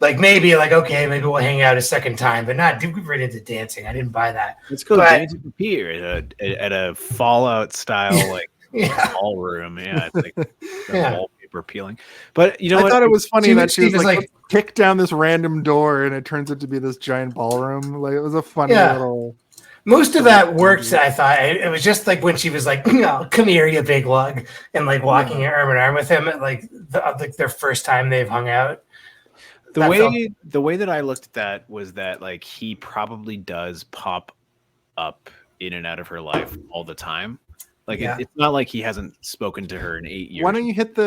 Maybe we'll hang out a second time, but not right into dancing. I didn't buy that. Let's go dancing for Peter at a Fallout style ballroom. Yeah, it's like wallpaper peeling. But I thought it was funny that she was like kick down this random door and it turns out to be this giant ballroom. Like it was a funny little. Most of that worked, I thought. It was just when she was like, "No, come here, you big lug," and walking arm in arm with him at their first time they've hung out. The way that I looked at that was that he probably does pop up in and out of her life all the time. It's not like he hasn't spoken to her in 8 years. Why don't you hit the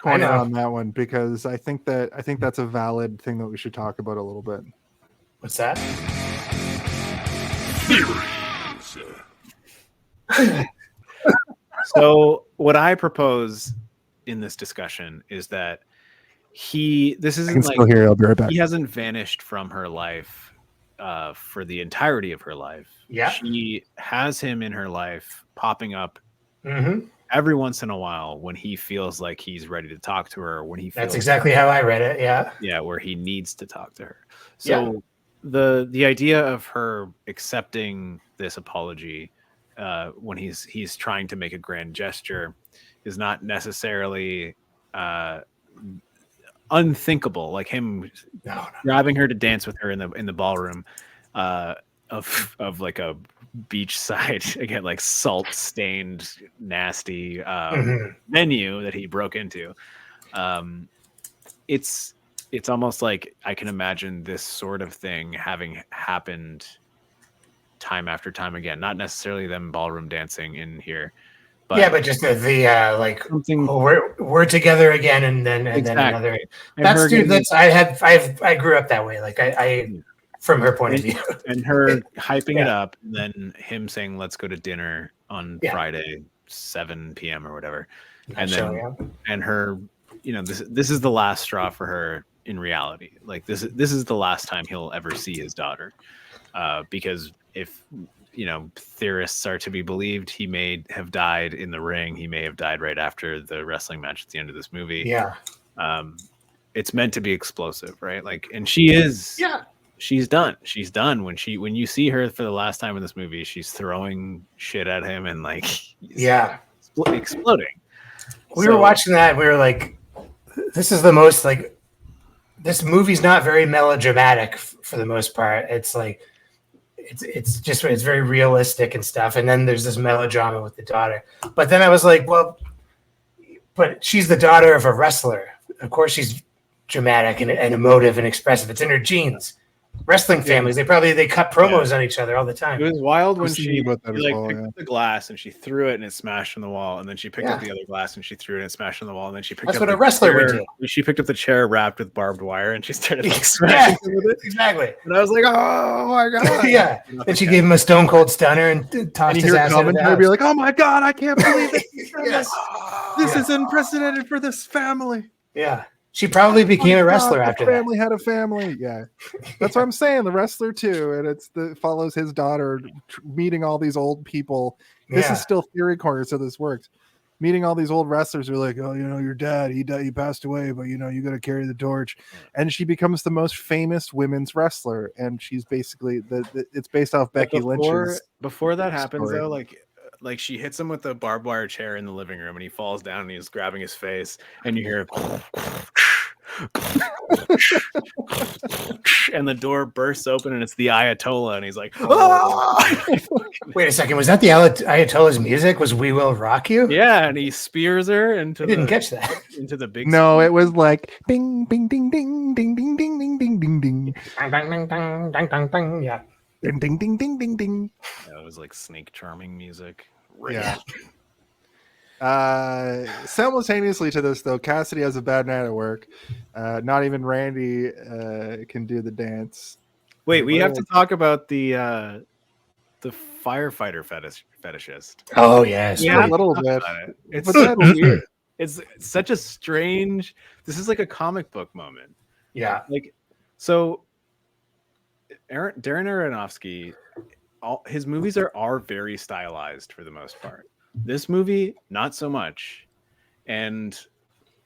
corner on that one, because I think that's a valid thing that we should talk about a little bit. What's that? So what I propose in this discussion is that this I isn't can like still hear you. I'll be right back. he hasn't vanished from her life for the entirety of her life. Yeah. She has him in her life popping up Mm-hmm. every once in a while when he feels like he's ready to talk to her, when he feels That's exactly how I read it. Yeah. where he needs to talk to her. So the idea of her accepting this apology when he's trying to make a grand gesture is not necessarily unthinkable, like him grabbing her to dance with her in the ballroom of like a beachside again, like salt stained nasty menu that he broke into. It's almost like I can imagine this sort of thing having happened time after time again, not necessarily them ballroom dancing in here, but just the like something. We're together again, and then another. And I grew up that way. Like I from her point of view, and her hyping it up, and then him saying, "Let's go to dinner on Friday, 7 p.m. or whatever," and then and her, this is the last straw for her in reality. Like this is the last time he'll ever see his daughter, because if theorists are to be believed, he may have died in the ring. He may have died right after the wrestling match at the end of this movie. Yeah. It's meant to be explosive, right? Like, and she is. Yeah. She's done. She's done. When you see her for the last time in this movie, she's throwing shit at him and like, exploding. We were watching that. We were like, this is the most like, this movie's not very melodramatic for the most part. It's like, it's very realistic and stuff. And then there's this melodrama with the daughter. But then I was like, well, but she's the daughter of a wrestler. Of course, she's dramatic and emotive and expressive. It's in her genes. Wrestling families, they cut promos on each other all the time. It was wild when she picked up the glass and she threw it and it smashed on the wall, and then she picked up the other glass and she threw it and it smashed on the wall, and then she picked That's up what a wrestler would do. She picked up the chair wrapped with barbed wire and she started like smashing with it. Exactly. And I was like, oh my god. Yeah. And she gave him a stone cold stunner and tossed his ass out of the house. Be like, oh my god, I can't believe it. This is unprecedented for this family. Yeah. She probably became a wrestler after that. Family had a family. Yeah. That's what I'm saying. The wrestler too. And follows his daughter meeting all these old people. This is still theory corner, so this works. Meeting all these old wrestlers who are like, oh, your dad, he passed away, but you got to carry the torch. And she becomes the most famous women's wrestler. And she's basically it's based off Becky Lynch's. Before that happens though, like she hits him with a barbed wire chair in the living room and he falls down and he's grabbing his face and you hear and the door bursts open and it's the Ayatollah and he's like, Wait a second, was that the Ayatollah's music? Was We Will Rock You? Yeah, and he spears her into catch that. Into the big it was like bing bing ding ding ding ding ding ding ding ding ding ding ding ding ding ding ding. Yeah. Ding ding ding ding ding ding. Yeah, it was like snake charming music. Yeah. Simultaneously to this, though, Cassidy has a bad night at work. Not even Randy can do the dance. Wait, we have to talk about the firefighter fetishist. Oh yes, a little bit. It's so weird. It's such a strange. This is like a comic book moment. Yeah, like so. Darren Aronofsky, his movies are very stylized for the most part. This movie, not so much. And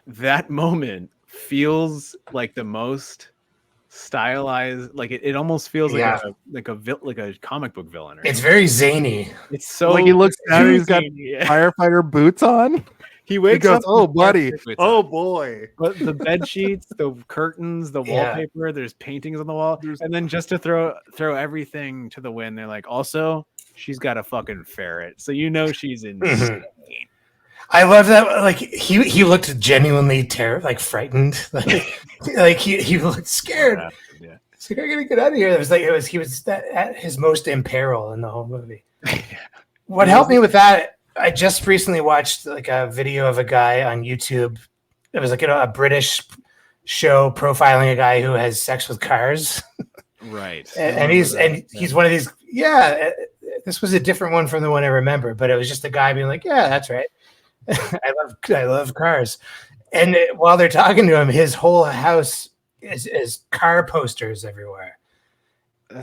that moment feels like the most stylized. Like it almost feels like a comic book villain. It's very zany. It's so like he looks down. He's got firefighter boots on. He wakes up. Oh, buddy. Oh, boy. But the bed sheets, the curtains, the wallpaper, there's paintings on the wall. And then just to throw everything to the wind, they're like, also, she's got a fucking ferret. So she's insane. I love that. Like he looked genuinely frightened. Like he looked scared. Yeah. It's like, I gotta get out of here. It was he was at his most in peril in the whole movie. What helped me with that? I just recently watched like a video of a guy on YouTube. It was like a British show profiling a guy who has sex with cars. Right. and he's one of these. Yeah, this was a different one from the one I remember, but it was just a guy being like, yeah, that's right. I love cars. And while they're talking to him, his whole house is car posters everywhere.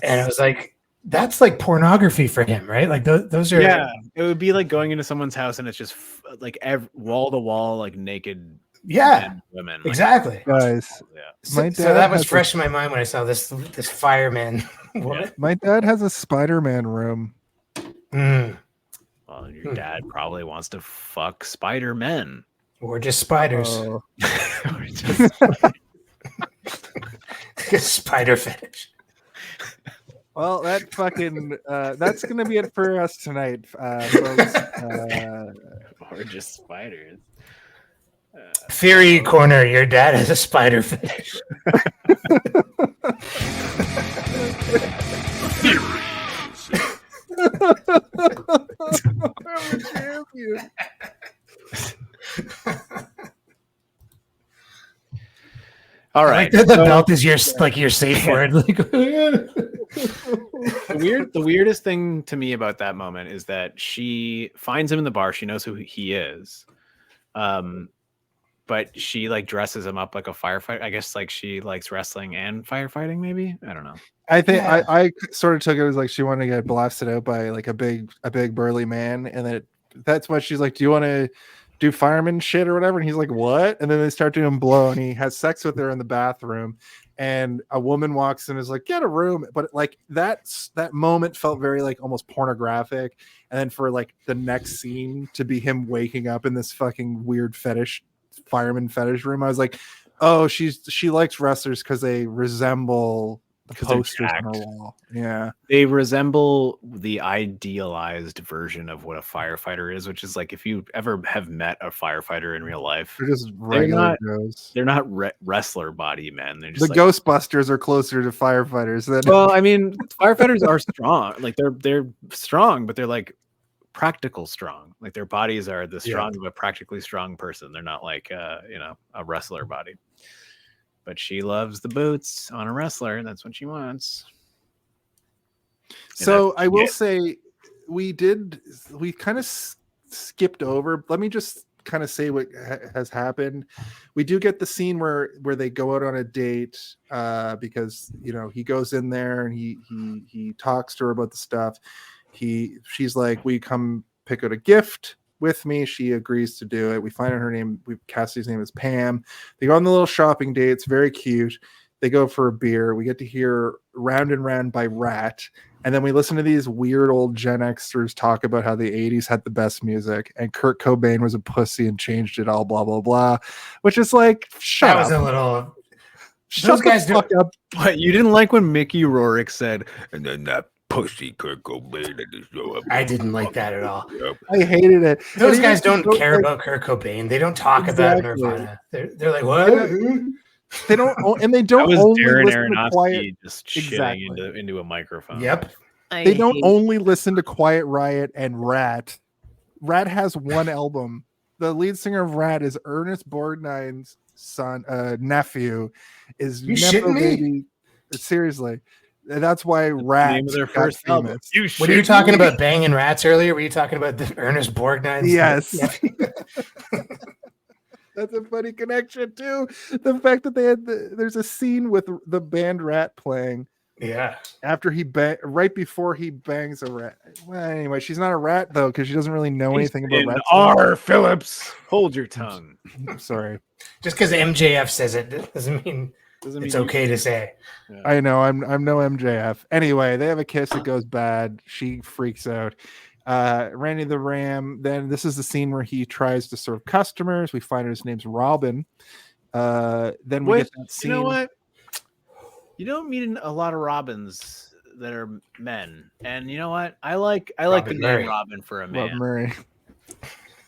And I was like, that's like pornography for him, right? Like those are. Yeah, it would be like going into someone's house and it's just like wall to wall, like naked. Yeah, women. Like, exactly. Guys, So that was fresh in my mind when I saw this fireman woman. My dad has a Spider-Man room. Mm. Well, your dad probably wants to fuck Spider-Men. Or just spiders. Oh. Or just... Spider fetish. Well, that fucking that's gonna be it for us tonight, folks. Or just spiders. Theory corner, your dad has a spider fetish. I'm a champion. All right. Like the belt is your safe word. Like, the weirdest thing to me about that moment is that she finds him in the bar. She knows who he is. But she like dresses him up like a firefighter. I guess like she likes wrestling and firefighting, maybe. I don't know. I think I sort of took it as like she wanted to get blasted out by like a big burly man, and then that's why she's like, "Do you want to do fireman shit or whatever?" And he's like, "What?" And then they start doing blow, and he has sex with her in the bathroom, and a woman walks in and is like, "Get a room." But like that moment felt very like almost pornographic, and then for like the next scene to be him waking up in this fucking weird fireman fetish room, I was like, "Oh, she likes wrestlers because they resemble." The posters on the wall. Yeah. They resemble the idealized version of what a firefighter is, which is like if you ever have met a firefighter in real life, they're just regular Joes. They're not wrestler body men. They're just the like, Ghostbusters are closer to firefighters than well, I mean, firefighters are strong. Like they're strong, but they're like practical strong. Like their bodies are the strong of a practically strong person. They're not like a wrestler body. But she loves the boots on a wrestler, and that's what she wants. So I will say we kind of skipped over. Let me just kind of say what has happened. We do get the scene where they go out on a date because he goes in there and he talks to her about the stuff. She's like, "We come pick out a gift with me." She agrees to do it. We find out her name. Cassie's name is Pam. They go on the little shopping date. It's very cute. They go for a beer. We get to hear Round and Round by Rat. And then we listen to these weird old Gen Xers talk about how the 80s had the best music and Kurt Cobain was a pussy and changed it all, blah, blah, blah. Which is like, shut up. That was a little... Shut the fuck up. But you didn't like when Mickey Rourke said, "And then that pussy Kurt Cobain." I didn't like that at all. I hated it. Those guys don't care about Kurt Cobain. They don't talk about Nirvana. They're like, what? They don't, and they don't. That was only Darren listen to Aronofsky quiet. just shitting into a microphone. Yep. They don't only listen to Quiet Riot and Rat. Rat has one album. The lead singer of Rat is Ernest Borgnine's nephew. Is you Nepo shitting Baby. me? Seriously. That's why Rat name of their got first album. famous. What are you talking about? Banging Rats earlier? Were you talking about the Ernest Borgnine? Yes. That's a funny connection too. The fact that there's a scene with the band Rat playing. Yeah. After right before he bangs a rat. Well, anyway, she's not a rat though because she doesn't really know anything about rats. R. Phillips, hold your tongue. Sorry. Just because MJF says it doesn't mean it's okay to say. Yeah. I know. I'm no MJF. Anyway, they have a kiss. It goes bad. She freaks out. Randy the Ram. Then this is the scene where he tries to serve customers. We find out his name's Robin. Then we get that scene. You know what? You don't meet a lot of Robins that are men, and you know what? I like the name Robin for a man. Rob Murray.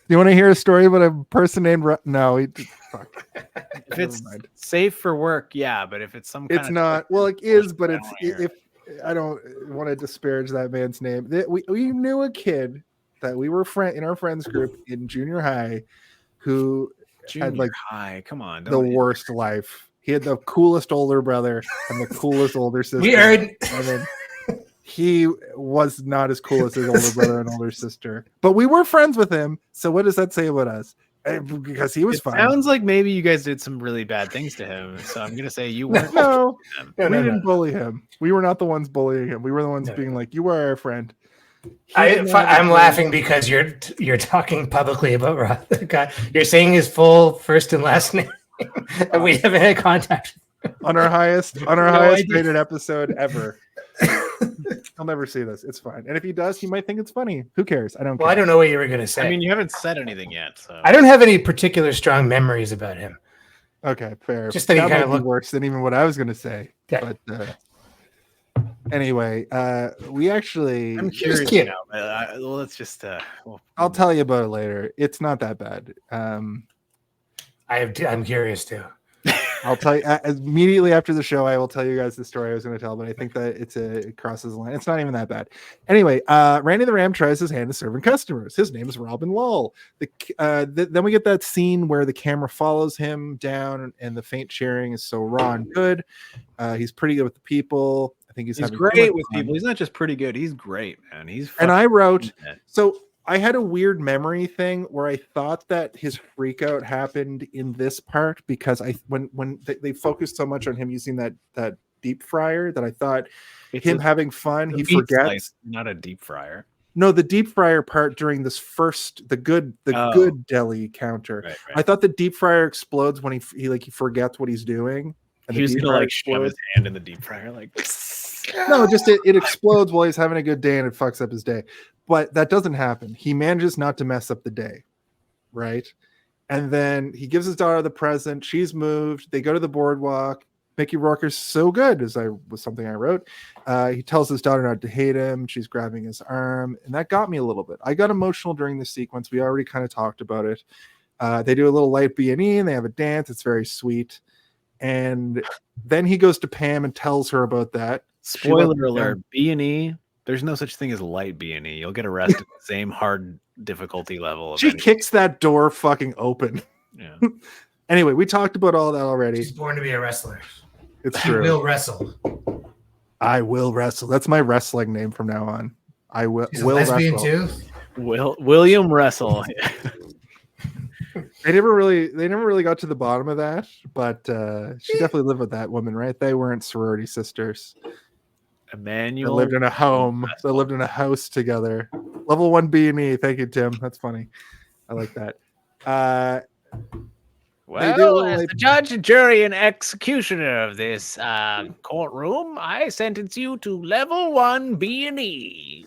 You want to hear a story about a person named no? Fuck. If it's safe for work, yeah, but if it's some kind it's not. Well, it is, but it's if I don't want to disparage that man's name. We knew a kid that we were in our friends group in junior high who had like come on, the worst life. He had the coolest older brother and the coolest older sister. We heard. he was not as cool as his older brother and older sister. But we were friends with him. So what does that say about us? Because he was fine. Sounds like maybe you guys did some really bad things to him. So I'm gonna say you weren't. No, No, we no, didn't no. bully him. We were not the ones bullying him. We were the ones No. being like, "You are our friend." He did not I'm bully- laughing because you're talking publicly about Rob. God, you're saying his full first and last name, and we haven't had contact. on our highest No idea. rated episode ever. He'll never see this. It's fine. And if he does, he might think it's funny. Who cares? I don't Well, care. I don't know what you were going to say. I mean, you haven't said anything yet. So I don't have any particular strong memories about him. Okay, fair. Just that he might kinda be looked- worse than even what I was going to say. Yeah. But anyway, we actually. I'm curious cute. now. But well, let's just. I'll tell you about it later. It's not that bad. I'm curious too. I'll tell you immediately after the show. I will tell you guys the story I was going to tell, but I think that it crosses the line. It's not even that bad. Anyway, Randy the Ram tries his hand at serving customers. His name is Robin Lull. Then we get that scene where the camera follows him down, and the faint cheering is so raw and good. He's pretty good with the people. I think he's having great so much with fun. people. He's not just pretty good. He's great, man. He's. And I wrote. fucking- So I had a weird memory thing where I thought that his freak out happened in this part because when they focused so much on him using that deep fryer that I thought It's him a- having fun, a he meat forgets. slice, not a deep fryer. No, the deep fryer part during this first the good deli counter. Right, I thought the deep fryer explodes when he forgets what he's doing. And He the was deep gonna fryer like shove his hand in the deep fryer, like. No, just it explodes while he's having a good day and it fucks up his day. But that doesn't happen. He manages not to mess up the day, right? And then he gives his daughter the present. She's moved. They go to the boardwalk. Mickey Rourke is so good, was something I wrote. He tells his daughter not to hate him. She's grabbing his arm, and that got me a little bit. I got emotional during the sequence. We already kind of talked about it. They do a little light B&E, and they have a dance. It's very sweet. And then he goes to Pam and tells her about that. She lets Spoiler him alert: down. B&E. There's no such thing as light B&E. You'll get arrested at the same hard difficulty level. She kicks that door fucking open. Yeah. Anyway, we talked about all that already. She's born to be a wrestler. It's She true. will wrestle. I will wrestle. That's my wrestling name from now on. I will. She's a will lesbian wrestle. too. William Russell. They never really got to the bottom of that, but she definitely lived with that woman, right? They weren't sorority sisters. They Emmanuel. lived in a home. They lived in a house together. Level 1 B&E. Thank you, Tim. That's funny. I like that. Well, as the judge, jury, and executioner of this courtroom, I sentence you to level 1 B&E,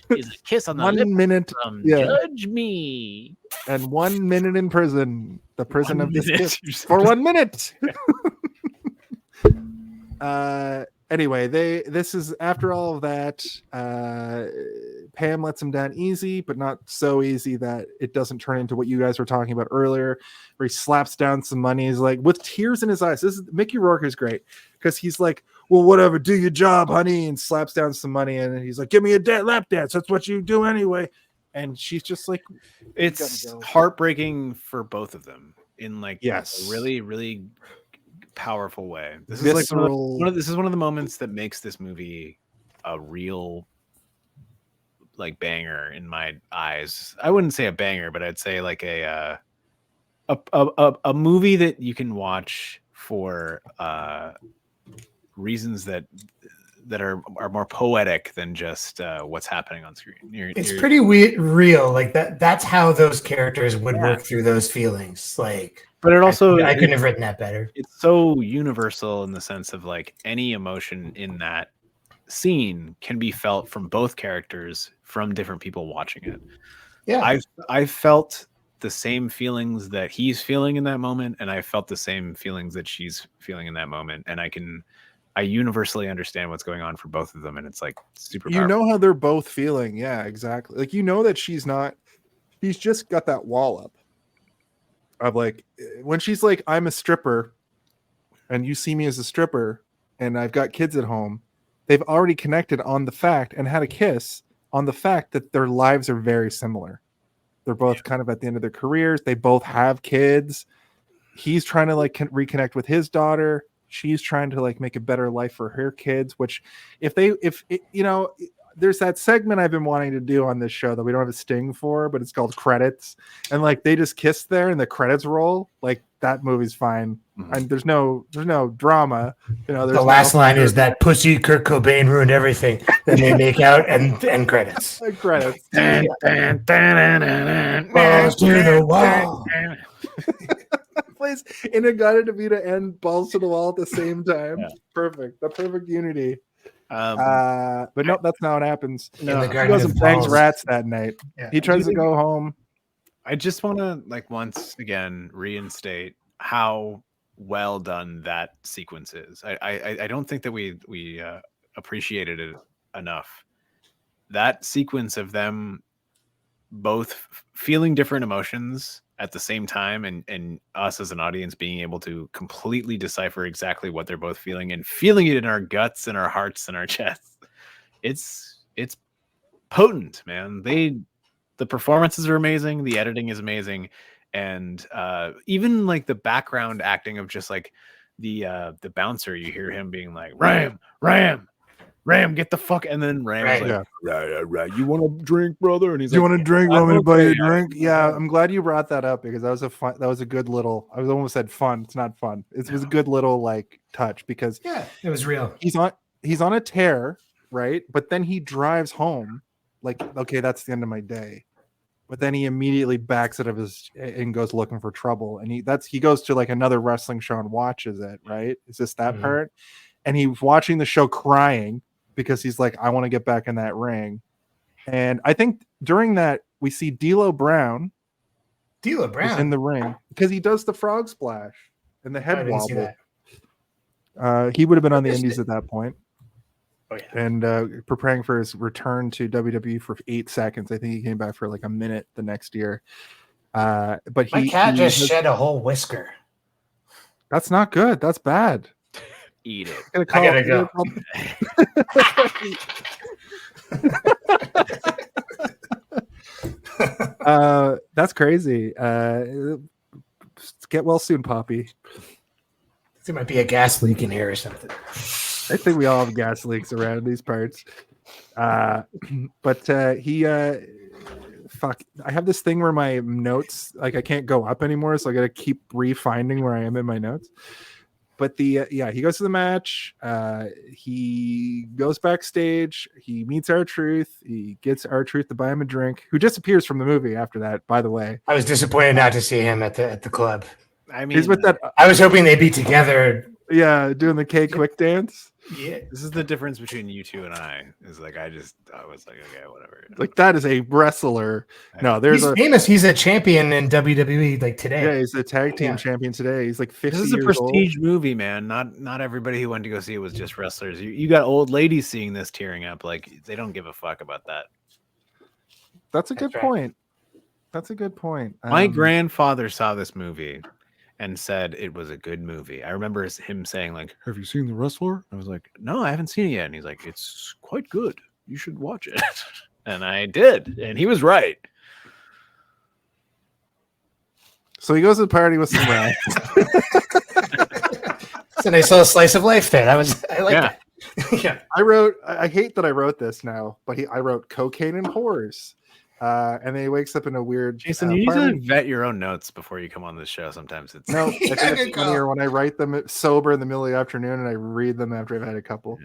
which is a kiss on the 1 lips minute from yeah. Judge Me. and 1 minute in prison. The prison 1 of this minute. kiss for 1 minute. Anyway, this is after all of that. Pam lets him down easy, but not so easy that it doesn't turn into what you guys were talking about earlier, where he slaps down some money. He's like, with tears in his eyes. This is Mickey Rourke is great because he's like, well, whatever, do your job, honey, and slaps down some money, and he's like, give me a lap dance. That's what you do anyway. And she's just like, It's gotta go. heartbreaking for both of them in like Yes. a really, really powerful way. This is like visceral. this is one of the moments that makes this movie a real like banger in my eyes. I wouldn't say a banger, but I'd say like a movie that you can watch for reasons that are more poetic than just what's happening on screen. It's pretty real. Like that's how those characters would work through those feelings. Like, but it also I couldn't have written that better. It's so universal in the sense of like any emotion in that scene can be felt from both characters from different people watching it. Yeah. I've felt the same feelings that he's feeling in that moment, and I felt the same feelings that she's feeling in that moment, and I universally understand what's going on for both of them, and it's like super you powerful. know how they're both feeling. Yeah, exactly. Like, you know that she's just got that wall up of like, when she's like, I'm a stripper and you see me as a stripper and I've got kids at home, they've already connected on the fact and had a kiss on the fact that their lives are very similar. They're both kind of at the end of their careers. They both have kids. He's trying to like reconnect with his daughter. she's trying to like make a better life for her kids, which there's that segment I've been wanting to do on this show that we don't have a sting for, but it's called credits, and like they just kiss there and the credits roll. Like that movie's fine, and there's no drama. The last line is that pussy Kurt Cobain ruined everything. Then they make out and end credits. Credits. Balls to the wall. Plays Inagata DeVita and Balls to the Wall at the same time. Yeah. Perfect. The perfect unity. Um, But no, that's not what happens. No, He goes and bangs rats that night. Yeah. He tries to go home. I just want to like once again reinstate how well done that sequence is. I don't think that we appreciated it enough. That sequence of them both feeling different emotions at the same time, and us as an audience being able to completely decipher exactly what they're both feeling and feeling it in our guts and our hearts and our chests. It's potent, man. The performances are amazing, the editing is amazing, and even like the background acting of just like the bouncer, you hear him being like Ram, get the fuck, and then Ram is like, right. You want a drink, brother? And he's Do you like, want a drink? I'm Want me to buy you a okay. drink? Yeah, I'm glad you brought that up because that was a good little. I almost said fun. It's not fun. It was a good little like touch because It was real. he's on a tear, right? But then he drives home, like, okay, that's the end of my day. But then he immediately backs out of his and goes looking for trouble. And he goes to like another wrestling show and watches it, right? Is this that part? And he's watching the show crying because he's like, I want to get back in that ring. And I think during that we see D'Lo Brown is in the ring because he does the frog splash and the head wobble. He would have been on the indies at that point. Oh, yeah. And preparing for his return to WWE for 8 seconds. I think he came back for like a minute the next year. But My cat just shed a whole whisker. That's not good. That's bad. Eat it. I gotta go. That's crazy. Get well soon, Poppy. There might be a gas leak in here or something. I think we all have gas leaks around these parts. But fuck. I have this thing where my notes, like I can't go up anymore, so I got to keep refinding where I am in my notes. But he goes to the match. He goes backstage. He meets R-Truth. He gets R-Truth to buy him a drink, who disappears from the movie after that, by the way. I was disappointed not to see him at the club. I mean, He's with that. I was hoping they'd be together. Yeah, doing the K quick dance. Yeah. this is the difference between you two and I. Is like I was like, okay, whatever. Like that is a wrestler. No, there's He's famous. He's a champion in WWE like today. Yeah, he's a tag team champion today. He's like 50 This is a years prestige old. movie, man. Not everybody who went to go see it was just wrestlers. You got old ladies seeing this tearing up. Like they don't give a fuck about that. That's a good right. point. That's a good point. My grandfather saw this movie and said it was a good movie. I remember him saying like, "Have you seen The Wrestler?" I was like, "No, I haven't seen it yet." And he's like, "It's quite good. You should watch it." And I did, and he was right. So he goes to the party with some rats. It's a nice little slice of life there. I like that. Yeah. I hate that I wrote this now, but I wrote cocaine and whores. And then he wakes up in a weird. Jason, you need to vet your own notes before you come on this show. Sometimes it's No, I think it's funnier when I write them sober in the middle of the afternoon and I read them after I've had a couple.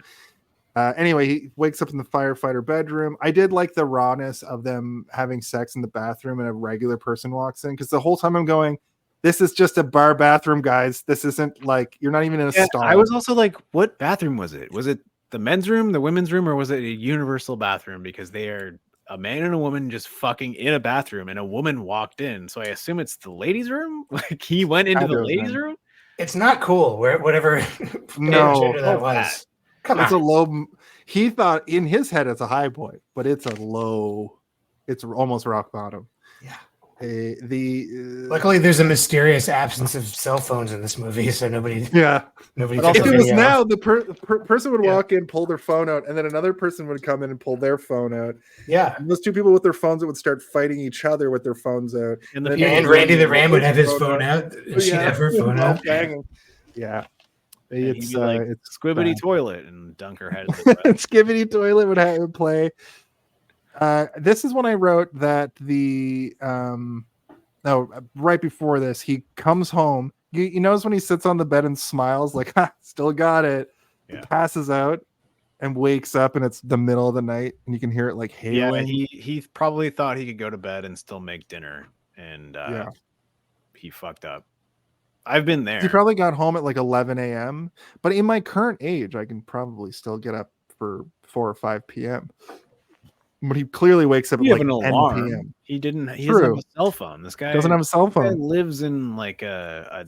Anyway, he wakes up in the firefighter bedroom. I did like the rawness of them having sex in the bathroom and a regular person walks in because the whole time I'm going, this is just a bar bathroom, guys. This isn't like you're not even in a stall. I was also like, what bathroom was it? Was it the men's room, the women's room, or was it a universal bathroom? Because they are a man and a woman just fucking in a bathroom, and a woman walked in. So I assume it's the ladies' room. Like he went into the ladies' room. It's not cool. Whatever. No, that was. Come on. It's a low. He thought in his head it's a high point, but it's a low. It's almost rock bottom. Yeah. Luckily, there's a mysterious absence of cell phones in this movie, so nobody. Yeah. Nobody. If it was now, the person would walk in, pull their phone out, and then another person would come in and pull their phone out. Yeah. And those two people with their phones would start fighting each other with their phones out. And, and Randy the Ram would have his phone out. And she'd have her phone out. Yeah. It's it's Squibbity bad. Toilet and dunk her head. In the Skibbity Toilet would play. This is when I wrote that right before this, he comes home. You notice when he sits on the bed and smiles like, ha, still got it. Yeah. Passes out and wakes up, and it's the middle of the night, and you can hear it like hailing. Yeah, he probably thought he could go to bed and still make dinner, and he fucked up. I've been there. He probably got home at like 11 a.m. But in my current age, I can probably still get up for 4 or 5 p.m. But he clearly wakes up at like 10 p.m. He doesn't have a cell phone. This guy doesn't have a cell phone. Lives in like a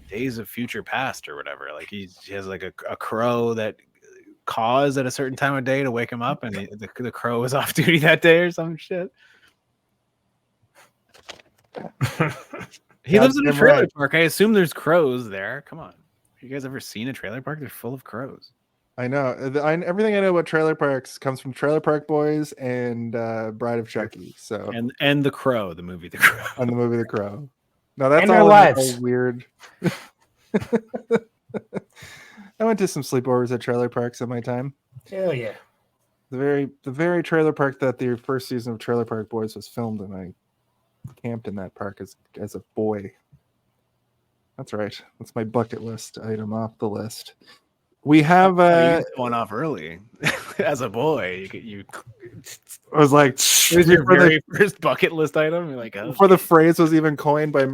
Days of Future Past or whatever. Like he has like a crow that caws at a certain time of day to wake him up, and the crow is off duty that day or some shit. He lives in a trailer park. I assume there's crows there. Come on. You guys ever seen a trailer park? They're full of crows. I know. Everything I know about trailer parks comes from Trailer Park Boys and Bride of Chucky. So and The Crow, the movie The Crow. And the movie The Crow. No, that's and all lives. Weird. I went to some sleepovers at trailer parks in my time. Hell yeah. The very trailer park that the first season of Trailer Park Boys was filmed in, I camped in that park as a boy. That's right. That's my bucket list item off the list. We have going off early as a boy. You I was like, it was your very first bucket list item. You're like, before the phrase was even coined by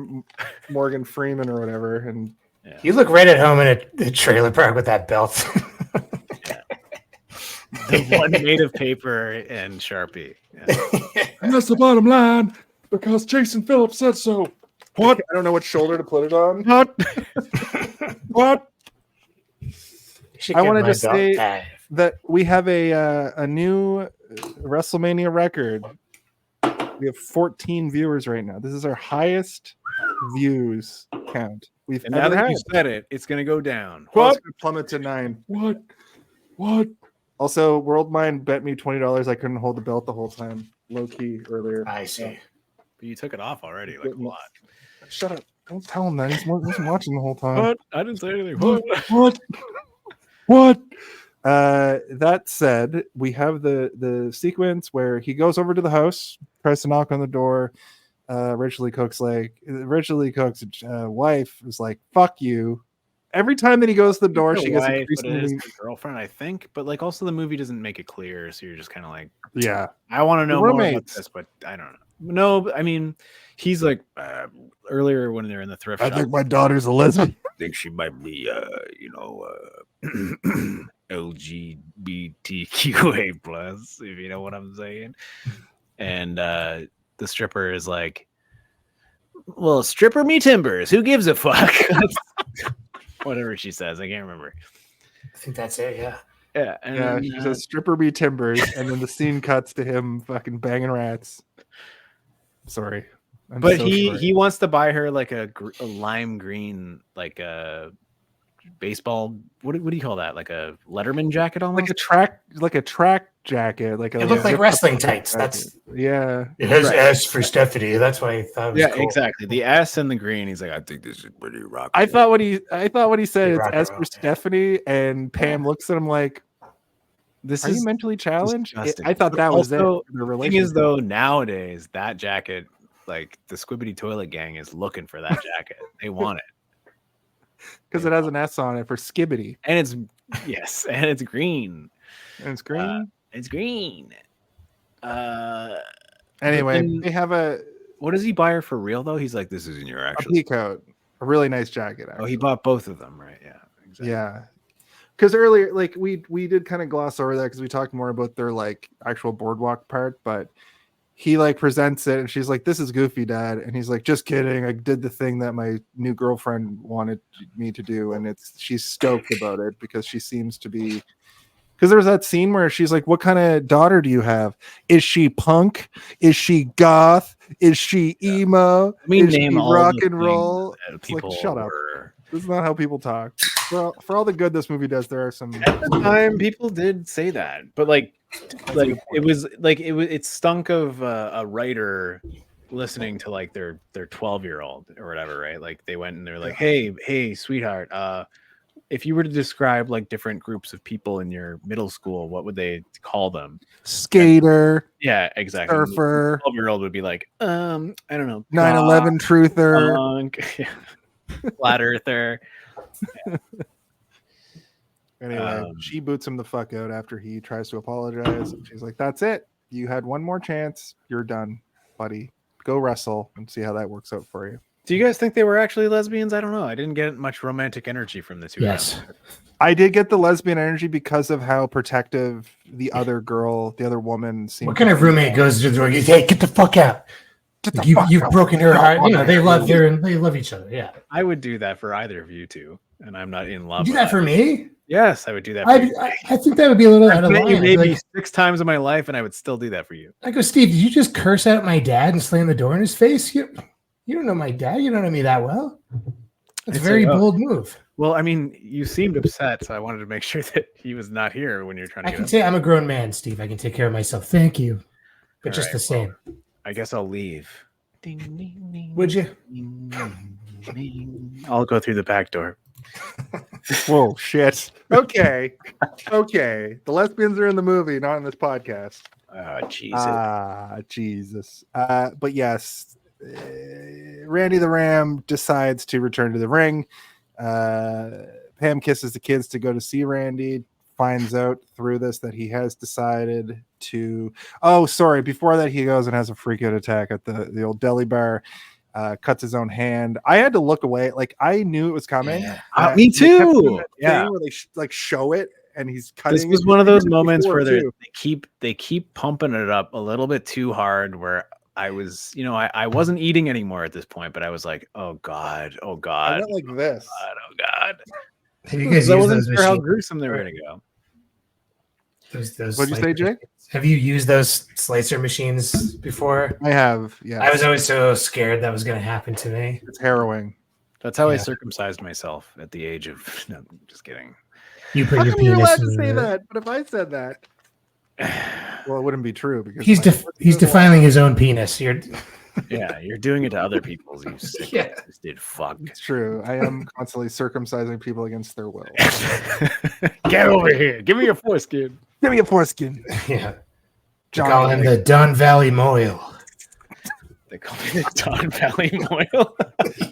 Morgan Freeman or whatever. And you look right at home in a trailer park with that belt. The one made of paper and Sharpie. Yeah. And that's the bottom line because Jason Phillips said so. What? I don't know what shoulder to put it on. What? I want to just say that we have a new WrestleMania record. We have 14 viewers right now. This is our highest views count we've and ever now that had. you said it, it's going to go down. Well, it's going to plummet to 9. What? Also, Worldmind bet me $20 I couldn't hold the belt the whole time. Low key earlier. I see. But you took it off already, like a lot. Shut up. Don't tell him that. He wasn't watching the whole time. What? I didn't say anything. What? That said, we have the sequence where he goes over to the house, tries to knock on the door. Rachel Lee Cook's wife is like, "Fuck you." Every time that he goes to the door, she gets increasingly girlfriend, I think. But like, also the movie doesn't make it clear, so you're just kind of like, yeah. I want to know more about this, but I don't know. No, I mean, he's like earlier when they're in the thrift shop. I think my daughter's a lesbian. I think she might be, LGBTQA plus, if you know what I'm saying. And the stripper is like, well, stripper me timbers. Who gives a fuck? Whatever she says. I can't remember. I think that's it, yeah. Yeah. And then, she says stripper be timbers, and then the scene cuts to him fucking banging rats. Sorry. But he wants to buy her like a lime green, like a baseball. What do you call that? Like a Letterman jacket, almost like a track jacket. Like it looked like wrestling tights. That's It has S for Stephanie. That's why I thought. It was cool. Exactly. The S and the green. He's like, I think this is pretty rock. I thought what he said it's S for Stephanie, and Pam looks at him like, "This is mentally challenged." I thought that was also, it. The thing is, though, nowadays that jacket, like the Squibbity Toilet Gang, is looking for that jacket. They want it because it has an S on it for Skibbity, and it's green. And it's green. It's green. Anyway, they have a. What does he buy her for real though? He's like, this isn't your actual. A pea coat, a really nice jacket. Actually. Oh, he bought both of them, right? Yeah. Exactly. Yeah. Because earlier, like we did kind of gloss over that because we talked more about their like actual boardwalk part, but he like presents it and she's like, "This is goofy, Dad," and he's like, "Just kidding. I did the thing that my new girlfriend wanted me to do," and she's stoked about it because she seems to be. Because there was that scene where she's like, "What kind of daughter do you have? Is she punk? Is she goth? Is she emo? Is she rock and roll?" It's like, shut up. This is not how people talk. For all the good this movie does, there are some. At the time, people did say that, but it stunk of a writer listening to like their 12-year-old or whatever, right? Like they went and they're like, "Hey, sweetheart, if you were to describe like different groups of people in your middle school, what would they call them? Skater, Yeah, exactly. surfer, 12-year-old would be like, I don't know, 9/11 truther. punk, flat earther. Anyway, she boots him the fuck out after he tries to apologize. She's like, "That's it. You had one more chance. You're done, buddy. Go wrestle and see how that works out for you." Do you guys think they were actually lesbians? I don't know. I didn't get much romantic energy from the two. Yes. I did get the lesbian energy because of how protective the other girl, the other woman seemed. What kind of roommate goes to the door? You say, "Hey, get the fuck out." You've broken her heart. You know, they love her and they love each other. Yeah. I would do that for either of you two, and I'm not in love. You do with that for either. me? Yes, I would do that. For you. I think that would be a little out of line. Maybe Like, 6 times in my life, and I would still do that for you. I go, Steve, did you just curse out my dad and slam the door in his face? You don't know my dad. You don't know me that well. That's a very bold move. Well, I mean, you seemed upset, so I wanted to make sure that he was not here when you're trying to. I can say I'm a grown man, Steve. I can take care of myself. Thank you. But All just right, the same. well, I guess I'll leave. Ding, ding, ding, Would you? ding, ding, ding. I'll go through the back door. Whoa, shit. Okay. The lesbians are in the movie, not in this podcast. Jesus. But yes, Randy the Ram decides to return to the ring. Pam kisses the kids to go to see Randy, finds out through this that he has decided to before that he goes and has a freak out attack at the old deli bar, cuts his own hand. I had to look away, like I knew it was coming. Me too. Yeah, where they show it and he's cutting. This was one of those moments where they keep pumping it up a little bit too hard, where I was, I wasn't eating anymore at this point, but I was like, oh god, I went like this. oh god. Have you guys I used wasn't those sure how machines? gruesome they were going to go. Those What'd you say, Jake? Have you used those slicer machines before? I have. Yeah, I was always so scared that was going to happen to me. It's harrowing. That's how I circumcised myself at the age of. No, just kidding. You put How your come you're penis allowed to in say the- that? But if I said that, well, it wouldn't be true because He's defiling his own penis. You're You're doing it to other people's. You sick did fuck. It's true. I am constantly circumcising people against their will. Get over here. Give me your foreskin. Give me a foreskin. Yeah. John Call him the Don Valley Moil. They call me the Don Valley Moil.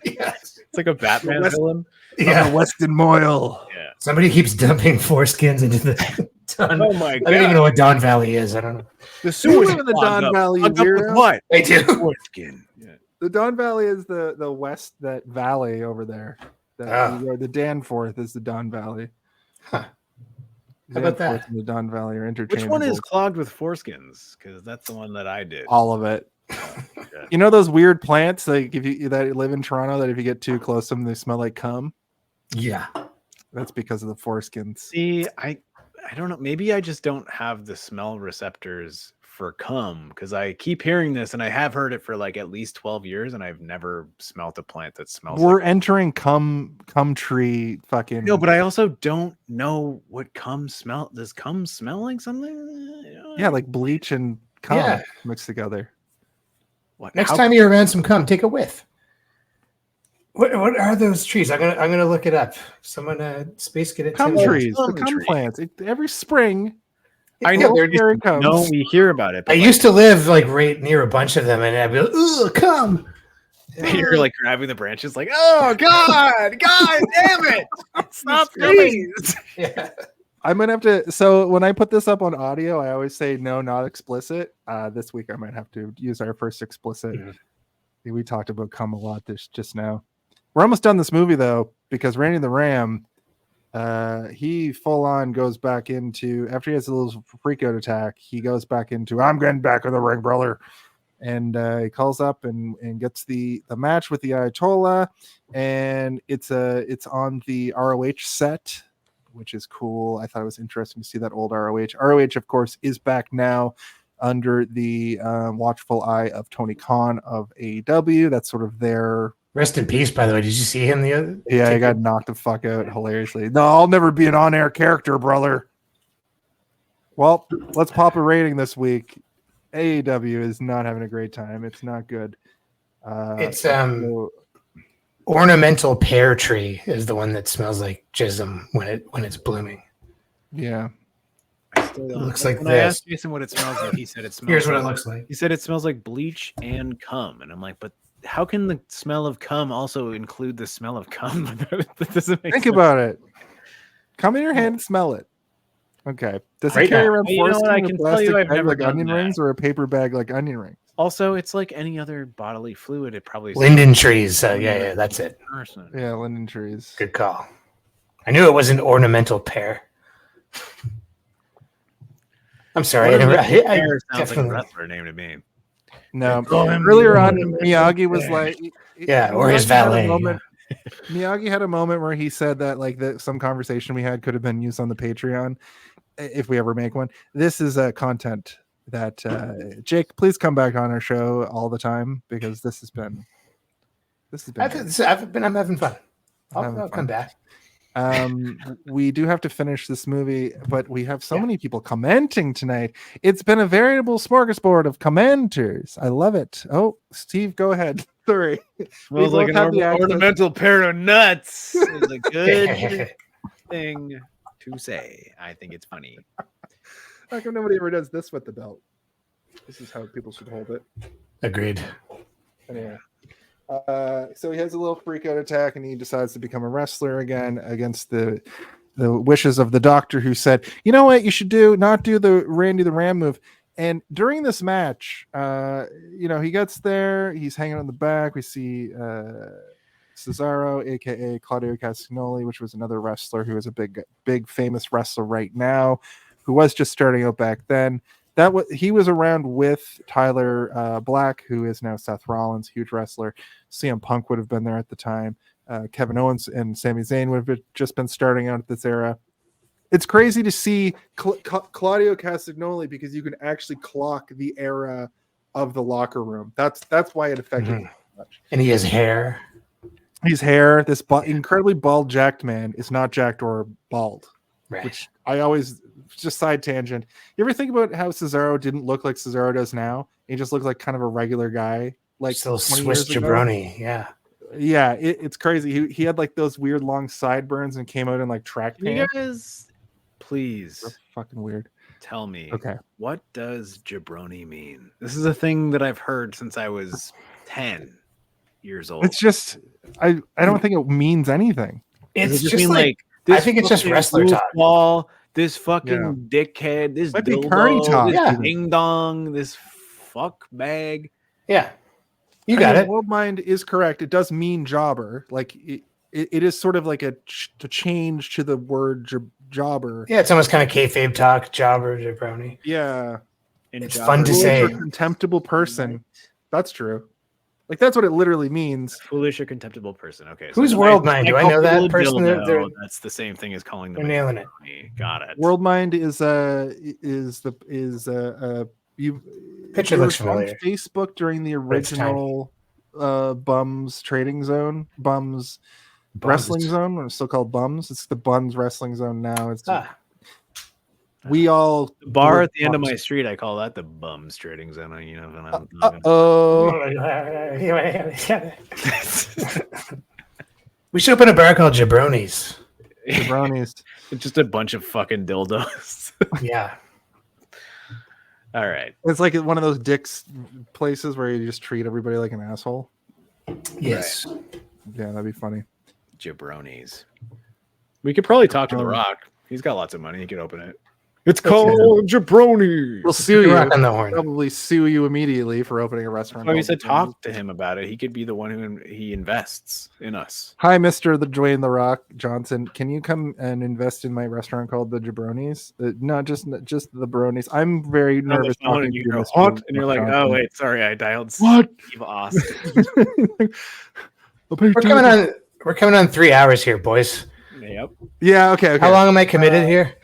Yes. It's like a Batman villain. Yeah. Weston Moyle. Yeah. Somebody keeps dumping foreskins into the Don. Oh my god. I don't even know what Don Valley is. I don't know. The sewers in the Don Valley. Plugged up with weirdo. what? They do. Foreskin. Yeah. The Don Valley is the west, that valley over there. The Danforth is the Don Valley. Huh. How about that? Danforth and the Don Valley are interchangeable. Which one is clogged with foreskins? Because that's the one that I did. All of it. You know those weird plants that live in Toronto that if you get too close to them, they smell like cum? Yeah. That's because of the foreskins. See, I don't know. Maybe I just don't have the smell receptors for cum, because I keep hearing this, and I have heard it for like at least 12 years, and I've never smelt a plant that smells. We're entering cum tree fucking. No, but I also don't know what cum smell. Does cum smell like something? Yeah, like bleach and cum Yeah. mixed together. What? Next time you're around some cum, take a whiff. What are those trees? I'm gonna look it up. Someone space get it. Cum to me. trees, the Cum cum tree. plants. Every spring, I know they're very cum. No, we hear about it. I used to live like right near a bunch of them, and I'd be like, "Ugh, cum." You're like grabbing the branches, like, oh god, damn it, stop please. Yeah. I'm gonna have to. So when I put this up on audio, I always say no, not explicit. This week I might have to use our first explicit. Mhm. We talked about cum a lot just now. We're almost done this movie though, because Randy the Ram, he full on goes back into, after he has a little freak out attack, he goes back into, I'm getting back in the ring, brother. And he calls up and gets the match with the Ayatollah, and it's on the ROH set, which is cool. I thought it was interesting to see that old ROH. ROH, of course, is back now under the watchful eye of Tony Khan of AEW. That's sort of their... Rest in peace, by the way. Did you see him the other? Yeah, he got knocked the fuck out hilariously. No, I'll never be an on-air character, brother. Well, let's pop a rating this week. AEW is not having a great time. It's not good. It's so ornamental pear tree is the one that smells like jism when it's blooming. Yeah. I still It don't. looks like When I this. asked Jason what it smells like, he said it smells. Here's what like, it looks like. He said it smells like bleach and cum, and I'm like, but how can the smell of cum also include the smell of cum? That doesn't make Think sense. about it. Come in your hand and smell it. Okay. Does Right he carry now. around You know what, foreskin I in a can tell plastic you I've bag never like done onion that. rings or a paper bag like onion rings? Also, it's like any other bodily fluid. It probably Linden trees. Yeah, that's it. person. Yeah, linden trees. Good call. I knew it was an ornamental pear. I'm sorry. I Pear sounds like a definitely. wrestler name to me. No. Call him Earlier the on, ornamental Miyagi was pear. like, Yeah, or his Miyagi had a valet, moment- Miyagi had a moment where he said that like that some conversation we had could have been used on the Patreon if we ever make one. This is content that Jake, please come back on our show all the time because this has been. I'm having fun. I'll come back. We do have to finish this movie, but we have so many people commenting tonight. It's been a veritable smorgasbord of commenters. I love it. Oh, Steve, go ahead. Sorry. Smells like an ornamental pair of nuts. Is a good thing to say. I think it's funny. How come nobody ever does this with the belt? This is how people should hold it. Agreed. Anyway. So he has a little freak out attack and he decides to become a wrestler again against the wishes of the doctor, who said, you know what you should do? Not do the Randy the Ram move. And during this match, he gets there, he's hanging on the back. We see Cesaro, aka Claudio Castagnoli, which was another wrestler who is a big famous wrestler right now, who was just starting out back then. He was around with Tyler Black, who is now Seth Rollins, huge wrestler. CM Punk would have been there at the time. Kevin Owens and Sami Zayn would have just been starting out at this era. It's crazy to see Claudio Castagnoli because you can actually clock the era of the locker room. That's why it affected me so much. And he has hair. His hair, this incredibly bald jacked man is not jacked or bald. Right. Which I always, just side tangent. You ever think about how Cesaro didn't look like Cesaro does now? He just looked like kind of a regular guy, like still 20 Swiss years ago. jabroni. Yeah, it's crazy. He had like those weird long sideburns and came out in like track Can you pants. guys please That's fucking weird. tell me, Okay, what does jabroni mean? This is a thing that I've heard since I was 10 years old. it's just I don't think it means anything. Does it's it just just mean like this I think it's just fucking wrestler talk. goofball, this fucking dickhead, this Might be Carney dildo, talk, this even. ding dong, this fuck bag. yeah. You got it. World Mind is correct. It does mean jobber. Like it is sort of like a change to the word jobber. Yeah, it's almost kind of kayfabe talk, jobber, jabroni. Yeah. It's fun to Foolish say. or contemptible person. That's true. Like that's what it literally means. Foolish or contemptible person. Okay. Who's then World Mind? Do I know that person? Dildo, that's the same thing as calling them They're nailing it. jabroni. Got it. World Mind is you Picture you looks were on familiar. Facebook during the But it's tiny. original Bums Trading Zone, Bums Wrestling Zone, or it's still called Bums. It's the Bums Wrestling Zone now. It's we all The bar were at the end of bums. my street, I call that the bums trading zone. You know, when I'm Oh, We should open a bar called Jabronis. jabronis. It's just a bunch of fucking dildos. Yeah. All right. It's like one of those dicks places where you just treat everybody like an asshole. Yes. Yeah, that'd be funny. Jabronis. We could probably talk to The Rock. He's got lots of money. He could open it. It's called Jabroni. We'll sue you. Rock on the horn. Probably sue you immediately for opening a restaurant. Oh, he called said Jabronis. talk to him about it. He could be the one who he invests in us. Hi, Mr. The Dwayne The Rock Johnson. Can you come and invest in my restaurant called the Jabronis? No, just the Bronies. I'm very nervous. On the phone talking and to you you, go, Mr. what? And you're like, Johnson. oh, wait, sorry. I dialed What? Steve Austin. We're coming on 3 hours here, boys. Yep. Yeah. Okay. How long am I committed here?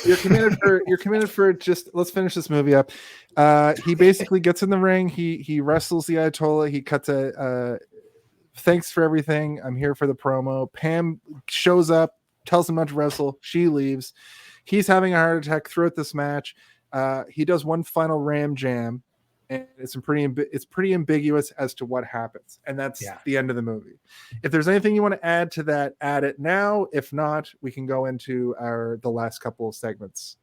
You're committed for just. Let's finish this movie up. He basically gets in the ring. He wrestles the Ayatollah. He cuts a. Thanks for everything. I'm here for the promo. Pam shows up, tells him not to wrestle. She leaves. He's having a heart attack throughout this match. He does one final ram jam, and it's pretty ambiguous as to what happens, and that's Yeah. the end of the movie. If there's anything you want to add to that, add it now. If not, we can go into the last couple of segments.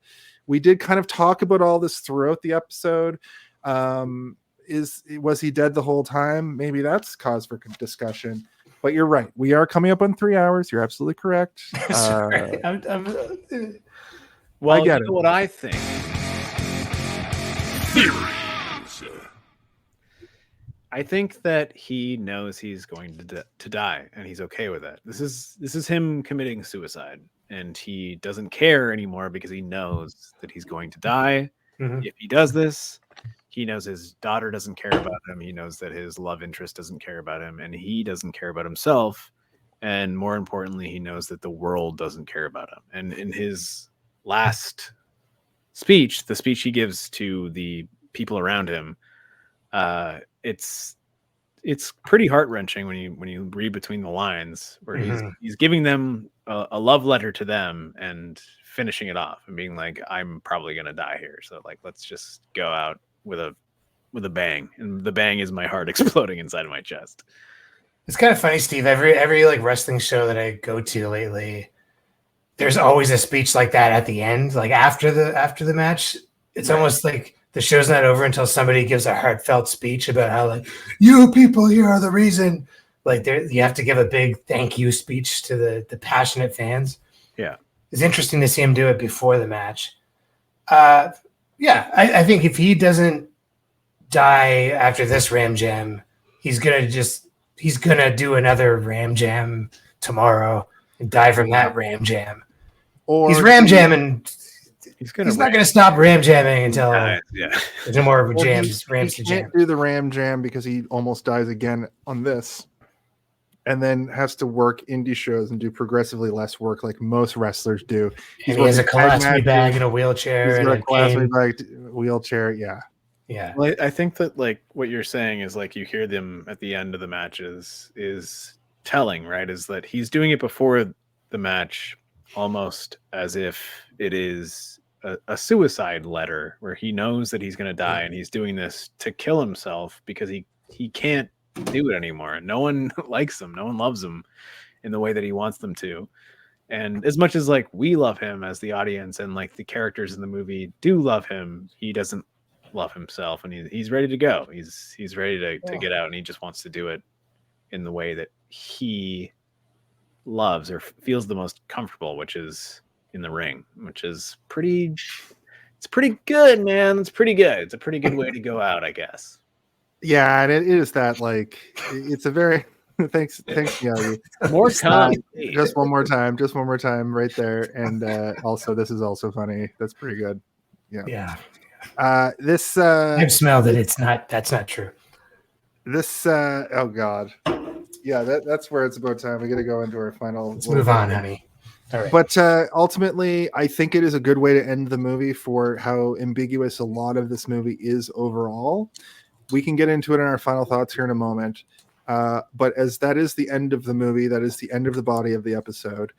We did kind of talk about all this throughout the episode. Was he dead the whole time? Maybe that's cause for discussion. But you're right. We are coming up on 3 hours. You're absolutely correct. Sorry. Well, I get you it. know what I think. I think that he knows he's going to die, and he's okay with it. This is him committing suicide, and he doesn't care anymore because he knows that he's going to die. Mhm. If he does this, he knows his daughter doesn't care about him. He knows that his love interest doesn't care about him, and he doesn't care about himself. And more importantly, he knows that the world doesn't care about him. And in his last speech, the speech he gives to the people around him, it's pretty heart-wrenching when you read between the lines, where he's giving them a love letter to them and finishing it off and being like, I'm probably gonna die here, so like let's just go out with a bang. And the bang is my heart exploding inside of my chest. It's kind of funny, Steve. Every like wrestling show that I go to lately, there's always a speech like that at the end, like after the match. It's almost like the show's not over until somebody gives a heartfelt speech about how, like, you people here are the reason. Like, you have to give a big thank you speech to the passionate fans. Yeah, it's interesting to see him do it before the match. I think if he doesn't die after this Ram Jam, he's gonna do another Ram Jam tomorrow and die from that Ram Jam. Or he's Ram Jamming. he's not going to stop Ram Jamming until yeah. there's no more Or jams. he Rams to jam. can't do the Ram Jam because he almost dies again on this, and then has to work indie shows and do progressively less work like most wrestlers do. And he has a colostomy bag and a wheelchair. He's got a colostomy cane. bag, wheelchair. Yeah. Yeah. Well, I think that like what you're saying is like you hear them at the end of the matches is telling, right? Is that he's doing it before the match, almost as if it is a suicide letter where he knows that he's going to die, and he's doing this to kill himself because he can't do it anymore. No one likes him. No one loves him in the way that he wants them to. And as much as like we love him as the audience, and like the characters in the movie do love him, he doesn't love himself, and he's ready to go. He's ready to get out, and he just wants to do it in the way that he loves or feels the most comfortable, which is in the ring, which is pretty good, man. It's pretty good. It's a pretty good way to go out, I guess. Yeah, and it is that, like, it's a very thanks Yogi. More time. Just one more time right there. And also this is also funny. That's pretty good. Yeah. This I've smelled it. That's not true. This oh god. Yeah, that's where it's about time. We gotta go into our final. Let's move on, honey. All right. But ultimately, I think it is a good way to end the movie for how ambiguous a lot of this movie is overall. We can get into it in our final thoughts here in a moment. But as that is the end of the movie, that is the end of the body of the episode.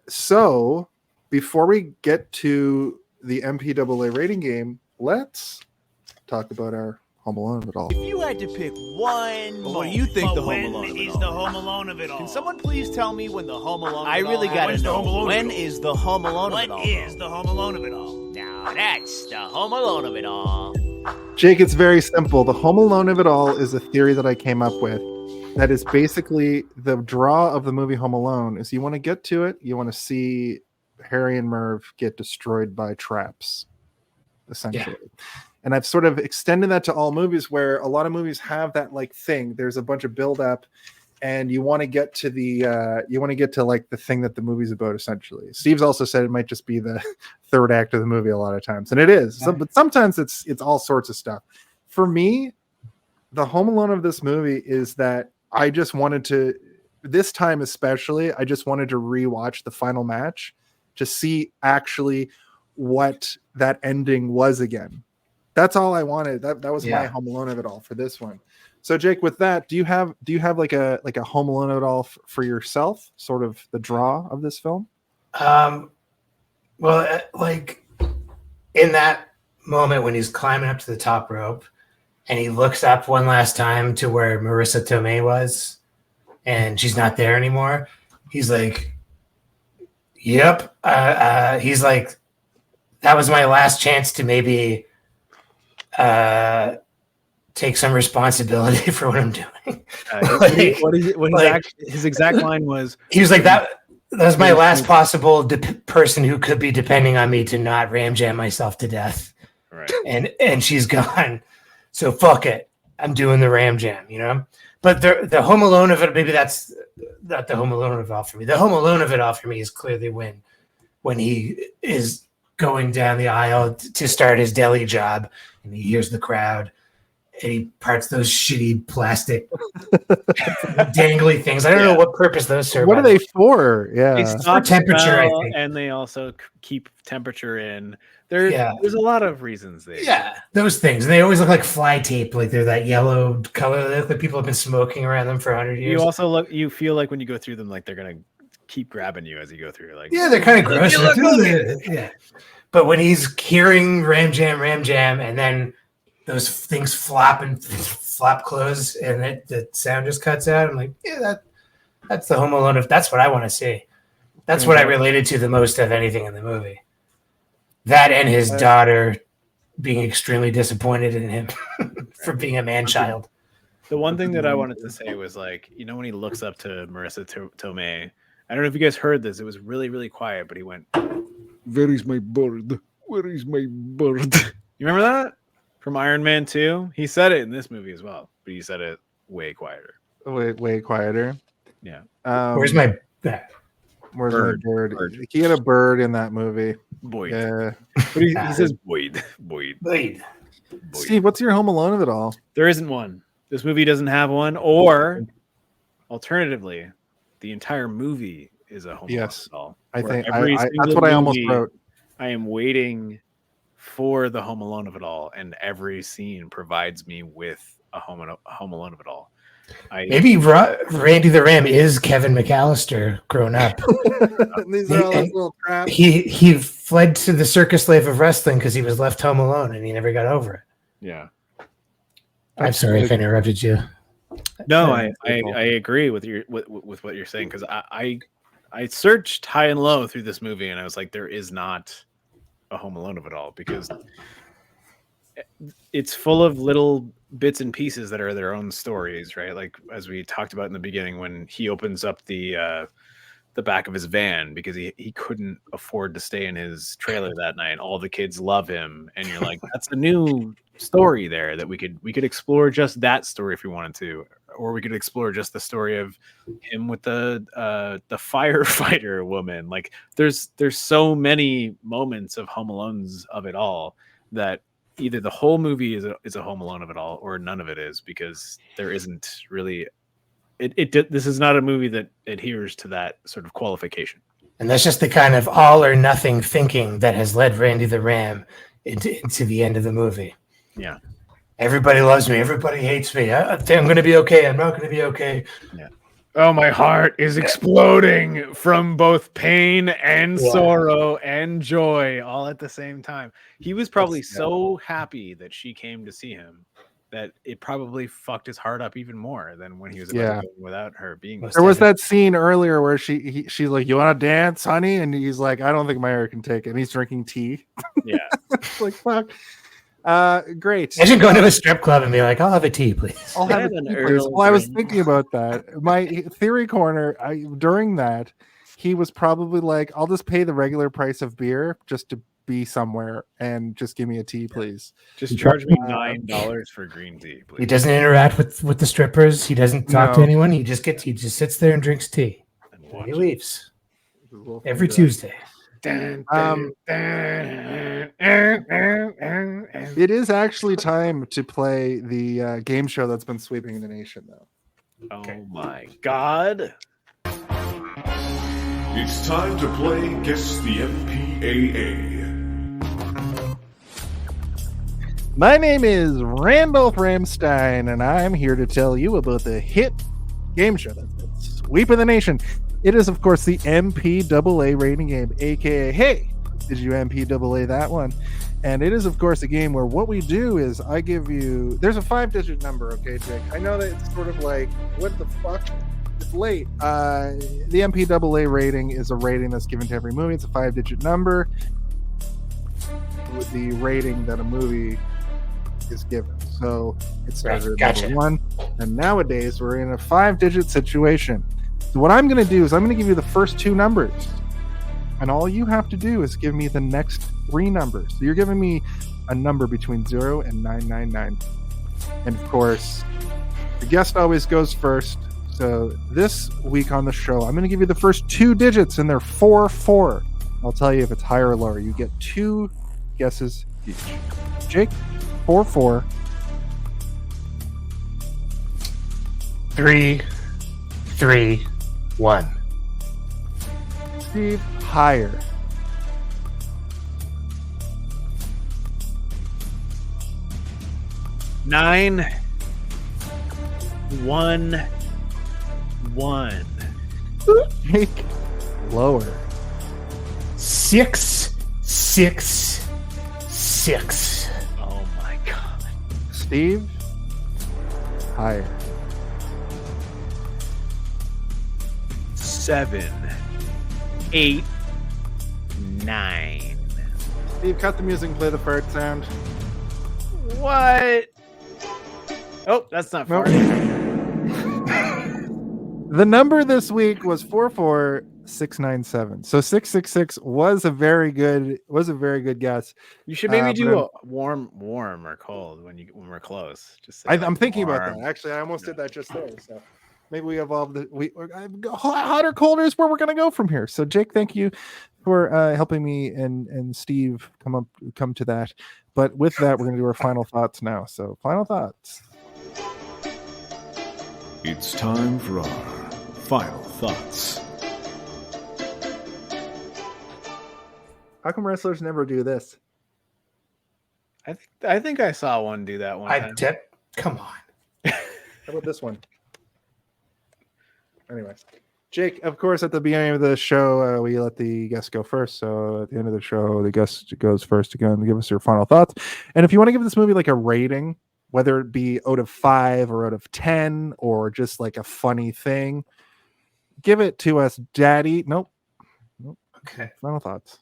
So before we get to the MPAA rating game, let's talk about our Home Alone of it all. If you had to pick one, what do you think the Home Alone of it is all? the Home Alone of it all? Can someone please tell me when the Home Alone I of it really all gotta happens? know. When is the Home Alone of it all? What is the Home Alone of it all? Now that's the Home Alone of it all. Jake, it's very simple. The Home Alone of it all is a theory that I came up with. That is basically the draw of the movie Home Alone. Is you want to get to it, you want to see Harry and Merv get destroyed by traps, essentially. Yeah. And I've sort of extended that to all movies, where a lot of movies have that like thing. There's a bunch of build up, and you want to get to like the thing that the movie's about, essentially. Steve's also said it might just be the third act of the movie a lot of times, and it is. So, but sometimes it's all sorts of stuff. For me, the Home Alone of this movie is that I just wanted to, this time especially, I just wanted to rewatch the final match to see actually what that ending was again. That's all I wanted. That was my Home Alone of it all for this one. So Jake, with that, do you have like a Home Alone of it all for yourself? Sort of the draw of this film? Well, like in that moment when he's climbing up to the top rope and he looks up one last time to where Marisa Tomei was and she's not there anymore. He's like, yep. He's like, that was my last chance to maybe take some responsibility for what I'm doing. His exact line was, he was like, that was my last possible person who could be depending on me to not ram jam myself to death. right. And she's gone. So fuck it. I'm doing the ram jam, you know? But the Home Alone of it, maybe that's not the Home Alone of it all for me. The Home Alone of it all for me is clearly when he is going down the aisle to start his deli job and he hears the crowd and he parts those shitty plastic dangly things. I don't know what purpose those serve. What are they for? Yeah. It's for temperature, I think. And they also keep temperature in. There's a lot of reasons there. Yeah, those things. And they always look like fly tape, like they're that yellow color. They look like people have been smoking around them for 100 years. You feel like when you go through them, like they're gonna keep grabbing you as you go through. Like, yeah, they're kind of gross. Yeah. But when he's hearing ram jam, and then those things flop close, and the sound just cuts out, I'm like, yeah, that's the Home Alone. That's what I want to see. That's what I related to the most of anything in the movie. That and his daughter being extremely disappointed in him for being a man-child. The one thing that I wanted to say was, like, you know, when he looks up to Marisa Tomei, I don't know if you guys heard this. It was really, really quiet, but he went, "Where is my bird? Where is my bird?" You remember that from Iron Man 2? He said it in this movie as well, but he said it way quieter. Way quieter. Yeah. Where's my bat? Where's my bird? He had a bird in that movie. Boyd. Yeah. But he says Boyd. Steve, what's your Home Alone of it all? There isn't one. This movie doesn't have one. Or, alternatively, the entire movie is a Home Alone of it all. I think that's what I almost wrote. I am waiting for the Home Alone of it all, and every scene provides me with a Home Alone of it all. Maybe Randy the Ram is Kevin McAllister grown up. These are all those little traps. He fled to the circus life of wrestling because he was left home alone and he never got over it. Yeah. I'm sorry if I interrupted you. No, I agree with what you're saying, because I searched high and low through this movie and I was like, there is not a Home Alone of it all, because it's full of little bits and pieces that are their own stories, right? Like, as we talked about in the beginning, when he opens up the back of his van because he couldn't afford to stay in his trailer that night. All the kids love him, and you're like, that's a new story there that we could explore, just that story if we wanted to, or we could explore just the story of him with the firefighter woman. Like, there's so many moments of Home Alones of it all that either the whole movie is a Home Alone of it all, or none of it is, because there isn't really. This is not a movie that adheres to that sort of qualification. And that's just the kind of all or nothing thinking that has led Randy the Ram into the end of the movie. Yeah. Everybody loves me. Everybody hates me. I'm going to be okay. I'm not going to be okay. Yeah. Oh, my heart is exploding from both pain and sorrow and joy all at the same time. He was probably so happy that she came to see him that it probably fucked his heart up even more than when he was about to go without her being there. There was that scene earlier where she's like, "You want to dance, honey?" And he's like, "I don't think my hair can take it." And he's drinking tea. Yeah. Like, fuck. Great. Imagine going to a strip club and be like, "I'll have a tea, please." I'll have a tea, please. Well, I was thinking about that. My theory corner, during that, he was probably like, "I'll just pay the regular price of beer just to be somewhere and just give me a tea, please. Just charge me $9 for green tea, please." He doesn't interact with the strippers. He doesn't talk to anyone. He just sits there and drinks tea. And he leaves every Tuesday. It is actually time to play the game show that's been sweeping the nation, though. Oh my God. It's time to play Guess the MPAA. My name is Randolph Ramstein, and I'm here to tell you about the hit game show that's been sweeping the nation. It is, of course, the MPAA rating game, aka, hey, Did you MPAA that one? And it is, of course, a game where what we do is I give you... There's a 5-digit number, okay, Jake? I know that it's sort of like, what the fuck? It's late. The MPAA rating is a rating that's given to every movie. It's a 5-digit number with the rating that a movie is given. So it starts at number 1. And nowadays, we're in a 5-digit situation. So what I'm going to do is I'm going to give you the first 2 numbers. And all you have to do is give me the next 3 numbers. So you're giving me a number between 0 and 999. And of course, the guest always goes first. So this week on the show, I'm going to give you the first 2 digits, and they're 4-4. I'll tell you if it's higher or lower. You get 2 guesses each. Jake, 4-4. 3, 3, 1. Steve, higher. 9, 1, 1. Jake, lower. 6, 6, 6. Oh my god. Steve, higher. 7, 8, 9. Steve, cut the music and play the fart sound. What? Oh, that's not far. The number this week was 44697. So 666 was a very good guess. You should maybe do a warm or cold when we're close. Just say I'm thinking warm. about that. Actually, I almost did that just there. So maybe we evolved. Hotter, colder is where we're gonna go from here. So Jake, thank you for helping me and Steve come to that. But with that, we're gonna do our final thoughts now. So final thoughts. It's time for our final thoughts. How come wrestlers never do this? I think I saw one do that one time. Come on. How about this one? Anyways, Jake, of course, at the beginning of the show, we let the guest go first. So at the end of the show, the guest goes first again to give us your final thoughts. And if you want to give this movie like a rating, whether it be out of 5 or out of 10 or just like a funny thing, give it to us, Daddy. Nope. Okay. Final thoughts.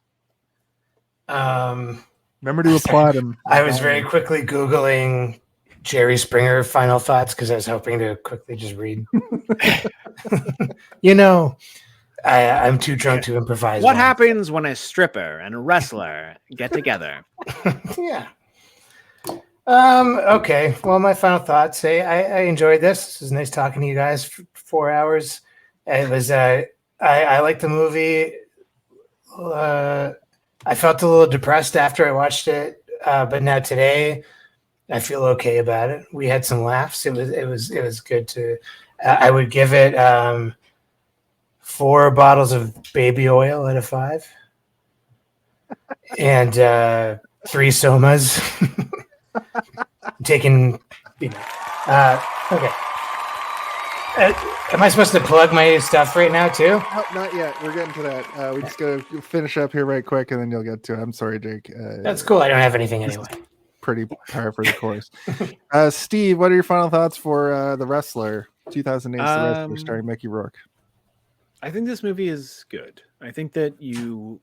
Remember to applaud him. I was very quickly Googling Jerry Springer final thoughts because I was hoping to quickly just read. I'm too drunk to improvise. What happens when a stripper and a wrestler get together? Yeah. Okay. Well, my final thoughts. I enjoyed this. This was nice talking to you guys for 4 hours. It was. I liked the movie. I felt a little depressed after I watched it, but now today I feel okay about it. We had some laughs. It was good to. I would give it 4 bottles of baby oil out of 5, and 3 somas. Taking, okay. Am I supposed to plug my stuff right now too? No, not yet. We're getting to that. We just gotta finish up here right quick, and then you'll get to it. I'm sorry, Jake. That's cool. I don't have anything anyway. Pretty par for the course. Steve, what are your final thoughts for The Wrestler, 2008's The Wrestler, starring Mickey Rourke? I think this movie is good. I think that you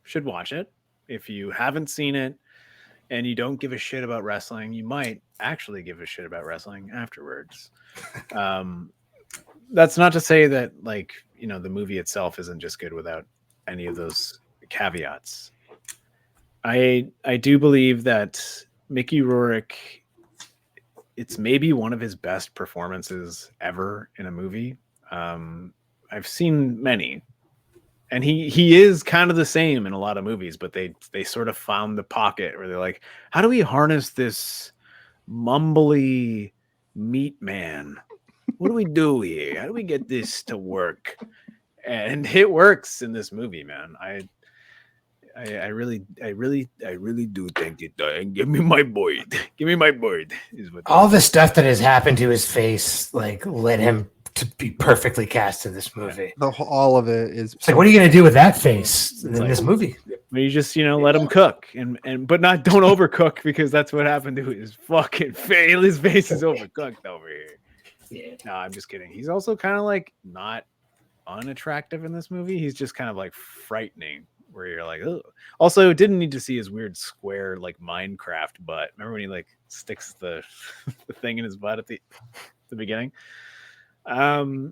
should watch it. If you haven't seen it and you don't give a shit about wrestling, you might actually give a shit about wrestling afterwards. That's not to say that, the movie itself isn't just good without any of those caveats. I do believe that Mickey Rourke, it's maybe one of his best performances ever in a movie. I've seen many, and he is kind of the same in a lot of movies, but they sort of found the pocket where they're like, how do we harness this mumbly meat man? What do we do here? How do we get this to work? And it works in this movie, man. I really do think it does. Give me my board. Give me my board. Is what all the stuff that has happened to his face, led him to be perfectly cast in this movie. All of it is. It's like, what are you going to do with that face in this movie? But you just, let him cook but don't overcook, because that's what happened to his fucking face. His face is overcooked over here. Yeah. No, I'm just kidding. He's also kind of like not unattractive in this movie. He's just kind of like frightening, where you're like, oh. Also, didn't need to see his weird square like Minecraft butt. Remember when he like sticks the the thing in his butt at the beginning? I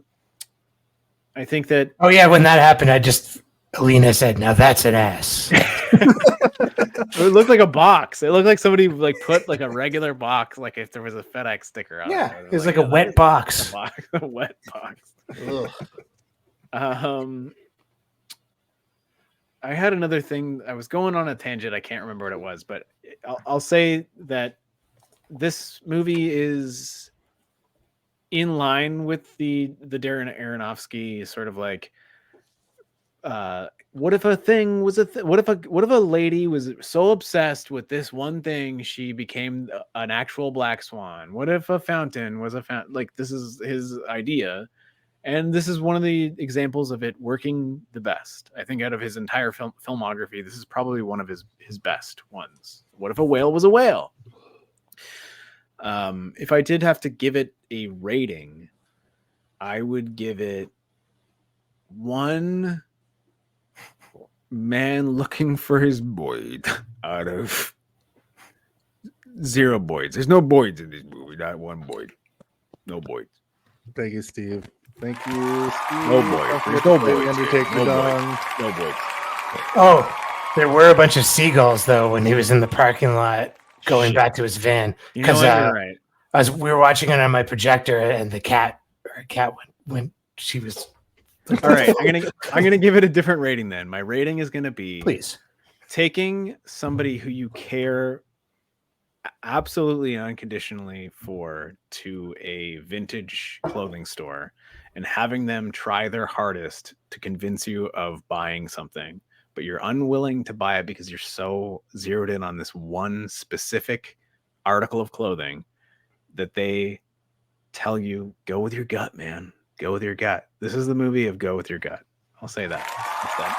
think that. Oh yeah, when that happened, Alina said, "Now that's an ass." It looked like a box. It looked like somebody like put like a regular box, like if there was a FedEx sticker on Yeah, it. it was like a wet box. A wet box. I had another thing. I was going on a tangent. I can't remember what it was, but I'll say that this movie is in line with the Darren Aronofsky sort of like, what if a thing was what if a lady was so obsessed with this one thing she became an actual black swan? What if a fountain was a fountain? Like, this is his idea. And this is one of the examples of it working the best. I think out of his entire filmography, this is probably one of his best ones. What if a whale was a whale? If I did have to give it a rating, I would give it 1 man looking for his Boyd out of 0 Boyds. There's no Boyds in this movie. Not 1 Boyd. No Boyds. Thank you, Steve. Thank you, Steve. No Boyd. There's no Boyd. Undertake the dong. No Boyd. Oh, there were a bunch of seagulls though when he was in the parking lot going back to his van, because you're right. we were watching it on my projector, and the cat went when she was. All right, I'm gonna give it a different rating then. My rating is gonna be, Please, taking somebody who you care absolutely unconditionally for to a vintage clothing store and having them try their hardest to convince you of buying something, but you're unwilling to buy it because you're so zeroed in on this one specific article of clothing that they tell you, go with your gut, man. Go with your gut. This is the movie of go with your gut. I'll say that instead.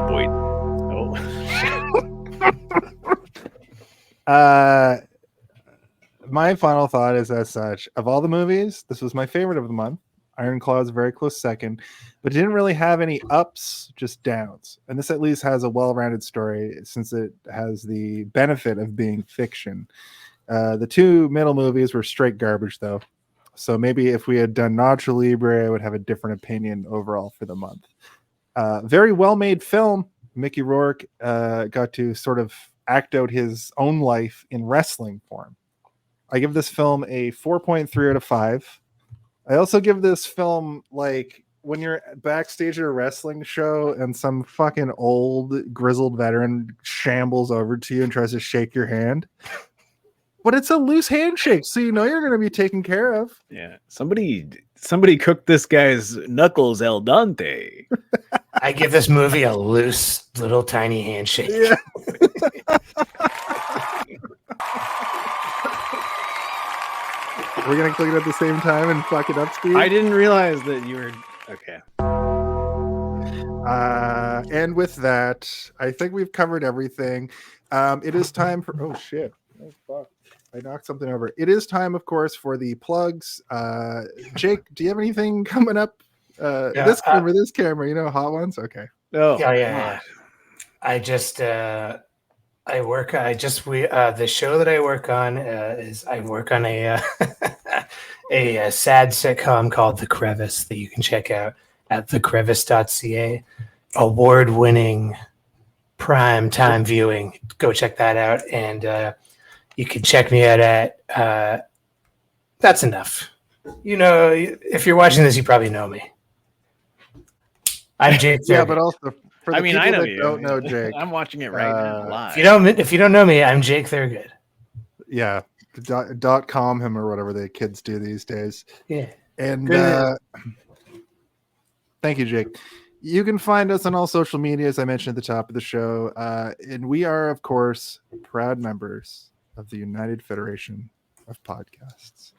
Boyd. Oh. My final thought is, as such, of all the movies, this was my favorite of the month. Iron Claw is a very close second, but it didn't really have any ups, just downs. And this at least has a well-rounded story, since it has the benefit of being fiction. The 2 middle movies were straight garbage, though. So maybe if we had done Nacho Libre, I would have a different opinion overall for the month. Very well-made film. Mickey Rourke got to sort of act out his own life in wrestling form. I give this film a 4.3 out of 5. I also give this film, like, when you're backstage at a wrestling show and some fucking old grizzled veteran shambles over to you and tries to shake your hand, but it's a loose handshake, so you know you're going to be taken care of. Yeah, somebody cooked this guy's knuckles al dente. I give this movie a loose, little, tiny handshake. Yeah. We're gonna click it at the same time and fuck it up, Steve. I didn't realize that you were okay. And with that, I think we've covered everything. It is time for oh shit. Oh fuck. I knocked something over. It is time, of course, for the plugs. Jake, do you have anything coming up? This camera, you know, hot ones? Okay. Oh Yeah. I just the show that I work on is I work on a a sad sitcom called The Crevice that you can check out at thecrevice.ca. Award-winning prime time viewing. Go check that out, and you can check me out at that's enough. You know, if you're watching this, you probably know me. I'm Jake Thurgood. Yeah, but also for the I people know that you. don't know Jake. I'm watching it right now live. If you don't know me, I'm Jake Thurgood. Yeah, .com him or whatever the kids do these days. Yeah. And thank you, Jake. You can find us on all social media, as I mentioned at the top of the show. And we are, of course, proud members of the United Federation of podcasts,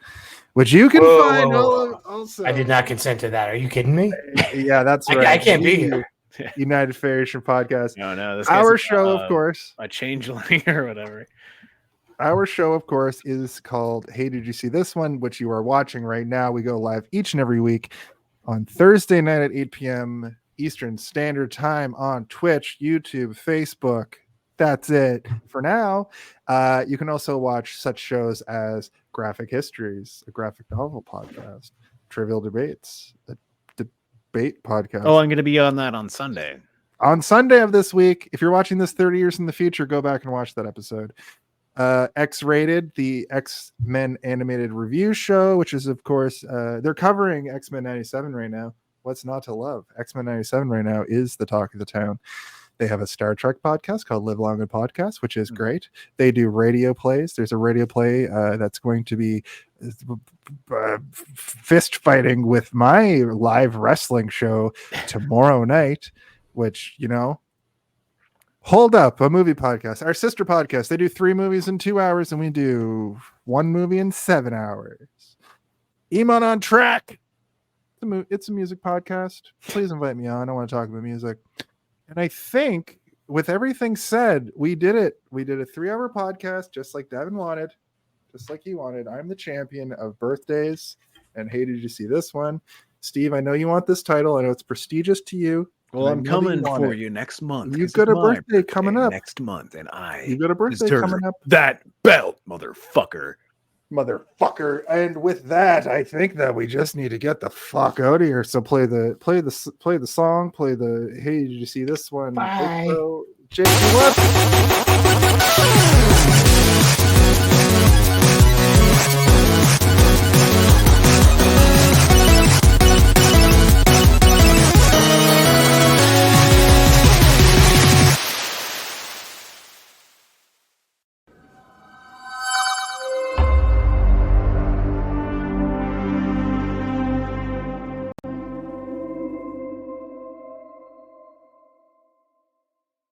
which you can find also. I did not consent to that. Are you kidding me? Yeah, that's right. I can't be here. United Federation Podcast. No. This Our guy's show, of course. A changeling or whatever. Our show, of course, is called Hey, Did You See This One? Which you are watching right now. We go live each and every week on Thursday night at 8 p.m. Eastern Standard Time on Twitch, YouTube, Facebook. That's it for now. You can also watch such shows as Graphic Histories, a graphic novel podcast, Trivial Debates, a debate podcast. Oh, I'm going to be on that on Sunday. On Sunday of this week. If you're watching this 30 years in the future, go back and watch that episode. X-Rated, the X-Men animated review show, which is, of course, they're covering X-Men 97 right now. What's not to love? X-Men 97 right now is the talk of the town. They have a Star Trek podcast called Live Long and Podcast, which is great. They do radio plays. There's a radio play that's going to be fist fighting with my live wrestling show tomorrow night, which, you know, Hold Up, a movie podcast. Our sister podcast, they do 3 movies in 2 hours, and we do 1 movie in 7 hours. Emon on Track. It's a music podcast. Please invite me on. I want to talk about music. And I think with everything said, we did it. We did a 3-hour podcast, just like Devin wanted, just like he wanted. I'm the champion of birthdays. And hey, did you see this one? Steve, I know you want this title. I know it's prestigious to you. Well, I'm coming for you next month. You've got a birthday coming up next month, and you've got a birthday coming up. That belt, motherfucker. And with that, I think that we just need to get the fuck out of here. So play the song, play the hey, did you see this one? Bye. Jake, you left.